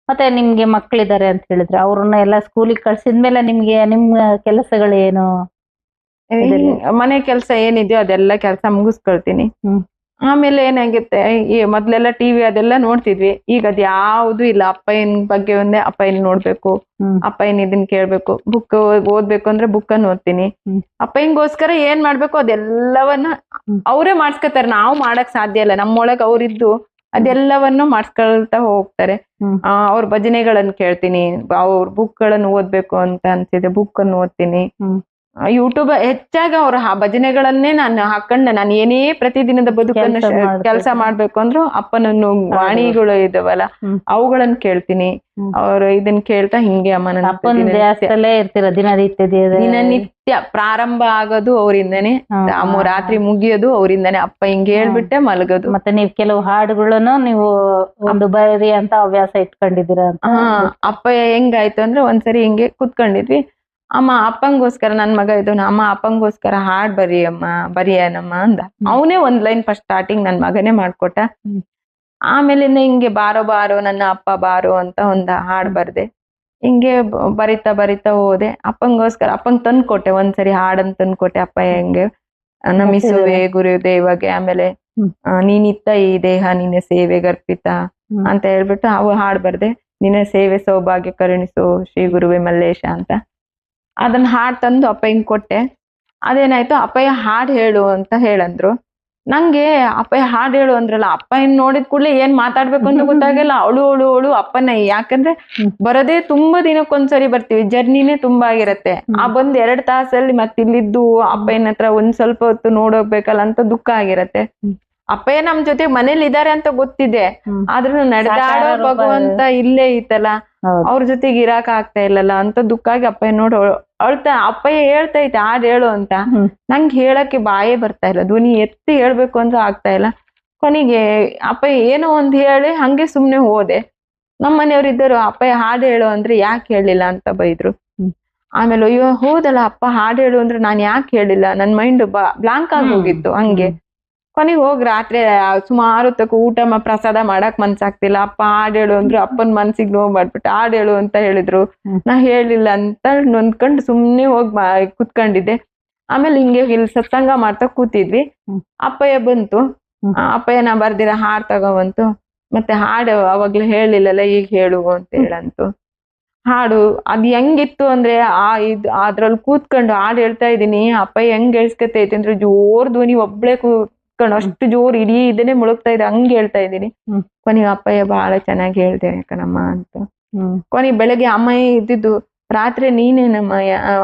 ಮತ್ತೆ ನಿಮ್ಗೆ ಮಕ್ಳಿದ್ದಾರೆ ಅಂತ ಹೇಳಿದ್ರೆ ಅವ್ರನ್ನ ಎಲ್ಲ ಸ್ಕೂಲಿಗೆ ಕಳ್ಸಿದ್ಮೇಲೆ ನಿಮ್ಗೆ ನಿಮ್ಮ ಕೆಲಸಗಳು ಏನು? ಮನೆ ಕೆಲಸ ಏನಿದೆಯೋ ಅದೆಲ್ಲ ಕೆಲಸ ಮುಗಿಸ್ಕೊಳ್ತೀನಿ. ಆಮೇಲೆ ಏನಾಗುತ್ತೆ, ಮೊದ್ಲೆಲ್ಲ ಟಿವಿ ಅದೆಲ್ಲ ನೋಡ್ತಿದ್ವಿ, ಈಗ ಅದ್ ಯಾವ್ದು ಇಲ್ಲ. ಅಪ್ಪಯ್ಯನ ಬಗ್ಗೆ ಒಂದೇ, ಅಪ್ಪಯ್ಯನ್ ನೋಡ್ಬೇಕು, ಅಪ್ಪಯ್ಯನ್ ಇದನ್ ಕೇಳ್ಬೇಕು, ಬುಕ್ ಓದ್ಬೇಕು ಅಂದ್ರೆ ಬುಕ್ಕನ್ನು ಓದ್ತೀನಿ. ಅಪ್ಪಯ್ಯನ್ಗೋಸ್ಕರ ಏನ್ ಮಾಡ್ಬೇಕು ಅದೆಲ್ಲವನ್ನ ಅವರೇ ಮಾಡ್ಸ್ಕೊತಾರೆ, ನಾವು ಮಾಡಕ್ ಸಾಧ್ಯ ಇಲ್ಲ. ನಮ್ಮೊಳಗ್ ಅವ್ರಿದ್ದು ಅದೆಲ್ಲವನ್ನು ಮಾಡ್ಸ್ಕೊಳ್ತಾ ಹೋಗ್ತಾರೆ. ಅವ್ರ ಭಜನೆಗಳನ್ನ ಕೇಳ್ತೀನಿ, ಅವ್ರ ಬುಕ್ ಗಳನ್ನು ಓದ್ಬೇಕು ಅಂತ ಅನ್ಸಿದೆ ಬುಕ್ ಅನ್ನು ಓದ್ತೀನಿ. ಯೂಟ್ಯೂಬ್ ಹೆಚ್ಚಾಗಿ ಅವ್ರ ಭಜನೆಗಳನ್ನೇ ನಾನು ಹಾಕೊಂಡೆ. ನಾನು ಏನೇ ಪ್ರತಿದಿನದ ಬದುಕನ್ನು ಕೆಲಸ ಮಾಡ್ಬೇಕು ಅಂದ್ರು ಅಪ್ಪನನ್ನು ವಾಣಿಗಳು ಇದಾವಲ್ಲ ಅವುಗಳನ್ನ ಕೇಳ್ತೀನಿ. ಅವ್ರು ಇದನ್ನ ಕೇಳ್ತಾ ಹಿಂಗೆ ಅಮ್ಮ ಇರ್ತೀರ ದಿನನಿತ್ಯ ಪ್ರಾರಂಭ ಆಗೋದು ಅವರಿಂದನೇ, ರಾತ್ರಿ ಮುಗಿಯೋದು ಅವರಿಂದನೇ. ಅಪ್ಪ ಹಿಂಗೆ ಹೇಳ್ಬಿಟ್ಟೆ ಮಲಗೋದು. ಮತ್ತೆ ನೀವ್ ಕೆಲವು ಹಾಡುಗಳನ್ನು ನೀವು ಒಂದು ಬರಿ ಅಂತ ಹವ್ಯಾಸ ಇಟ್ಕೊಂಡಿದ್ದೀರಾ? ಅಪ್ಪ ಹೆಂಗಾಯ್ತು ಅಂದ್ರೆ ಒಂದ್ಸರಿ ಹಿಂಗೆ ಕುತ್ಕೊಂಡಿದ್ವಿ. ಅಮ್ಮ ಅಪ್ಪಂಗೋಸ್ಕರ, ನನ್ ಮಗ ಇದ್ದವನು, ಅಮ್ಮ ಅಪ್ಪಂಗೋಸ್ಕರ ಹಾಡ್ ಬರಿಯನಮ್ಮ ಅಂದ. ಅವನೇ ಒಂದ್ ಲೈನ್ ಫಸ್ಟ್ ಸ್ಟಾರ್ಟಿಂಗ್ ನನ್ ಮಗನೇ ಮಾಡ್ಕೊಟ್ಟ. ಆಮೇಲಿಂದ ಹಿಂಗೆ ಬಾರೋ ಬಾರೋ ನನ್ನ ಅಪ್ಪ ಬಾರೋ ಅಂತ ಒಂದ್ ಹಾಡ್ ಬರ್ದೆ. ಹಿಂಗೆ ಬರಿತಾ ಹೋದೆ. ಅಪ್ಪಂಗ್ ತಂದ್ಕೊಟ್ಟೆ, ಒಂದ್ಸರಿ ಹಾಡನ್ ತಂದ್ಕೊಟ್ಟೆ. ಅಪ್ಪ ಹೆಂಗೆ ನಮಿಸುವೆ ಗುರುದೇವಗೆ, ಆಮೇಲೆ ನೀನಿತ್ತ ಈ ದೇಹ ನಿನ್ನ ಸೇವೆಗೆ ಅರ್ಪಿತ ಅಂತ ಹೇಳ್ಬಿಟ್ಟು ಅವು ಹಾಡ್ ಬರ್ದೆ. ನಿನ್ನ ಸೇವೆ ಸೌಭಾಗ್ಯ ಕರುಣಿಸು ಶ್ರೀ ಗುರುವೆ ಮಲ್ಲೇಶ ಅಂತ. ಅದನ್ನ ಹಾಡ್ ತಂದು ಅಪ್ಪ ಹಿಂಗ್ ಕೊಟ್ಟೆ. ಅದೇನಾಯ್ತು, ಅಪ್ಪಯ್ಯ ಹಾಡ್ ಹೇಳು ಅಂತ ಹೇಳಂದ್ರು. ನಂಗೆ ಅಪ್ಪಯ್ಯ ಹಾಡ್ ಹೇಳು ಅಂದ್ರಲ್ಲ, ಅಪ್ಪ ನೋಡಿದ ಕೂಡ್ಲೆ ಏನ್ ಮಾತಾಡ್ಬೇಕು ಅಂತ ಗೊತ್ತಾಗಿಲ್ಲ. ಅವಳು ಅಪ್ಪನ, ಯಾಕಂದ್ರೆ ಬರೋದೇ ತುಂಬಾ ದಿನಕ್ಕೊಂದ್ಸರಿ ಬರ್ತೀವಿ, ಜರ್ನಿನೇ ತುಂಬಾ ಆಗಿರತ್ತೆ. ಆ ಬಂದ್ 2 ತಾಸಲ್ಲಿ ಮತ್ತೆ ಇಲ್ಲಿದ್ದು ಅಪ್ಪಯ್ಯನ ಹತ್ರ ಒಂದ್ ಸ್ವಲ್ಪ ಹೊತ್ತು ನೋಡೋಗ್ಬೇಕಲ್ಲ ಅಂತ ದುಃಖ ಆಗಿರತ್ತೆ. ಅಪ್ಪಯ್ಯ ನಮ್ ಜೊತೆ ಮನೇಲಿ ಇದಾರೆ ಅಂತ ಗೊತ್ತಿದೆ, ಆದ್ರೂ ನಡೆದಾಡೋ ಭಗವಂತ ಇಲ್ಲೇ ಐತಲ್ಲ, ಅವ್ರ ಜೊತೆಗೆ ಇರಾಕ ಆಗ್ತಾ ಇಲ್ಲಲ್ಲ ಅಂತ ದುಃಖ ಆಗಿ ಅಪ್ಪಯ್ಯ ನೋಡಿ ಅಳ್ತಾ. ಅಪ್ಪಯ್ಯ ಹೇಳ್ತಾ ಐತೆ ಹಾಡ್ ಹೇಳು ಅಂತ, ನಂಗೆ ಹೇಳಕ್ಕೆ ಬಾಯೇ ಬರ್ತಾ ಇಲ್ಲ, ಧ್ವನಿ ಎತ್ತಿ ಹೇಳ್ಬೇಕು ಅಂದ್ರೆ ಆಗ್ತಾ ಇಲ್ಲ. ಕೊನೆಗೆ ಅಪ್ಪಯ್ಯ ಏನೋ ಒಂದ್ ಹೇಳಿ ಹಂಗೆ ಸುಮ್ನೆ ಹೋದೆ. ನಮ್ಮ ಮನೆಯವ್ರು ಇದ್ದರು, ಅಪ್ಪಯ್ಯ ಹಾಡ್ ಹೇಳು ಅಂದ್ರೆ ಯಾಕೆ ಹೇಳಿಲ್ಲ ಅಂತ ಬೈದ್ರು. ಆಮೇಲೆ ಅಯ್ಯೋ ಹೋದಲ್ಲ ಅಪ್ಪ ಹಾಡ್ ಹೇಳು ಅಂದ್ರೆ ನಾನ್ ಯಾಕೆ ಹೇಳಿಲ್ಲ, ನನ್ ಮೈಂಡ್ ಬ್ಲಾಂಕ್ ಆಗಿ ಹೋಗಿತ್ತು ಹಂಗೆ. ಕೊನೆಗೆ ಹೋಗಿ ರಾತ್ರಿ ಸುಮಾರು ಹೊತ್ತಕ್ಕೆ ಊಟ ಪ್ರಸಾದ ಮಾಡಕ್ ಮನ್ಸಾಗ್ತಿಲ್ಲ. ಅಪ್ಪ ಹಾಡ್ ಹೇಳು ಅಂದ್ರು, ಅಪ್ಪನ್ ಮನ್ಸಿಗೆ ನೋವು ಮಾಡ್ಬಿಟ್ಟು ಹಾಡ್ ಹೇಳು ಅಂತ ಹೇಳಿದ್ರು. ನಾ ಹೇಳಿಲ್ಲ ಅಂತ ನೊಂದ್ಕೊಂಡು ಸುಮ್ನೆ ಹೋಗಿ ಕುತ್ಕೊಂಡಿದ್ದೆ. ಆಮೇಲೆ ಹಿಂಗೆ ಇಲ್ಲಿ ಸತ್ಸಂಗ ಮಾಡ್ತಾ ಕೂತಿದ್ವಿ. ಅಪ್ಪಯ್ಯ ಬಂತು. ಅಪ್ಪಯ್ಯ ನಾ ಬರ್ದಿರ ಹಾಡ್ ತಗೋಬಂತು. ಮತ್ತೆ ಹಾಡು ಅವಾಗ್ಲೂ ಹೇಳಿಲ್ಲಲ್ಲ, ಈಗ ಹೇಳು ಅಂತ ಹೇಳಂತು. ಹಾಡು ಅದ್ ಹೆಂಗಿತ್ತು ಅಂದ್ರೆ ಅದ್ರಲ್ಲಿ ಕೂತ್ಕೊಂಡು ಹಾಡ್ ಹೇಳ್ತಾ ಇದೀನಿ. ಅಪ್ಪಯ್ಯ ಹೆಂಗ್ ಹೇಳ್ಸ್ಕತೈತಿ ಅಂದ್ರೆ ಜೋರ್ ಧ್ವನಿ, ಒಬ್ಳೆ ಕೂತ್ಕೊಂಡು ಅಷ್ಟು ಜೋರ್ ಇಡೀ ಇದನ್ನೇ ಮುಳುಗ್ತಾ ಇದೆ, ಹಂಗ್ ಹೇಳ್ತಾ ಇದೀನಿ. ಕೊನೆಗೆ ಅಪ್ಪಯ್ಯ ಬಹಳ ಚೆನ್ನಾಗಿ ಹೇಳ್ದೆ ಕಣಮ್ಮ ಅಂತ. ಕೊನೆಗೆ ಬೆಳಗ್ಗೆ ಅಮ್ಮಯ್ಯ ಇದ್ದಿದ್ದು, ರಾತ್ರಿ ನೀನೇನಮ್ಮ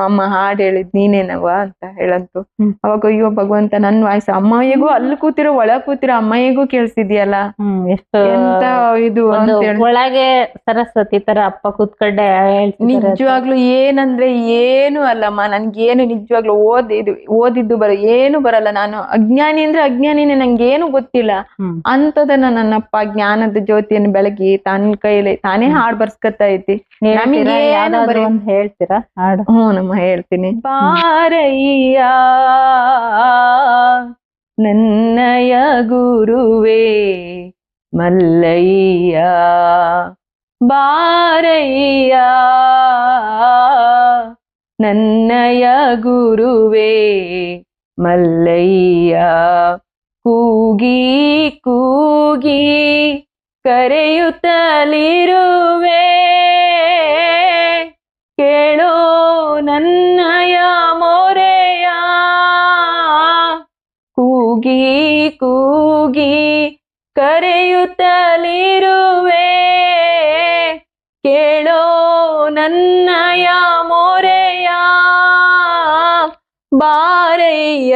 ಅಮ್ಮ ಹಾಡ್ ಹೇಳಿದ್ ನೀನೇನವ ಅಂತ ಹೇಳಂತು. ಅವಾಗ ಅಯ್ಯೋ ಭಗವಂತ, ನನ್ ವಾಯ್ಸ್ ಅಮ್ಮಯ್ಯಗೂ ಅಲ್ಲಿ ಕೂತಿರೋ ಒಳ ಕೂತಿರೋ ಅಮ್ಮಯ್ಯಗೂ ಕೇಳ್ಸಿದ್ಯಲ್ಲ, ಎಂತ ಇದು ಒಳಗೆ ಸರಸ್ವತಿ ತರ ಅಪ್ಪ ಕೂತ್ಕೊಂಡೆ. ನಿಜವಾಗ್ಲು ಏನಂದ್ರೆ ಏನು ಅಲ್ಲಮ್ಮ, ನನ್ಗೇನು ನಿಜವಾಗ್ಲು ಓದಿದ್ದು ಏನು ಬರಲ್ಲ. ನಾನು ಅಜ್ಞಾನಿ ಅಂದ್ರೆ ಅಜ್ಞಾನಿನೇ, ನಂಗೇನು ಗೊತ್ತಿಲ್ಲ. ಅಂತದನ್ನ ನನ್ನಪ್ಪ ಜ್ಞಾನದ ಜ್ಯೋತಿಯನ್ನು ಬೆಳಗಿ ತನ್ನ ಕೈಲಿ ತಾನೇ ಹಾಡ್ ಬರ್ಸ್ಕತ್ತ ಐತಿ. ನಮಗೆ ಹೇಳ್ತೀರಾ ಹಾಡು? ನಮ್ಮ ಹೇಳ್ತೀನಿ. ಬಾರಯ್ಯ ನನ್ನಯ ಗುರುವೇ ಮಲ್ಲಯ್ಯ, ಬಾರಯ್ಯ ನನ್ನಯ ಗುರುವೇ ಮಲ್ಲಯ್ಯ, ಕೂಗಿ ಕೂಗಿ ಕರೆಯುತ್ತಲಿರುವೆ, ಕೇಳೋ ನನ್ನಯ ಮೊರೆಯ, ಕೂಗಿ ಕೂಗಿ ಕರೆಯುತ್ತಲಿರುವೆ, ಕೇಳೋ ನನ್ನಯ ಮೊರೆಯ, ಬಾರಯ್ಯ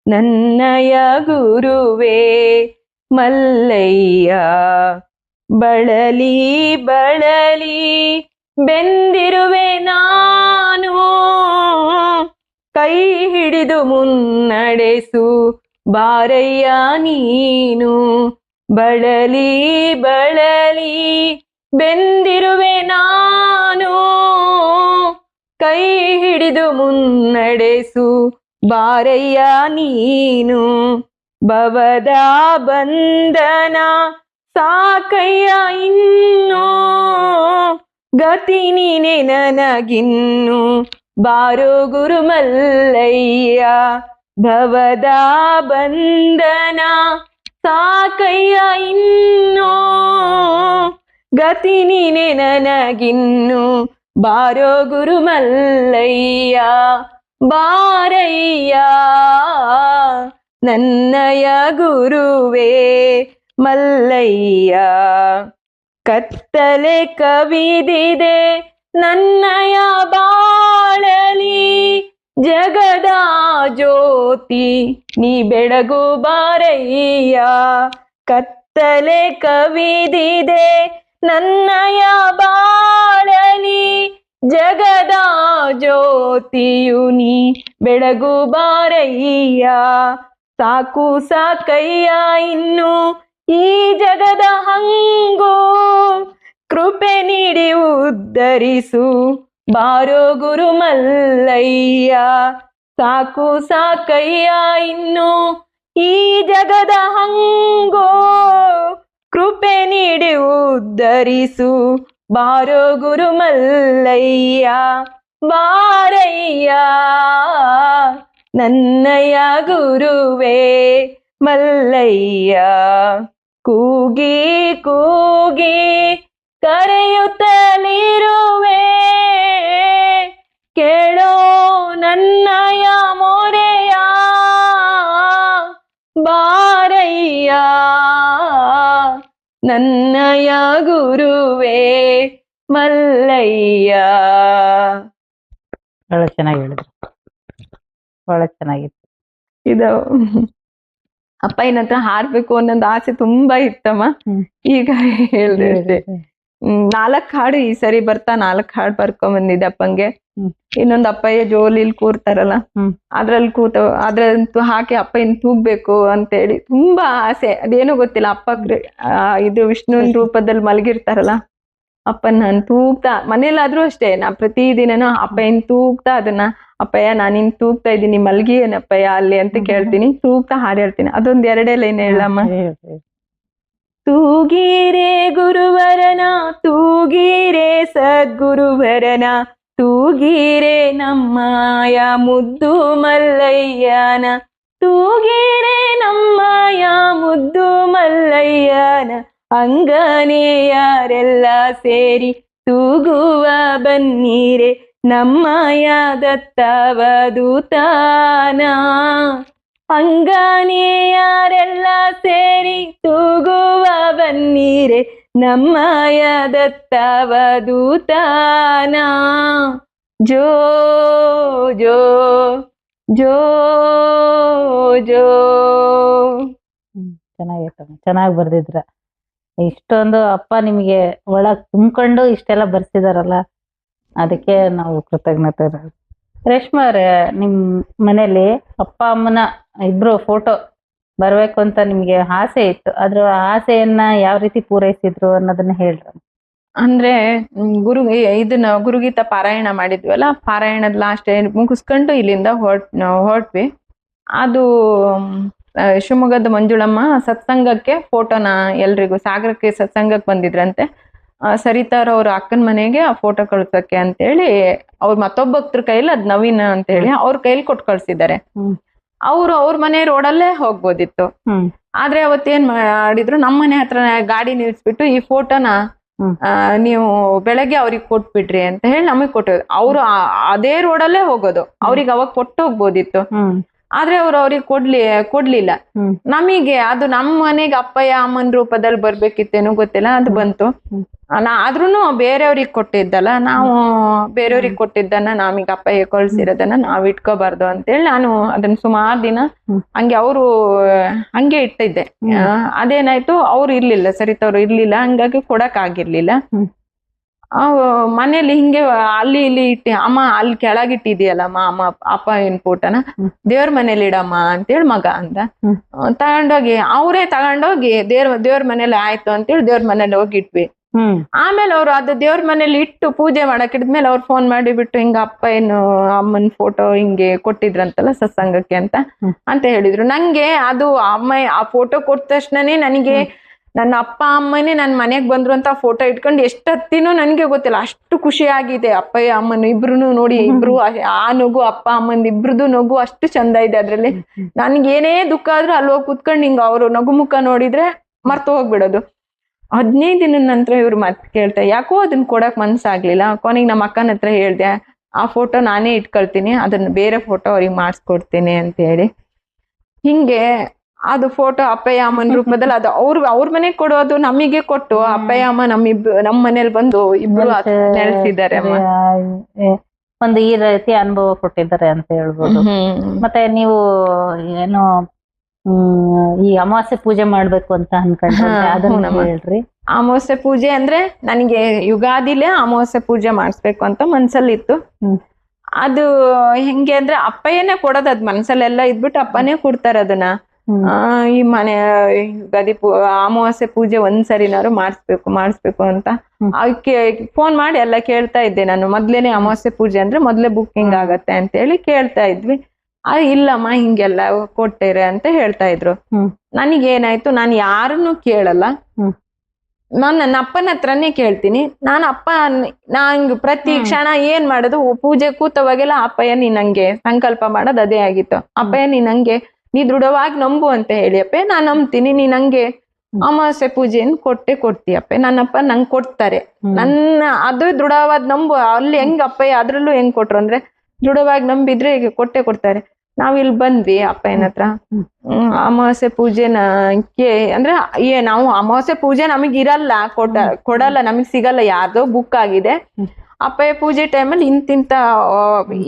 ನನ್ನಯ ಗುರುವೇ ಮಲ್ಲಯ್ಯ, ಬಳಲಿ ಬಳಲಿ ಬೆಂದಿರುವೆ ನಾನು, ಕೈ ಹಿಡಿದು ಮುನ್ನಡೆಸು ಬಾರಯ್ಯ ನೀನು, ಬಳಲಿ ಬಳಲಿ ಬೆಂದಿರುವೆ ನಾನು, ಕೈ ಹಿಡಿದು ಮುನ್ನಡೆಸು ಬಾರಯ್ಯ ನೀನು, ಭವದ ಬಂಧನ ಸಾಕಯ್ಯ ಇನ್ನು, ಗತಿ ನೀನೆ ನನಗಿನ್ನು, ಬಾರೋ ಗುರು ಮಲ್ಲಯ್ಯ, ಭವದ ಬಂಧನ ಸಾಕಯ್ಯ ಇನ್ನು, ಗತಿ ನೀನೆ ನನಗಿನ್ನು, ಬಾರೋ ಗುರು ಮಲ್ಲಯ್ಯ, ಬಾರಯ್ಯ ನನ್ನಯ ಗುರುವೇ ಮಲ್ಲಯ್ಯ, ಕತ್ತಲೆ ಕವಿದಿದೆ ನನ್ನಯ ಬಾಳಲಿ, ಜ್ಯೋತಿ ನೀ ಬೆಳಗು ಬಾರಯ್ಯ, ಕತ್ತಲೆ ಕವಿದಿದೆ ನನ್ನಯ ಬಾಳಲಿ, ಜಗದ ಜ್ಯೋತಿಯು ನೀ ಬೆಳಗು ಬಾರಯ್ಯ. ಸಾಕು ಸಾಕಯ್ಯ ಇನ್ನು ಈ ಜಗದ ಹಂಗು, ಕೃಪೆ ನೀಡಿ ಉದ್ಧರಿಸು ಬಾರೋ ಗುರು ಮಲ್ಲಯ್ಯ. ಸಾಕು ಸಾಕಯ್ಯ ಇನ್ನು ಈ ಜಗದ ಹಂಗು, ಕೃಪೆ ನೀಡಿ ಉದ್ಧರಿಸು ಬಾರೋ ಗುರು ಮಲ್ಲಯ್ಯ. ಬಾರಯ್ಯ ನನ್ನಯ ಗುರುವೇ ಮಲ್ಲಯ್ಯ, ಕೂಗಿ ಕೂಗಿ ಕರೆಯುತ್ತಲಿರುವೆ, ಕೇಳೋ ನನ್ನಯ ಮೊರೆಯ. ಬಾರಯ್ಯ ನನ್ನಯ ಗುರುವೇ ಮಲ್ಲಯ್ಯ. ಒಳ್ಳೆ ಚೆನ್ನಾಗಿ ಹೇಳಿದ್ರು, ಒಳ್ಳೆ ಚೆನ್ನಾಗಿತ್ತು. ಇದು ಅಪ್ಪಯ್ಯನ ಹತ್ರ ಹಾಡ್ಬೇಕು ಅನ್ನೋದು ಆಸೆ ತುಂಬಾ ಇತ್ತಮ್ಮ. ಈಗ ಹೇಳ್ದೆ ಅಷ್ಟೇ. 4 ಹಾಡು ಈ ಸರಿ ಬರ್ತಾ 4 ಹಾಡು ಬರ್ಕೊಂಡ್ ಬಂದಿದ್ದೆ ಅಪ್ಪಂಗೆ. ಇನ್ನೊಂದು ಅಪ್ಪಯ್ಯ ಜೋಲಿಲ್ ಕೂರ್ತಾರಲ್ಲ, ಅದ್ರಲ್ಲಿ ಅದ್ರಂತೂ ಹಾಕಿ ಅಪ್ಪಯ್ಯನ ತೂಗ್ಬೇಕು ಅಂತೇಳಿ ತುಂಬಾ ಆಸೆ. ಅದೇನೋ ಗೊತ್ತಿಲ್ಲ, ಅಪ್ಪ ಇದು ವಿಷ್ಣುವಿನ ರೂಪದಲ್ಲಿ ಮಲಗಿರ್ತಾರಲ್ಲ, ಅಪ್ಪನ ನಾನು ತೂಗ್ತಾ, ಮನೇಲಾದ್ರೂ ಅಷ್ಟೇ ನಾ ಪ್ರತಿದಿನನೂ ಅಪ್ಪಯ್ಯನ ತೂಗ್ತಾ ಅದನ್ನ, ಅಪ್ಪಯ್ಯ ನಾನಿನ್ ತೂಗ್ತಾ ಇದ್ದೀನಿ ಮಲ್ಗಿ ಏನಪ್ಪಯ್ಯ ಅಲ್ಲಿ ಅಂತ ಕೇಳ್ತೀನಿ, ತೂಗ್ತಾ ಹಾಡು ಹೇಳ್ತೀನಿ. ಅದೊಂದ್ 2 ಲೈನ್ ಹೇಳಮ್ಮ. ತೂಗೀರೆ ಗುರುವರನ, ತೂಗೀರೆ ಸದ್ಗುರುವರನ, ತೂಗೀರೆ ನಮ್ಮಯ ಮುದ್ದು ಮಲ್ಲಯ್ಯನ, ತೂಗೀರೆ ನಮ್ಮಯ ಮುದ್ದು ಮಲ್ಲಯ್ಯನ, ಅಂಗನೆಯರೆಲ್ಲ ಸೇರಿ ತೂಗುವ ಬನ್ನೀರೆ ನಮ್ಮಯ ದತ್ತವಧೂತನ, ಅಂಗನೆಯರೆಲ್ಲ ಸೇರಿ ತೂಗುವ ಬನ್ನೀರೆ ನಮ್ಮಯ ದತ್ತವಧೂತನ. ಜೋ ಜೋ ಜೋ ಜೋ. ಚೆನ್ನಾಗಿತ್ತು, ಚೆನ್ನಾಗಿ ಬರ್ದಿದ್ರ. ಇಷ್ಟೊಂದು ಅಪ್ಪ ನಿಮಗೆ ಒಳಗ್ ತುಂಬ್ಕೊಂಡು ಇಷ್ಟೆಲ್ಲ ಬರ್ಸಿದಾರಲ್ಲ, ಅದಕ್ಕೆ ನಾವು ಕೃತಜ್ಞತೆ. ರೇಷ್ಮಾ ಅವ್ರೆ, ನಿಮ್ ಮನೇಲಿ ಅಪ್ಪ ಅಮ್ಮನ ಇಬ್ರು ಫೋಟೋ ಬರ್ಬೇಕು ಅಂತ ನಿಮ್ಗೆ ಆಸೆ ಇತ್ತು, ಅದ್ರ ಆಸೆಯನ್ನ ಯಾವ ರೀತಿ ಪೂರೈಸಿದ್ರು ಅನ್ನೋದನ್ನ ಹೇಳ್ರಿ. ಅಂದ್ರೆ ಇದನ್ನ ಗುರುಗೀತ ಪಾರಾಯಣ ಮಾಡಿದ್ವಲ್ಲ, ಪಾರಾಯಣದ ಲಾಸ್ಟ್ ಮುಗಿಸ್ಕೊಂಡು ಇಲ್ಲಿಂದ ಹೊರಟ್ವಿ. ಅದು ಶಿವಮೊಗ್ಗದ ಮಂಜುಳಮ್ಮ ಸತ್ಸಂಗಕ್ಕೆ ಫೋಟೋನ ಎಲ್ರಿಗೂ ಸಾಗರಕ್ಕೆ ಸತ್ಸಂಗಕ್ಕೆ ಬಂದಿದ್ರಂತೆ. ಸರಿತಾರ ಅವ್ರ ಅಕ್ಕನ ಮನೆಗೆ ಆ ಫೋಟೋ ಕಳ್ಸಕ್ಕೆ ಅಂತೇಳಿ ಅವ್ರ ಮತ್ತೊಬ್ಬ ಭಕ್ತರ ಕೈಲಿ, ಅದ್ ನವೀನ್ ಅಂತ ಹೇಳಿ ಅವ್ರ ಕೈಲಿ ಕೊಟ್ಟು ಕಳ್ಸಿದ್ದಾರೆ. ಅವ್ರ ಮನೆ ರೋಡಲ್ಲೇ ಹೋಗ್ಬೋದಿತ್ತು. ಆದ್ರೆ ಅವತ್ತೇನ್ ಮಾಡಿದ್ರು, ನಮ್ಮ ಮನೆ ಹತ್ರ ಗಾಡಿ ನಿಲ್ಸ್ಬಿಟ್ಟು ಈ ಫೋಟೋನ ನೀವು ಬೆಳಗ್ಗೆ ಅವ್ರಿಗೆ ಕೊಟ್ಬಿಡ್ರಿ ಅಂತ ಹೇಳಿ ನಮಗ್ ಕೊಟ್ಟೋದು. ಅವ್ರು ಅದೇ ರೋಡಲ್ಲೇ ಹೋಗೋದು, ಅವ್ರಿಗೆ ಅವಾಗ ಕೊಟ್ಟು ಹೋಗ್ಬೋದಿತ್ತು. ಆದ್ರೆ ಅವ್ರಿಗೆ ಕೊಡ್ಲಿಲ್ಲ. ನಮಗೆ ಅದು ನಮ್ಮ ಮನೆಗೆ ಅಪ್ಪಯ್ಯ ಅಮ್ಮನ ರೂಪದಲ್ಲಿ ಬರ್ಬೇಕಿತ್ತೇನೋ ಗೊತ್ತಿಲ್ಲ, ಅದು ಬಂತು. ಆದ್ರೂನು ಬೇರೆಯವ್ರಿಗೆ ಕೊಟ್ಟಿದ್ದಲ್ಲ, ನಾವು ಬೇರೆಯವ್ರಿಗೆ ಕೊಟ್ಟಿದ್ದನ್ನ ನಮಗ್ ಅಪ್ಪಯ್ಯ ಕಳ್ಸಿರೋದನ್ನ ನಾವ್ ಇಟ್ಕೋಬಾರ್ದು ಅಂತೇಳಿ ನಾನು ಅದನ್ನ ಸುಮಾರು ದಿನ ಹಂಗೆ ಇಟ್ಟಿದ್ದೆ. ಅದೇನಾಯ್ತು, ಅವ್ರು ಇರ್ಲಿಲ್ಲ, ಸರಿತವ್ರು ಇರ್ಲಿಲ್ಲ, ಹಂಗಾಗಿ ಕೊಡಕ್ ಆಗಿರ್ಲಿಲ್ಲ. ಮನೇಲಿ ಹಿಂಗೆ ಅಲ್ಲಿ ಇಲ್ಲಿ ಅಮ್ಮ ಅಲ್ಲಿ ಕೆಳಗಿಟ್ಟಿದ್ಯಲ್ಲಮ್ಮ ಅಮ್ಮ ಅಪ್ಪ ಏನ್ ಫೋಟೋನ ದೇವ್ರ ಮನೇಲಿ ಇಡಮ್ಮ ಅಂತೇಳಿ ಮಗ ಅಂದ. ತಗೊಂಡೋಗಿ ಅವರೇ ತಗೊಂಡೋಗಿ ದೇವ್ರ ಮನೇಲಿ ಆಯ್ತು ಅಂತೇಳಿ ದೇವ್ರ ಮನೇಲಿ ಹೋಗಿ ಇಟ್ವಿ. ಆಮೇಲೆ ಅವ್ರು ಅದು ದೇವ್ರ ಮನೇಲಿ ಇಟ್ಟು ಪೂಜೆ ಮಾಡಕ್ ಇದ್ಮೇಲೆ ಅವ್ರು ಫೋನ್ ಮಾಡಿಬಿಟ್ಟು ಹಿಂಗ ಅಪ್ಪ ಏನು ಅಮ್ಮನ್ ಫೋಟೋ ಹಿಂಗೆ ಕೊಟ್ಟಿದ್ರಂತಲ್ಲ ಸತ್ಸಂಗಕ್ಕೆ ಅಂತ ಹೇಳಿದ್ರು. ನಂಗೆ ಅದು ಅಮ್ಮ ಆ ಫೋಟೋ ಕೊಟ್ಟ ತಕ್ಷಣನೇ ನನಗೆ ನನ್ನ ಅಪ್ಪ ಅಮ್ಮನೇ ನನ್ ಮನೆಗ್ ಬಂದ್ರು ಅಂತ ಫೋಟೋ ಇಟ್ಕೊಂಡು ಎಷ್ಟು ಹತ್ತಿನೂ ನನ್ಗೆ ಗೊತ್ತಿಲ್ಲ, ಅಷ್ಟು ಖುಷಿ ಆಗಿದೆ. ಅಪ್ಪಯ್ಯ ಅಮ್ಮನ ಇಬ್ರು ನೋಡಿ, ಇಬ್ರು ಆ ನಗು ಅಪ್ಪ ಅಮ್ಮಂದ್ ಇಬ್ರದು ನಗು ಅಷ್ಟು ಚಂದ ಇದೆ ಅದ್ರಲ್ಲಿ. ನನ್ಗೆ ಏನೇ ದುಃಖ ಆದ್ರೂ ಅಲ್ಲಿ ಹೋಗಿ ಕುತ್ಕೊಂಡು ಹಿಂಗ ಅವ್ರು ನಗು ಮುಖ ನೋಡಿದ್ರೆ ಮರ್ತು ಹೋಗ್ಬಿಡೋದು. 15 ದಿನದ ನಂತರ ಇವ್ರು ಮತ್ತೆ ಕೇಳ್ತಾರೆ, ಯಾಕೋ ಅದನ್ನ ಕೊಡಕ್ ಮನ್ಸಾಗ್ಲಿಲ್ಲ. ಕೊನೆಗೆ ನಮ್ಮ ಅಕ್ಕನ ಹತ್ರ ಹೇಳ್ದೆ, ಆ ಫೋಟೋ ನಾನೇ ಇಟ್ಕೊಳ್ತೀನಿ, ಅದನ್ನ ಬೇರೆ ಫೋಟೋ ಅವ್ರಿಗೆ ಮಾಡಿಸ್ಕೊಡ್ತೀನಿ ಅಂತ ಹೇಳಿ. ಹಿಂಗೆ ಅದು ಫೋಟೋ ಅಪ್ಪಯ್ಯ ಅಮ್ಮನ ರೂಪದಲ್ಲಿ ಅದು ಅವ್ರ ಮನೆಗ್ ಕೊಡೋದು ನಮಗೆ ಕೊಟ್ಟು ಅಪ್ಪಯ್ಯ ಅಮ್ಮ ನಮ್ಮ ಮನೇಲಿ ಬಂದು ಇಬ್ರು ನೆಲೆಸಿದ್ದಾರೆ. ಒಂದು ಈ ರೀತಿ ಅನುಭವ ಕೊಟ್ಟಿದ್ದಾರೆ ಅಂತ ಹೇಳ್ಬೋದು. ಮತ್ತೆ ನೀವು ಏನು ಈ ಅಮಾವಾಸ್ಯೆ ಪೂಜೆ ಮಾಡ್ಬೇಕು ಅಂತ ಅನ್ಕೊಂಡ್ರೆ ಅದನ್ನ ಹೇಳ್ರಿ. ಅಮಾವಾಸ್ಯೆ ಪೂಜೆ ಅಂದ್ರೆ ನನಗೆ ಯುಗಾದಿಲೇ ಅಮಾವಾಸ್ಯೆ ಪೂಜೆ ಮಾಡಿಸ್ಬೇಕು ಅಂತ ಮನ್ಸಲ್ಲಿ ಇತ್ತು. ಅದು ಹೆಂಗೆ ಅಂದ್ರೆ ಅಪ್ಪಯ್ಯನೇ ಕೊಡೋದು, ಅದ್ ಮನ್ಸಲ್ಲೆಲ್ಲ ಇದ್ಬಿಟ್ಟು ಅಪ್ಪನೇ ಕೊಡ್ತಾರ ಅದನ್ನ. ಈ ಮನೆ ಯುಗಾದಿ ಅಮಾವಾಸ್ಯೆ ಪೂಜೆ ಒಂದ್ಸರಿನಾರು ಮಾಡಿಸ್ಬೇಕು ಅಂತ ಅದಕ್ಕೆ ಫೋನ್ ಮಾಡಿ ಎಲ್ಲ ಕೇಳ್ತಾ ಇದ್ದೆ ನಾನು. ಮೊದ್ಲೇನೆ ಅಮಾವಾಸ್ಯೆ ಪೂಜೆ ಅಂದ್ರೆ ಮೊದ್ಲೇ ಬುಕ್ಕಿಂಗ್ ಆಗತ್ತೆ ಅಂತ ಹೇಳಿ ಕೇಳ್ತಾ ಇದ್ವಿ. ಇಲ್ಲಮ್ಮ ಹಿಂಗೆಲ್ಲ ಕೊಟ್ಟೇರೆ ಅಂತ ಹೇಳ್ತಾ ಇದ್ರು. ನನಗೇನಾಯ್ತು, ನಾನು ಯಾರನ್ನು ಕೇಳಲ್ಲ, ನಾನ್ ನನ್ನ ಅಪ್ಪನ ಹತ್ರನೇ ಕೇಳ್ತೀನಿ. ನಂಗ್ ಪ್ರತಿ ಕ್ಷಣ ಏನ್ ಮಾಡೋದು, ಪೂಜೆ ಕೂತವಾಗೆಲ್ಲ ಅಪ್ಪಯ್ಯ ನೀ ನಂಗೆ ಸಂಕಲ್ಪ ಮಾಡೋದು ಅದೇ ಆಗಿತ್ತು. ಅಪ್ಪಯ್ಯ ನೀ ನಂಗೆ ನೀ ದೃಢವಾಗಿ ನಂಬು ಅಂತ ಹೇಳಿ ಅಪ್ಪೆ, ನಾನ್ ನಂಬ್ತೀನಿ. ನೀ ನಂಗೆ ಅಮಾವಾಸ್ಯೆ ಪೂಜೆಯನ್ನು ಕೊಡ್ತೀಯಪ್ಪೆ. ನನ್ನಪ್ಪ ನಂಗೆ ಕೊಡ್ತಾರೆ. ಅದು ದೃಢವಾದ ನಂಬು. ಅಲ್ಲಿ ಹೆಂಗ್ ಅಪ್ಪಯ್ಯ ಅದ್ರಲ್ಲೂ ಹೆಂಗ್ ಕೊಟ್ರು ಅಂದ್ರೆ ದೃಢವಾಗಿ ನಂಬಿದ್ರೆ ಈಗ ಕೊಡ್ತಾರೆ. ನಾವಿಲ್ಲಿ ಬಂದ್ವಿ ಅಪ್ಪಯ್ಯನ ಹತ್ರ. ಅಮಾವಾಸ್ಯೆ ಪೂಜೆನ ಅಂದ್ರೆ ನಾವು ಅಮಾವಾಸ್ಯೆ ಪೂಜೆ ನಮಗ್ ಇರಲ್ಲ, ಕೊಡಲ್ಲ, ನಮಗ್ ಸಿಗಲ್ಲ, ಯಾರ್ದೋ ಬುಕ್ ಆಗಿದೆ. ಅಪ್ಪಯ್ಯ ಪೂಜೆ ಟೈಮಲ್ಲಿ ಇಂತಿಂತ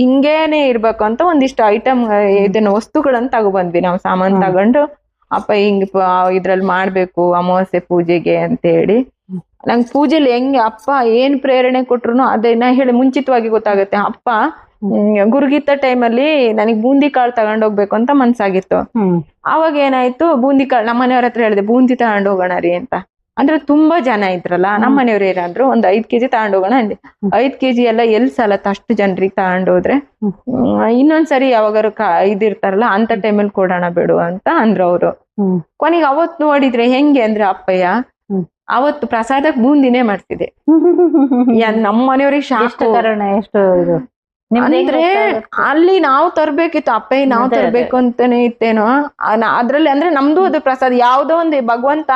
ಹಿಂಗೇನೆ ಇರ್ಬೇಕು ಅಂತ ಒಂದಿಷ್ಟು ಐಟಮ್ ಇದನ್ನ ವಸ್ತುಗಳನ್ನ ತಗೊಬಂದ್ವಿ ನಾವು. ಸಾಮಾನ್ ತಗೊಂಡು ಅಪ್ಪ ಹಿಂಗ್ ಇದ್ರಲ್ಲಿ ಮಾಡ್ಬೇಕು ಅಮಾವಾಸ್ಯೆ ಪೂಜೆಗೆ ಅಂತ ಹೇಳಿ. ನಂಗೆ ಪೂಜೆಲಿ ಹೆಂಗೆ ಅಪ್ಪ ಏನ್ ಪ್ರೇರಣೆ ಕೊಟ್ರು ಅದನ್ನ ಹೇಳಿ ಮುಂಚಿತವಾಗಿ ಗೊತ್ತಾಗುತ್ತೆ. ಅಪ್ಪ ಗುರುಗೀತ ಟೈಮಲ್ಲಿ ನನಗ್ ಬೂಂದಿ ಕಾಳು ತಗೊಂಡೋಗ್ಬೇಕು ಅಂತ ಮನ್ಸಾಗಿತ್ತು. ಅವಾಗ ಏನಾಯ್ತು, ಬೂಂದಿ ಕಾಳು ನಮ್ಮ ಮನೆಯವ್ರ ಹತ್ರ ಹೇಳಿದೆ, ಬೂಂದಿ ತಗೊಂಡ್ ಹೋಗೋಣ ರೀ ಅಂತ. ಅಂದ್ರೆ ತುಂಬಾ ಜನ ಇದ್ರಲ್ಲ, ನಮ್ಮ ಮನೆಯವ್ರು ಏನಾದ್ರು ಒಂದ್ 5 kg ತಗೊಂಡೋಗೋಣ ಅಂದೆ. 5 kg ಎಲ್ಲ ಎಲ್ ಸಾಲತ್ತ ಅಷ್ಟು ಜನರಿಗೆ ತಗೊಂಡೋದ್ರೆ. ಇನ್ನೊಂದ್ಸರಿ ಯಾವಾಗಾರು ಇದಿರ್ತಾರಲ್ಲ ಅಂತ ಟೈಮಲ್ಲಿ ಕೊಡೋಣ ಬಿಡು ಅಂತ ಅಂದ್ರು ಅವ್ರು. ಕೊನೆಗೆ ಅವತ್ ನೋಡಿದ್ರೆ ಹೆಂಗೆ ಅಂದ್ರೆ ಅಪ್ಪಯ್ಯ ಅವತ್ತು ಪ್ರಸಾದಕ್ ಬೂಂದಿನೇ ಮಾಡ್ತಿದೆ. ನಮ್ಮ ಮನೆಯವ್ರಿಗೆ ಶಾಕ್. ಎಷ್ಟು ಇದು ಅಂದ್ರೆ ಅಲ್ಲಿ ನಾವು ತರ್ಬೇಕಿತ್ತು, ಅಪ್ಪಯ್ಯ ನಾವು ತರ್ಬೇಕು ಅಂತಾನೆ ಇತ್ತೇನೋ ಅದ್ರಲ್ಲಿ. ಅಂದ್ರೆ ನಮ್ದು ಅದು ಪ್ರಸಾದ ಯಾವ್ದೋ ಒಂದು ಭಗವಂತ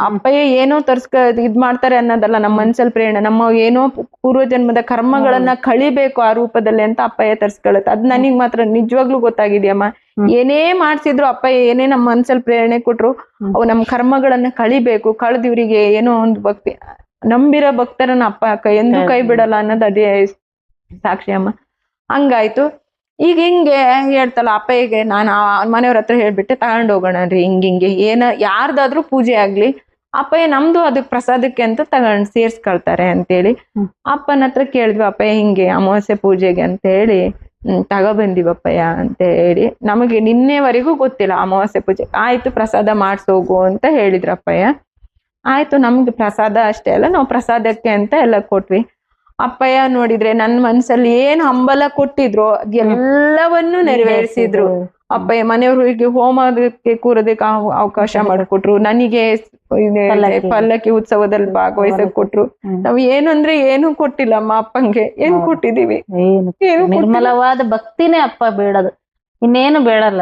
ಅಪ್ಪಯ್ಯ ಏನೋ ಇದ್ ಮಾಡ್ತಾರೆ ಅನ್ನೋದಲ್ಲ, ನಮ್ಮ ಮನ್ಸಲ್ಲಿ ಪ್ರೇರಣೆ, ನಮ್ಮ ಏನೋ ಪೂರ್ವ ಜನ್ಮದ ಕರ್ಮಗಳನ್ನ ಕಳಿಬೇಕು ಆ ರೂಪದಲ್ಲಿ ಅಂತ ಅಪ್ಪಯ್ಯ ತರ್ಸ್ಕೊಳತ್ತೆ. ಅದ್ ನನಗ್ ಮಾತ್ರ ನಿಜವಾಗ್ಲೂ ಗೊತ್ತಾಗಿದ್ಯಮ್ಮ. ಏನೇ ಮಾಡ್ಸಿದ್ರು ಅಪ್ಪಯ್ಯ ಏನೇ ನಮ್ಮ ಮನ್ಸಲ್ಲಿ ಪ್ರೇರಣೆ ಕೊಟ್ರು ಅವು ನಮ್ ಕರ್ಮಗಳನ್ನ ಕಳಿಬೇಕು, ಕಳ್ದಿವ್ರಿಗೆ ಏನೋ ಒಂದು ಭಕ್ತಿ ನಂಬಿರೋ ಭಕ್ತರನ್ನ ಅಪ್ಪ ಎಂದೂ ಕೈ ಬಿಡಲ್ಲ ಅನ್ನೋದು ಅದೇ ಸಾಕ್ಷಿ ಅಮ್ಮ. ಹಂಗಾಯ್ತು. ಈಗ ಹಿಂಗೆ ಹೇಳ್ತಲ್ಲ ಅಪ್ಪಯ್ಯಗೆ ನಾನು ಮನೆಯವ್ರ ಹತ್ರ ಹೇಳ್ಬಿಟ್ಟೆ ತಗೊಂಡೋಗೋಣನ್ರಿ ಹಿಂಗೆ ಏನ ಯಾರ್ದಾದ್ರೂ ಪೂಜೆ ಆಗ್ಲಿ ಅಪ್ಪಯ್ಯ ನಮ್ದು ಅದಕ್ ಪ್ರಸಾದಕ್ಕೆ ಅಂತ ಸೇರ್ಸ್ಕೊಳ್ತಾರೆ ಅಂತೇಳಿ ಅಪ್ಪನ ಹತ್ರ ಕೇಳಿದ್ವಿ. ಅಪ್ಪಯ್ಯ ಹಿಂಗೆ ಅಮಾವಾಸ್ಯೆ ಪೂಜೆಗೆ ಅಂತ ಹೇಳಿ ತಗೊಬಂದಿವಪ್ಪಯ್ಯ ಅಂತ ಹೇಳಿ. ನಮಗೆ ನಿನ್ನೆವರೆಗೂ ಗೊತ್ತಿಲ್ಲ ಅಮಾವಾಸ್ಯೆ ಪೂಜೆ. ಆಯ್ತು ಪ್ರಸಾದ ಮಾಡ್ಸೋಗು ಅಂತ ಹೇಳಿದ್ರು ಅಪ್ಪಯ್ಯ. ಆಯ್ತು ನಮ್ಗೆ ಪ್ರಸಾದ ಅಷ್ಟೇ ಅಲ್ಲ, ನಾವು ಪ್ರಸಾದಕ್ಕೆ ಅಂತ ಎಲ್ಲ ಕೊಟ್ವಿ. ಅಪ್ಪಯ್ಯ ನೋಡಿದ್ರೆ ನನ್ ಮನ್ಸಲ್ಲಿ ಏನ್ ಹಂಬಲ ಕೊಟ್ಟಿದ್ರು ಅದೆಲ್ಲವನ್ನೂ ನೆರವೇರಿಸಿದ್ರು ಅಪ್ಪಯ್ಯ. ಮನೆಯವ್ರಿಗೆ ಹೋಮಕ್ಕೆ ಕೂರೋದಕ್ಕೆ ಅವಕಾಶ ಮಾಡಿಕೊಟ್ರು, ನನಗೆ ಪಲ್ಲಕ್ಕಿ ಉತ್ಸವದಲ್ಲಿ ಭಾಗವಹಿಸಕ್ ಕೊಟ್ರು. ನಾವ್ ಏನಂದ್ರೆ ಏನು ಕೊಟ್ಟಿಲ್ಲಮ್ಮ ಅಪ್ಪಂಗೆ. ಏನ್ ಕೊಟ್ಟಿದೀವಿ? ನಿರ್ಮಲವಾದ ಭಕ್ತಿನೇ ಅಪ್ಪ ಬೇಡದು, ಇನ್ನೇನು ಬೇಡಲ್ಲ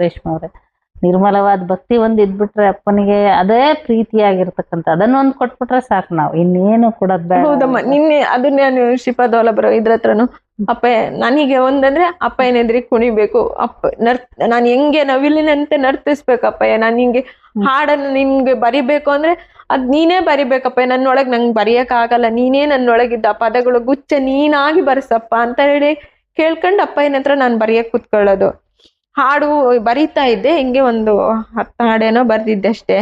ರೇಷ್ಮಾ ಅವ್ರೆ. ನಿರ್ಮಲವಾದ ಭಕ್ತಿ ಒಂದ್ ಇದ್ಬಿಟ್ರೆ ಅಪ್ಪನಿಗೆ ಅದೇ ಪ್ರೀತಿಯಾಗಿರ್ತಕ್ಕಂಥ ಅದನ್ನೊಂದು ಕೊಟ್ಬಿಟ್ರೆ ಸಾಕು. ನಾವು ಇನ್ನೇನು ಕೊಡೋದ್ ಬೇಡ. ಹೌದಮ್ಮ. ನಿನ್ನೆ ಅದನ್ನ ನಾನು ಶ್ರೀಪಾದವಲ್ಲಭರ ಇದ್ರ ಹತ್ರನು ಅಪ್ಪ ನನಗೆ ಒಂದಂದ್ರೆ ಅಪ್ಪ ಏನೆದ್ರಿ ಕುಣಿಬೇಕು, ನಾನ್ ಹೆಂಗೆ ನವಿಲಿನಂತೆ ನರ್ತಿಸ್ಬೇಕಪ್ಪಯ್ಯ. ನಾನ್ ನಿಂಗೆ ಹಾಡನ್ನ ನಿನ್ಗೆ ಬರಿಬೇಕು ಅಂದ್ರೆ ಅದ್ ನೀನೇ ಬರಿಬೇಕಪ್ಪ. ನನ್ನೊಳಗ್ ನಂಗೆ ಬರಿಯಕ್ ಆಗಲ್ಲ, ನೀನೇ ನನ್ನೊಳಗಿದ್ದ ಪದಗಳು ಗುಚ್ಚ ನೀನಾಗಿ ಬರ್ಸಪ್ಪ ಅಂತ ಹೇಳಿ ಕೇಳ್ಕೊಂಡ್ ಅಪ್ಪಯ್ಯನ ಹತ್ರ ನಾನ್ ಬರಿಯಕ್ ಕುತ್ಕೊಳ್ಳೋದು. ಹಾಡು ಬರೀತಾ ಇದ್ದೆ, ಹಿಂಗೆ ಒಂದು 10 ಹಾಡೇನೋ ಬರ್ದಿದ್ದೆ ಅಷ್ಟೇ.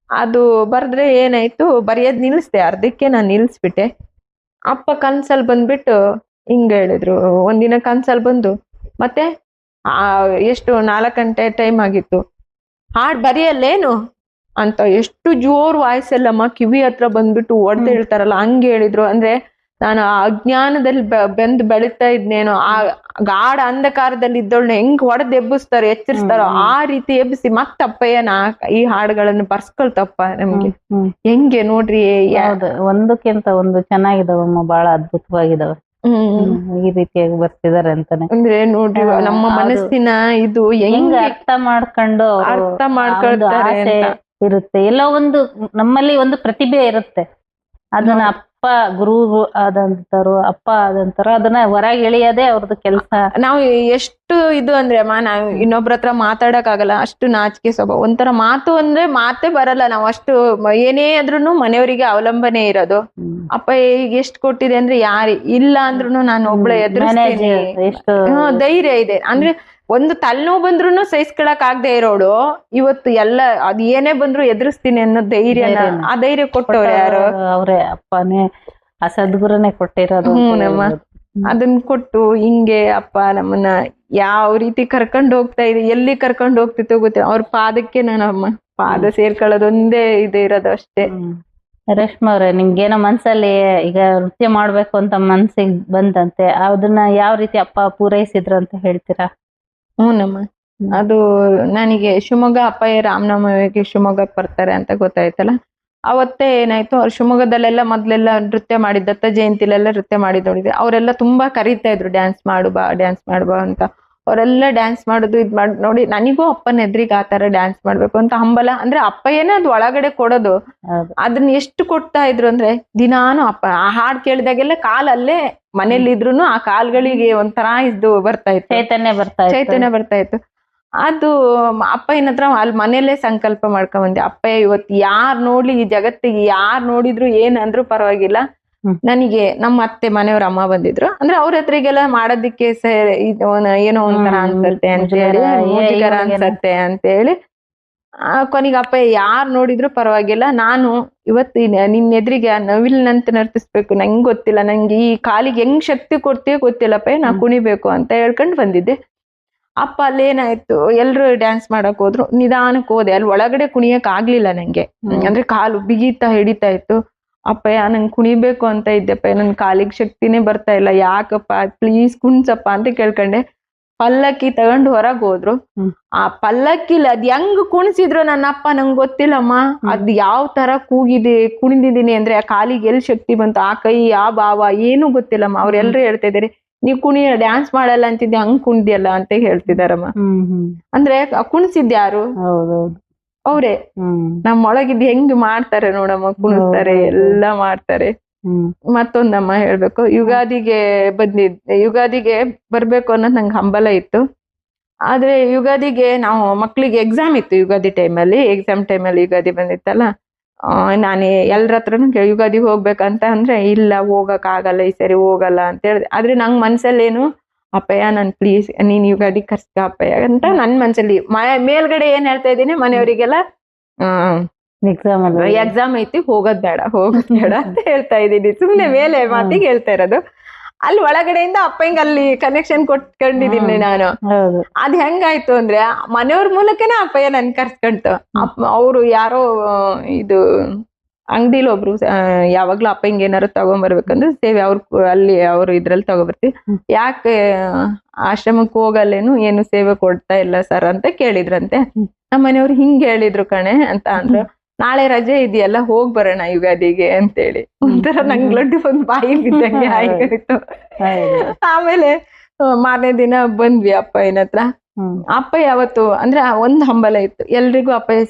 ಅದು ಬರ್ದ್ರೆ ಏನಾಯ್ತು, ಬರೆಯೋದ್ ನಿಲ್ಸ್ದೆ, ಅರ್ಧಕ್ಕೆ ನಾನು ನಿಲ್ಸ್ಬಿಟ್ಟೆ. ಅಪ್ಪ ಕನ್ಸಲ್ ಬಂದ್ಬಿಟ್ಟು ಹಿಂಗ ಹೇಳಿದ್ರು. ಒಂದಿನ ಕನ್ಸಲ್ ಬಂದು ಮತ್ತೆ ಎಷ್ಟು 4 ಗಂಟೆ ಟೈಮ್ ಆಗಿತ್ತು, ಹಾಡ್ ಬರೆಯಲ್ಲೇನು ಅಂತ ಎಷ್ಟು ಜೋರ್ ವಾಯ್ಸ್ ಎಲ್ಲಮ್ಮ ಕಿವಿ ಹತ್ರ ಬಂದ್ಬಿಟ್ಟು ಹೊಡೆದು ಹೇಳ್ತಾರಲ್ಲ ಹಂಗೆ ಹೇಳಿದ್ರು. ಅಂದ್ರೆ ನಾನು ಅಜ್ಞಾನದಲ್ಲಿ ಬೆಂದು ಬೆಳೀತಾ ಇದ್ನೇನೋ, ಆ ಗಾಢ ಅಂಧಕಾರದಲ್ಲಿ ಇದ್ದವಳನ್ನ ಹೆಂಗ್ ಹೊಡೆದ್ ಎಬ್ಬಿಸ್ತಾರೋ ಎಚ್ಚರಿಸ್ತಾರೋ ಆ ರೀತಿ ಎಬ್ಬಿಸಿ ಮತ್ತಪ್ಪಯ್ಯ ಈ ಹಾಡುಗಳನ್ನು ಬರ್ಸ್ಕೊಳ್ತಪ್ಪ ನಮ್ಗೆ. ಹೆಂಗೆ ನೋಡ್ರಿ, ಒಂದಕ್ಕಿಂತ ಒಂದು ಚೆನ್ನಾಗಿದಾವಮ್ಮ, ಬಹಳ ಅದ್ಭುತವಾಗಿದಾವೆ. ಈ ರೀತಿಯಾಗಿ ಬರ್ತಿದಾರೆ ಅಂತಾನೆ ಅಂದ್ರೆ ನೋಡ್ರಿ ನಮ್ಮ ಮನಸ್ಸಿನ ಇದು ಹೆಂಗ್ ಅರ್ಥ ಮಾಡ್ಕೊಳ್ತಾರೆ ಇರುತ್ತೆ. ಎಲ್ಲೋ ಒಂದು ನಮ್ಮಲ್ಲಿ ಒಂದು ಪ್ರತಿಭೆ ಇರುತ್ತೆ, ಅದನ್ನ ಅಪ್ಪ ಗುರು ಆದಂತರು, ಅಪ್ಪ ಆದಂತರು ಅದನ್ನ ಹೊರಗೆ ಎಳಿಯೋದೇ ಅವ್ರದ್ದು ಕೆಲಸ. ನಾವು ಎಷ್ಟು ಇದು ಅಂದ್ರೆ ಅಮ್ಮ, ನಾವು ಇನ್ನೊಬ್ರ ಹತ್ರ ಮಾತಾಡಕ್ ಆಗಲ್ಲ, ಅಷ್ಟು ನಾಚಿಕೆ ಸ್ವಭಾವ. ಒಂಥರ ಮಾತು ಅಂದ್ರೆ ಮಾತೇ ಬರಲ್ಲ. ನಾವು ಅಷ್ಟು ಏನೇ ಆದ್ರೂನು ಮನೆಯವರಿಗೆ ಅವಲಂಬನೆ ಇರೋದು. ಅಪ್ಪ ಈಗ ಎಷ್ಟ್ ಕೊಟ್ಟಿದೆ ಅಂದ್ರೆ ಯಾರಿ ಇಲ್ಲ ಅಂದ್ರುನು ನಾನು ಒಬ್ಳೆ ಎದುರಿಸ್ತೀನಿ. ಎಷ್ಟು ಧೈರ್ಯ ಇದೆ ಅಂದ್ರೆ ಒಂದು ತಲೆನೋವು ಬಂದ್ರು ಸಹಿಸ್ಕೊಳಕ್ ಆಗದೆ ಇರೋಳು ಇವತ್ತು ಎಲ್ಲ ಅದ್ ಏನೇ ಬಂದ್ರು ಎದುರಿಸ್ತೀನಿ ಅನ್ನೋ ಧೈರ್ಯ. ಆ ಧೈರ್ಯ ಕೊಟ್ಟವ್ರೆ ಯಾರು? ಅವ್ರೆ ಅಪ್ಪನೇ, ಆ ಸದ್ಗುರುನೇ ಕೊಟ್ಟಿರೋದು. ನಮ್ಮ ಅದನ್ನ ಕೊಟ್ಟು ಹಿಂಗೆ ಅಪ್ಪ ನಮ್ಮನ್ನ ಯಾವ ರೀತಿ ಕರ್ಕೊಂಡ್ ಹೋಗ್ತಾ ಇದೆ, ಎಲ್ಲಿ ಕರ್ಕೊಂಡ್ ಹೋಗ್ತಿತ್ತೋ ಗೊತ್ತಿಲ್ಲ. ಅವ್ರ ಪಾದಕ್ಕೆ ನಾನಮ್ಮ ಪಾದ ಸೇರ್ಕೊಳ್ಳೋದೊಂದೇ ಇದೆ ಇರೋದು ಅಷ್ಟೇ. ರೇಷ್ಮಾ ಅವ್ರೆ, ನಿಮ್ಗೇನೋ ಮನ್ಸಲ್ಲಿ ಈಗ ನೃತ್ಯ ಮಾಡ್ಬೇಕು ಅಂತ ಮನ್ಸಿಗೆ ಬಂದಂತೆ, ಅದನ್ನ ಯಾವ ರೀತಿ ಅಪ್ಪ ಪೂರೈಸಿದ್ರು ಅಂತ ಹೇಳ್ತೀರಾ? ಹ್ಞೂನಮ್ಮ, ಅದು ನನಗೆ ಶಿವಮೊಗ್ಗ ಅಪ್ಪಯ್ಯ ರಾಮನವಮಿಗೆ ಶಿವಮೊಗ್ಗಕ್ಕೆ ಬರ್ತಾರೆ ಅಂತ ಗೊತ್ತಾಯ್ತಲ್ಲ, ಅವತ್ತೇ ಏನಾಯ್ತು, ಅವ್ರು ಶಿವಮೊಗ್ಗದಲ್ಲೆಲ್ಲ ಮೊದ್ಲೆಲ್ಲ ನೃತ್ಯ ಮಾಡಿದ್, ದತ್ತ ಜಯಂತಿಲೆಲ್ಲ ನೃತ್ಯ ಮಾಡಿದ್ ನೋಡಿದೆ. ಅವರೆಲ್ಲ ತುಂಬಾ ಕರೀತಾ ಇದ್ರು, ಡ್ಯಾನ್ಸ್ ಮಾಡು ಬಾ ಅಂತ. ಅವರೆಲ್ಲ ಡ್ಯಾನ್ಸ್ ಮಾಡೋದು ಇದ್ ಮಾಡಿ ನೋಡಿ ನನಗೂ ಅಪ್ಪನ ಎದ್ರಿಗೆ ಆತರ ಡ್ಯಾನ್ಸ್ ಮಾಡ್ಬೇಕು ಅಂತ ಹಂಬಲ. ಅಂದ್ರೆ ಅಪ್ಪಯ್ಯನೇ ಅದು ಒಳಗಡೆ ಕೊಡೋದು. ಅದನ್ನ ಎಷ್ಟು ಕೊಡ್ತಾ ಇದ್ರು ಅಂದ್ರೆ ದಿನಾನು ಅಪ್ಪ ಆ ಹಾಡ್ ಕೇಳಿದಾಗೆಲ್ಲ ಕಾಲಲ್ಲೇ ಮನೇಲಿ ಇದ್ರುನು ಆ ಕಾಲ್ಗಳಿಗೆ ಒಂಥರ ಇದು ಬರ್ತಾ ಇತ್ತು, ಚೈತನ್ಯ ಬರ್ತಾ ಇತ್ತು. ಅದು ಅಪ್ಪಯ್ಯನ ಹತ್ರ ಅಲ್ಲಿ ಮನೇಲೆ ಸಂಕಲ್ಪ ಮಾಡ್ಕೊಂಡ್ ಬಂದೆ, ಅಪ್ಪಯ್ಯ ಇವತ್ತು ಯಾರ್ ನೋಡ್ಲಿ ಈ ಜಗತ್ತಿಗೆ ಯಾರ್ ನೋಡಿದ್ರು ಏನ್ ಅಂದ್ರು ಪರವಾಗಿಲ್ಲ, ನನಗೆ ನಮ್ಮ ಅತ್ತೆ ಮನೆಯವ್ರ ಅಮ್ಮ ಬಂದಿದ್ರು ಅಂದ್ರೆ ಅವ್ರ ಹತ್ರಿಗೆಲ್ಲ ಮಾಡೋದಿಕ್ಕೆ ಏನೋ ಒಂಥರ ಅನ್ಸತ್ತೆ ಅಂತ ಹೇಳಿ, ಮುಜುಗರ ಅನ್ಸತ್ತೆ ಅಂತ ಹೇಳಿ ಕೊನೆಗೆ ಅಪ್ಪಯ್ಯ ಯಾರ್ ನೋಡಿದ್ರು ಪರವಾಗಿಲ್ಲ, ನಾನು ಇವತ್ತು ನಿನ್ ಎದುರಿಗೆ ನವಿಲ್ನಂತ ನರ್ತಿಸ್ಬೇಕು, ನಂಗೆ ಗೊತ್ತಿಲ್ಲ, ನಂಗೆ ಈ ಕಾಲಿಗೆ ಹೆಂಗ್ ಶಕ್ತಿ ಕೊಡ್ತೀಯೋ ಗೊತ್ತಿಲ್ಲಪ್ಪ, ನಾ ಕುಣಿಬೇಕು ಅಂತ ಹೇಳ್ಕೊಂಡ್ ಬಂದಿದ್ದೆ. ಅಪ್ಪ ಅಲ್ಲೇನಾಯ್ತು, ಎಲ್ರು ಡ್ಯಾನ್ಸ್ ಮಾಡಕ್ ಹೋದ್ರು, ನಿಧಾನಕ್ಕೆ ಹೋದೆ. ಅಲ್ಲಿ ಒಳಗಡೆ ಕುಣಿಯಕ್ ಆಗ್ಲಿಲ್ಲ ನಂಗೆ, ಅಂದ್ರೆ ಕಾಲು ಬಿಗಿತಾ ಹಿಡಿತಾ ಇತ್ತು. ಅಪ್ಪಯ್ಯ ನಂಗೆ ಕುಣಿಬೇಕು ಅಂತ ಇದ್ದೆಪ್ಪ, ನನ್ ಕಾಲಿಗೆ ಶಕ್ತಿನೇ ಬರ್ತಾ ಇಲ್ಲ, ಯಾಕಪ್ಪ ಪ್ಲೀಸ್ ಕುಣ್ಸಪ್ಪ ಅಂತ ಕೇಳ್ಕೊಂಡೆ. ಪಲ್ಲಕ್ಕಿ ತಗೊಂಡು ಹೊರಗ್ ಹೋದ್ರು. ಆ ಪಲ್ಲಕ್ಕಿಲಿ ಅದ್ ಹೆಂಗ್ ಕುಣಿಸಿದ್ರು ನನ್ನ ಅಪ್ಪ ನಂಗೆ ಗೊತ್ತಿಲ್ಲಮ್ಮ, ಅದ್ ಯಾವ ತರ ಕುಣಿದಿದ್ದೀನಿ ಅಂದ್ರೆ ಆ ಕಾಲಿಗೆ ಎಲ್ ಶಕ್ತಿ ಬಂತು, ಆ ಕೈ ಆ ಭಾವ ಏನು ಗೊತ್ತಿಲ್ಲಮ್ಮ. ಅವ್ರೆಲ್ರು ಹೇಳ್ತಾ ಇದಾರೆ, ನೀವ್ ಡ್ಯಾನ್ಸ್ ಮಾಡಲ್ಲ ಅಂತಿದ್ದೆ, ಹಂಗ್ ಕುಣ್ದಿಯಲ್ಲ ಅಂತ ಹೇಳ್ತಿದಾರಮ್ಮ. ಅಂದ್ರೆ ಕುಣಿಸಿದ್ಯಾರು? ಅವ್ರೆ ನಮ್ಮೊಳಗಿದ್ ಹೆಂಗ್ ಮಾಡ್ತಾರೆ ನೋಡಮ್ಮ, ಕುಣಿಸ್ತಾರೆ, ಎಲ್ಲ ಮಾಡ್ತಾರೆ. ಮತ್ತೊಂದಮ್ಮ ಹೇಳ್ಬೇಕು, ಯುಗಾದಿಗೆ ಬರ್ಬೇಕು ಅನ್ನೋದು ನಂಗೆ ಹಂಬಲ ಇತ್ತು. ಆದ್ರೆ ಯುಗಾದಿಗೆ ನಾವು ಮಕ್ಳಿಗೆ ಎಕ್ಸಾಮ್ ಇತ್ತು, ಯುಗಾದಿ ಟೈಮಲ್ಲಿ ಯುಗಾದಿ ಬಂದಿತ್ತಲ್ಲ, ನಾನು ಎಲ್ರ ಹತ್ರನು ಯುಗಾದಿಗೆ ಹೋಗ್ಬೇಕಂತ ಅಂದ್ರೆ ಇಲ್ಲ ಹೋಗಕ್ ಆಗಲ್ಲ, ಈ ಸರಿ ಹೋಗಲ್ಲ ಅಂತ ಹೇಳಿದೆ. ಆದ್ರೆ ನಂಗ್ ಮನ್ಸಲ್ಲೇನು, ಅಪ್ಪಯ್ಯ ನನ್ ಪ್ಲೀಸ್ ನೀನ್ ಯುಗಾದಿ ಕರ್ಸ್ಕ ಅಪ್ಪಯ್ಯ ಅಂತ ನನ್ ಮನ್ಸಲ್ಲಿ. ಮೇಲ್ಗಡೆ ಏನ್ ಹೇಳ್ತಾ ಇದ್ದೀನಿ, ಮನೆಯವರಿಗೆಲ್ಲ ಎಕ್ಸಾಮ್ ಐತಿ ಹೋಗೋದ್ ಬೇಡ ಅಂತ ಹೇಳ್ತಾ ಇದ್ದೀನಿ, ಸುಮ್ನೆ ಮೇಲೆ ಮಾತಿಗೆ ಹೇಳ್ತಾ ಇರೋದು. ಅಲ್ಲಿ ಒಳಗಡೆಯಿಂದ ಅಪ್ಪಂಗೆ ಅಲ್ಲಿ ಕನೆಕ್ಷನ್ ಕೊಟ್ಕೊಂಡಿದ್ದೀನಿ ನಾನು. ಅದ್ ಹೆಂಗಾಯ್ತು ಅಂದ್ರೆ ಮನೆಯವ್ರ ಮೂಲಕನೇ ಅಪ್ಪಯ್ಯ ನನ್ ಕರ್ಸ್ಕೊಂತು. ಅವ್ರು ಯಾರೋ ಇದು ಅಂಗಡಿಲಿ ಒಬ್ರು ಯಾವಾಗ್ಲೂ ಅಪ್ಪಂಗೆ ಏನಾರು ತಗೊಂಬರ್ಬೇಕಂದ್ರೆ ಸೇವೆ ಅಲ್ಲಿ ಅವ್ರು ಇದ್ರಲ್ಲಿ ತಗೊಬರ್ತೀವಿ, ಯಾಕೆ ಆಶ್ರಮಕ್ಕೆ ಹೋಗಲ್ಲೇನು, ಏನು ಸೇವೆ ಕೊಡ್ತಾ ಇಲ್ಲ ಸರ್ ಅಂತ ಕೇಳಿದ್ರಂತೆ. ನಮ್ಮ ಮನೆಯವ್ರು ಹಿಂಗ್ ಹೇಳಿದ್ರು ಕಣೆ ಅಂತ ಅಂದ್ರು. ನಾಳೆ ರಜೆ ಇದೆಯಲ್ಲ ಹೋಗ್ ಬರೋಣ ಯುಗಾದಿಗೆ ಅಂತೇಳಿ ಒಂಥರ ನಂಗ್ ಲಡ್ಡು ಒಂದ್ ಬಾಯಿ ಬಿದ್ದಂಗೆ ಆಯ್ತು. ಆಮೇಲೆ ಮಾರನೇ ದಿನ ಬಂದ್ವಿ ಅಪ್ಪಯ್ಯನ ಹತ್ರ. ಅಪ್ಪಯ್ಯ ಅವತ್ತು ಅಂದ್ರೆ ಒಂದ್ ಹಂಬಲ ಇತ್ತು, ಎಲ್ರಿಗೂ ಅಪ್ಪಯ್ಯ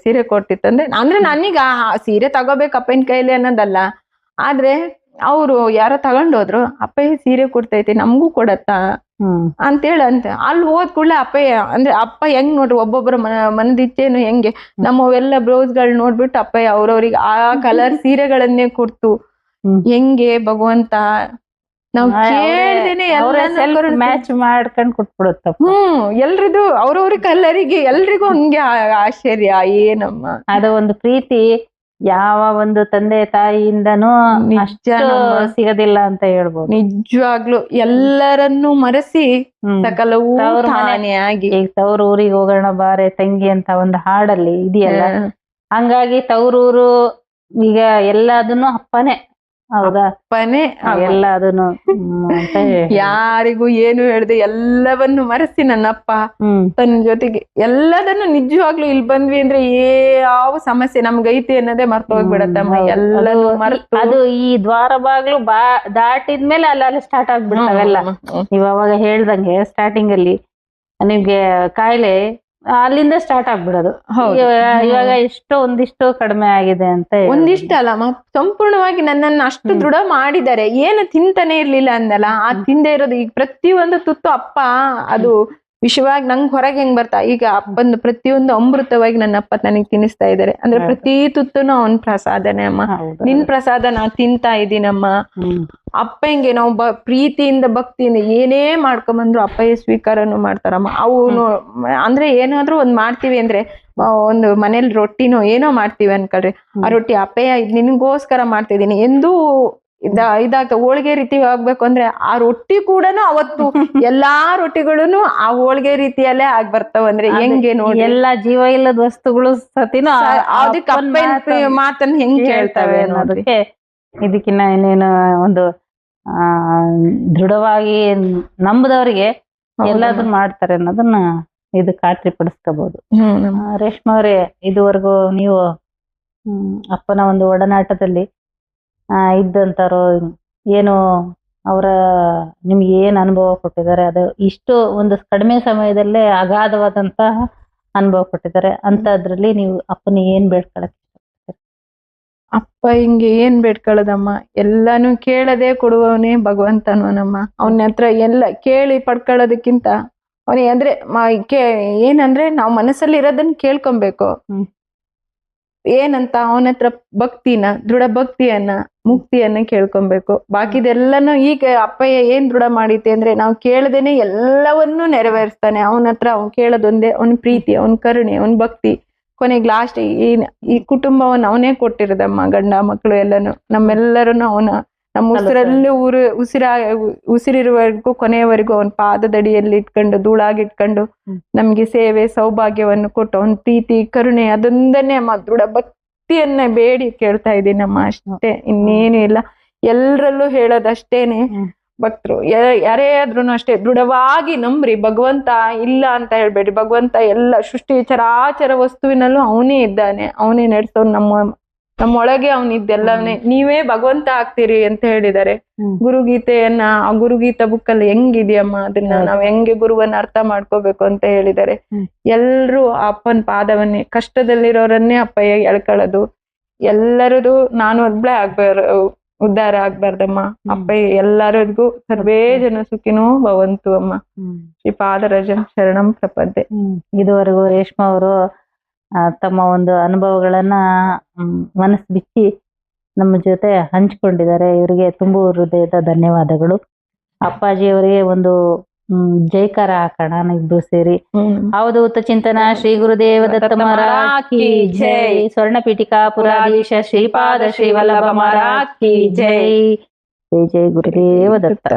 ಸೀರೆ ಕೊಟ್ಟಿತ್ತಂದ್ರೆ, ಅಂದ್ರೆ ನನಗ ಸೀರೆ ತಗೋಬೇಕು ಅಪ್ಪಯ್ಯನ ಕೈಲಿ ಅನ್ನೋದಲ್ಲ, ಆದ್ರೆ ಅವ್ರು ಯಾರೋ ತಗೊಂಡೋದ್ರು, ಅಪ್ಪಯ್ಯ ಸೀರೆ ಕೊಡ್ತೈತಿ ನಮ್ಗೂ ಕೊಡತ್ತಾ ಅಂತೇಳಿ ಅಲ್ಲಿ ಹೋದ್ ಕೂಡಲೇ ಅಪ್ಪಯ್ಯ ಅಂದ್ರೆ ಅಪ್ಪ ಹೆಂಗ್ ನೋಡ್ರಿ, ಒಬ್ಬೊಬ್ಬರ ಮನದಿಚ್ಚೇನು ಹೆಂಗೆ ನಮ್ಮವೆಲ್ಲ ಬ್ಲೌಸ್ಗಳು ನೋಡ್ಬಿಟ್ಟು ಅಪ್ಪಯ್ಯ ಅವ್ರವ್ರಿಗೆ ಆ ಕಲರ್ ಸೀರೆಗಳನ್ನೇ ಕೊಡ್ತು. ಹೆಂಗೆ ಭಗವಂತ ನಾವ್ ಕೇಳ್ದೇನೆ ಮ್ಯಾಚ್ ಮಾಡ್ಕೊಂಡ್ ಕೊಟ್ಬಿಡುತ್ತ. ಎಲ್ರಿದು ಅವ್ರವ್ರ ಕಲರಿಗೆ ಎಲ್ರಿಗೂ ಹಂಗೆ ಆಶ್ಚರ್ಯ. ಏನಮ್ಮ ಅದು ಒಂದು ಪ್ರೀತಿ ಯಾವ ಒಂದು ತಂದೆ ತಾಯಿಯಿಂದನೂ ಸಿಗದಿಲ್ಲ ಅಂತ ಹೇಳ್ಬೋದು. ನಿಜವಾಗ್ಲು ಎಲ್ಲರನ್ನೂ ಮರೆಸಿ ಸಕಲವೂ ತಾನೇ ಆಗಿ. ಈಗ ತವರೂರಿಗೆ ಹೋಗೋಣ ಬಾರೆ ತಂಗಿ ಅಂತ ಒಂದು ಹಾಡಲ್ಲಿ ಇದೆಯಲ್ಲ, ಹಂಗಾಗಿ ತವರೂರು ಈಗ ಎಲ್ಲದನ್ನು ಅಪ್ಪನೇ. ಹೌದಾ, ಅಪ್ಪನೇ ಎಲ್ಲ ಅದನ್ನು ಯಾರಿಗೂ ಏನು ಹೇಳ್ದೆ ಎಲ್ಲವನ್ನು ಮರೆಸಿ ನನ್ನಪ್ಪ ತನ್ನ ಜೊತೆಗೆ ಎಲ್ಲದನ್ನು ನಿಜವಾಗ್ಲೂ ಇಲ್ಲಿ ಬಂದ್ವಿ ಅಂದ್ರೆ ಯಾವ ಸಮಸ್ಯೆ ನಮ್ಗೈತಿ ಅನ್ನೋದೇ ಮರ್ತೋಗ್ಬಿಡತ್ತಮ್ಮ. ಎಲ್ಲನೂ ಮರೆತು ಅದು ಈ ದ್ವಾರ ಬಾಗ್ಲು ದಾಟಿದ್ಮೇಲೆ ಅಲ್ಲಿ ಸ್ಟಾರ್ಟ್ ಆಗ್ಬಿಡ್ತಾವೆಲ್ಲ. ನೀವ್ ಅವಾಗ ಹೇಳ್ದಂಗೆ ಸ್ಟಾರ್ಟಿಂಗ್ ಅಲ್ಲಿ ನಿಮ್ಗೆ ಕಾಯಿಲೆ ಅಲ್ಲಿಂದ ಸ್ಟಾರ್ಟ್ ಆಗ್ಬಿಡೋದು. ಹೌದು. ಇವಾಗ ಎಷ್ಟೋ ಒಂದಿಷ್ಟು ಕಡಿಮೆ ಆಗಿದೆ ಅಂತ ಹೇಳ್ಬೋದು. ಒಂದಿಷ್ಟ ಅಲ್ಲ ಸಂಪೂರ್ಣವಾಗಿ ನನ್ನನ್ನು ಅಷ್ಟು ದೃಢ ಮಾಡಿದ್ದಾರೆ. ಏನು ತಿಂತಾನೆ ಇರ್ಲಿಲ್ಲ ಅಂದಲ್ಲ, ಆ ತಿಂದೆ ಇರೋದು ಈಗ ಪ್ರತಿಯೊಂದು ತುತ್ತು ಅಪ್ಪ ಅದು ವಿಷವಾಗಿ ನಂಗೆ ಹೊರಗೆ ಹೆಂಗ್ ಬರ್ತಾ, ಈಗ ಅಪ್ಪಂದು ಪ್ರತಿಯೊಂದು ಅಮೃತವಾಗಿ ನನ್ನ ಅಪ್ಪ ನನಗೆ ತಿನ್ನಿಸ್ತಾ ಇದ್ದಾರೆ. ಅಂದ್ರೆ ಪ್ರತಿ ತುತ್ತುನು ಅವನ್ ಪ್ರಸಾದನೆ ಅಮ್ಮ. ನಿನ್ ಪ್ರಸಾದ ನಾ ತಿಂತಾ ಇದ್ದೀನಮ್ಮ. ಅಪ್ಪ ಹಿಂಗೆ ನಾವು ಪ್ರೀತಿಯಿಂದ ಭಕ್ತಿಯಿಂದ ಏನೇ ಮಾಡ್ಕೊಂಬಂದ್ರು ಅಪ್ಪಯ್ಯ ಸ್ವೀಕಾರನು ಮಾಡ್ತಾರಮ್ಮ. ಅವನು ಅಂದ್ರೆ ಏನಾದ್ರೂ ಒಂದ್ ಮಾಡ್ತೀವಿ ಅಂದ್ರೆ, ಒಂದು ಮನೇಲಿ ರೊಟ್ಟಿನೋ ಏನೋ ಮಾಡ್ತೀವಿ ಅನ್ಕೊಳ್ರಿ, ಆ ರೊಟ್ಟಿ ಅಪ್ಪಯ್ಯ ಇದ್ ನಿನ್ಗೋಸ್ಕರ ಮಾಡ್ತಿದೀನಿ ಎಂದೂ ಇದಾಗ್ತ ಹೋಳಿಗೆ ರೀತಿ ಆಗ್ಬೇಕು ಅಂದ್ರೆ ಆ ರೊಟ್ಟಿ ಕೂಡ ಅವತ್ತು ಎಲ್ಲಾ ರೊಟ್ಟಿಗಳು ಆ ಹೋಳಿಗೆ ರೀತಿಯಲ್ಲೇ ಆಗ್ ಬರ್ತಾವ. ಅಂದ್ರೆ ಹೆಂಗೆ ನೋಡಿ ಎಲ್ಲಾ ಜೀವ ಇಲ್ಲದ ವಸ್ತುಗಳು ಸತಿನ ಅದಕ್ಕೆ ಅಪ್ಪನ ಮಾತನ್ನ ಹೆಂಗ್ ಕೇಳ್ತವೆ ಅನ್ನೋದಕ್ಕೆ ಇದಕ್ಕಿನ್ನ ಇನ್ನೇನು ಒಂದು ದೃಢವಾಗಿ ನಂಬದವರಿಗೆ ಎಲ್ಲಾದ್ರೂ ಮಾಡ್ತಾರೆ ಅನ್ನೋದನ್ನ ಇದು ಖಾತ್ರಿ ಪಡಿಸ್ಕೋಬಹುದು. ರೇಷ್ಮಾ ಅವರೇ, ಇದುವರೆಗೂ ನೀವು ಅಪ್ಪನ ಒಂದು ಒಡನಾಟದಲ್ಲಿ ಇದ್ದಂತಾರೋ ಏನು ಅವರ ನಿಮ್ಗೆ ಏನ್ ಅನುಭವ ಕೊಟ್ಟಿದ್ದಾರೆ, ಅದು ಇಷ್ಟು ಒಂದು ಕಡಿಮೆ ಸಮಯದಲ್ಲೇ ಅಗಾಧವಾದಂತಹ ಅನುಭವ ಕೊಟ್ಟಿದ್ದಾರೆ. ಅಂತದ್ರಲ್ಲಿ ನೀವು ಅಪ್ಪನ ಏನ್ ಬೇಡ್ಕೊಳಕ್? ಅಪ್ಪ ಹಿಂಗೆ ಏನ್ ಬೇಡ್ಕೊಳ್ಳೋದಮ್ಮ, ಎಲ್ಲಾನು ಕೇಳದೆ ಕೊಡುವವನೇ ಭಗವಂತನವನಮ್ಮ. ಅವನ ಹತ್ರ ಎಲ್ಲ ಕೇಳಿ ಪಡ್ಕೊಳ್ಳೋದಕ್ಕಿಂತ ಅವನಿಗೆ ಅಂದ್ರೆ ಏನಂದ್ರೆ ನಾವು ಮನಸ್ಸಲ್ಲಿ ಇರೋದನ್ನ ಕೇಳ್ಕೊಬೇಕು. ಏನಂತ ಅವನ ಹತ್ರ ಭಕ್ತಿನ, ದೃಢ ಭಕ್ತಿಯನ್ನ, ಮುಕ್ತಿಯನ್ನ ಕೇಳ್ಕೊಬೇಕು. ಬಾಕಿದೆಲ್ಲನೂ ಈಗ ಅಪ್ಪಯ್ಯ ಏನ್ ದೃಢ ಮಾಡೈತೆ ಅಂದ್ರೆ ನಾವು ಕೇಳದೇನೆ ಎಲ್ಲವನ್ನೂ ನೆರವೇರಿಸ್ತಾನೆ. ಅವನ ಹತ್ರ ಅವ್ನು ಕೇಳೋದೊಂದೇ, ಅವನ ಪ್ರೀತಿ, ಅವನ ಕರುಣೆ, ಅವನ ಭಕ್ತಿ. ಕೊನೆಗೆ ಲಾಸ್ಟ್ ಈ ಕುಟುಂಬವನ್ನ ಅವನೇ ಕೊಟ್ಟಿರೋದಮ್ಮ, ಗಂಡ ಮಕ್ಕಳು ಎಲ್ಲಾನು ನಮ್ಮೆಲ್ಲರನ್ನು ಅವನ ನಮ್ಮ ಉಸಿರಲ್ಲೂ ಉಸಿರಿರುವವರೆಗೂ ಕೊನೆಯವರೆಗೂ ಅವನ ಪಾದದಡಿಯಲ್ಲಿ ಇಟ್ಕೊಂಡು ಧೂಳಾಗಿಟ್ಕೊಂಡು ನಮ್ಗೆ ಸೇವೆ ಸೌಭಾಗ್ಯವನ್ನು ಕೊಟ್ಟು ಅವನ ಪ್ರೀತಿ ಕರುಣೆ ಅದೊಂದನ್ನೇ ಅಮ್ಮ ದೃಢ ಭಕ್ತಿಯನ್ನ ಬೇಡಿ ಕೇಳ್ತಾ ಇದ್ದೀನಮ್ಮ. ಅಷ್ಟೇ, ಇನ್ನೇನು ಇಲ್ಲ. ಎಲ್ರಲ್ಲೂ ಹೇಳೋದಷ್ಟೇನೆ, ಭಕ್ತರು ಯಾರೇ ಆದ್ರೂ ಅಷ್ಟೇ ದೃಢವಾಗಿ ನಂಬ್ರಿ. ಭಗವಂತ ಇಲ್ಲ ಅಂತ ಹೇಳ್ಬೇಡ್ರಿ. ಭಗವಂತ ಎಲ್ಲ ಸೃಷ್ಟಿ ಚರಾಚರ ವಸ್ತುವಿನಲ್ಲೂ ಅವನೇ ಇದ್ದಾನೆ, ಅವನೇ ನಡೆಸೋನು. ನಮ್ಮೊಳಗೆ ಅವನಿದ್ದೆಲ್ಲವನ್ನೇ ನೀವೇ ಭಗವಂತ ಆಗ್ತೀರಿ ಅಂತ ಹೇಳಿದ್ದಾರೆ. ಗುರುಗೀತೆಯನ್ನ ಆ ಗುರುಗೀತಾ ಬುಕ್ ಅಲ್ಲಿ ಹೆಂಗಿದ್ಯಮ್ಮ, ಅದನ್ನ ನಾವ್ ಹೆಂಗೆ ಗುರುವನ್ನ ಅರ್ಥ ಮಾಡ್ಕೋಬೇಕು ಅಂತ ಹೇಳಿದ್ದಾರೆ. ಎಲ್ರು ಅಪ್ಪನ ಪಾದವನ್ನೇ, ಕಷ್ಟದಲ್ಲಿರೋರನ್ನೇ ಅಪ್ಪಯ್ಯ ಎಳ್ಕೊಳ್ಳೋದು. ಎಲ್ಲರದು ನಾನು ಒಬ್ಳೆ ಉದ್ಧಾರ ಆಗ್ಬಾರ್ದಮ್ಮ. ಅಪ್ಪಯ್ಯ ಎಲ್ಲರಿಗೂ ಸರ್ವೇ ಜನ ಸುಖಿನೋ ಭವಂತು ಅಮ್ಮ. ಶ್ರೀ ಪಾದರಜಂ ಶರಣಂ ಪ್ರಪದ್ಯೆ. ಇದುವರೆಗೂ ರೇಷ್ಮಾ ಅವರು ತಮ್ಮ ಒಂದು ಅನುಭವಗಳನ್ನ ಮನಸ್ಸು ಬಿಚ್ಚಿ ನಮ್ಮ ಜೊತೆ ಹಂಚಿಕೊಂಡಿದ್ದಾರೆ. ಇವರಿಗೆ ತುಂಬು ಹೃದಯದ ಧನ್ಯವಾದಗಳು. ಅಪ್ಪಾಜಿಯವರಿಗೆ ಒಂದು ಜೈಕಾರ ಹಾಕೋಣ ಇಬ್ರು ಸೇರಿ. ಅವಧೂತ ಚಿಂತನ ಶ್ರೀ ಗುರುದೇವ ದತ್ತ ಮಹಾರಾಜ್ ಕಿ ಜೈ. ಸ್ವರ್ಣ ಪೀಠಿಕಾ ಪುರಾಧೀಶ ಶ್ರೀಪಾದ ಶ್ರೀ ವಲ್ಲಭ ಮಹಾರಾಜ್ ಕಿ ಜೈ. ಜೈ ಜೈ ಗುರುದೇವ ದತ್ತ.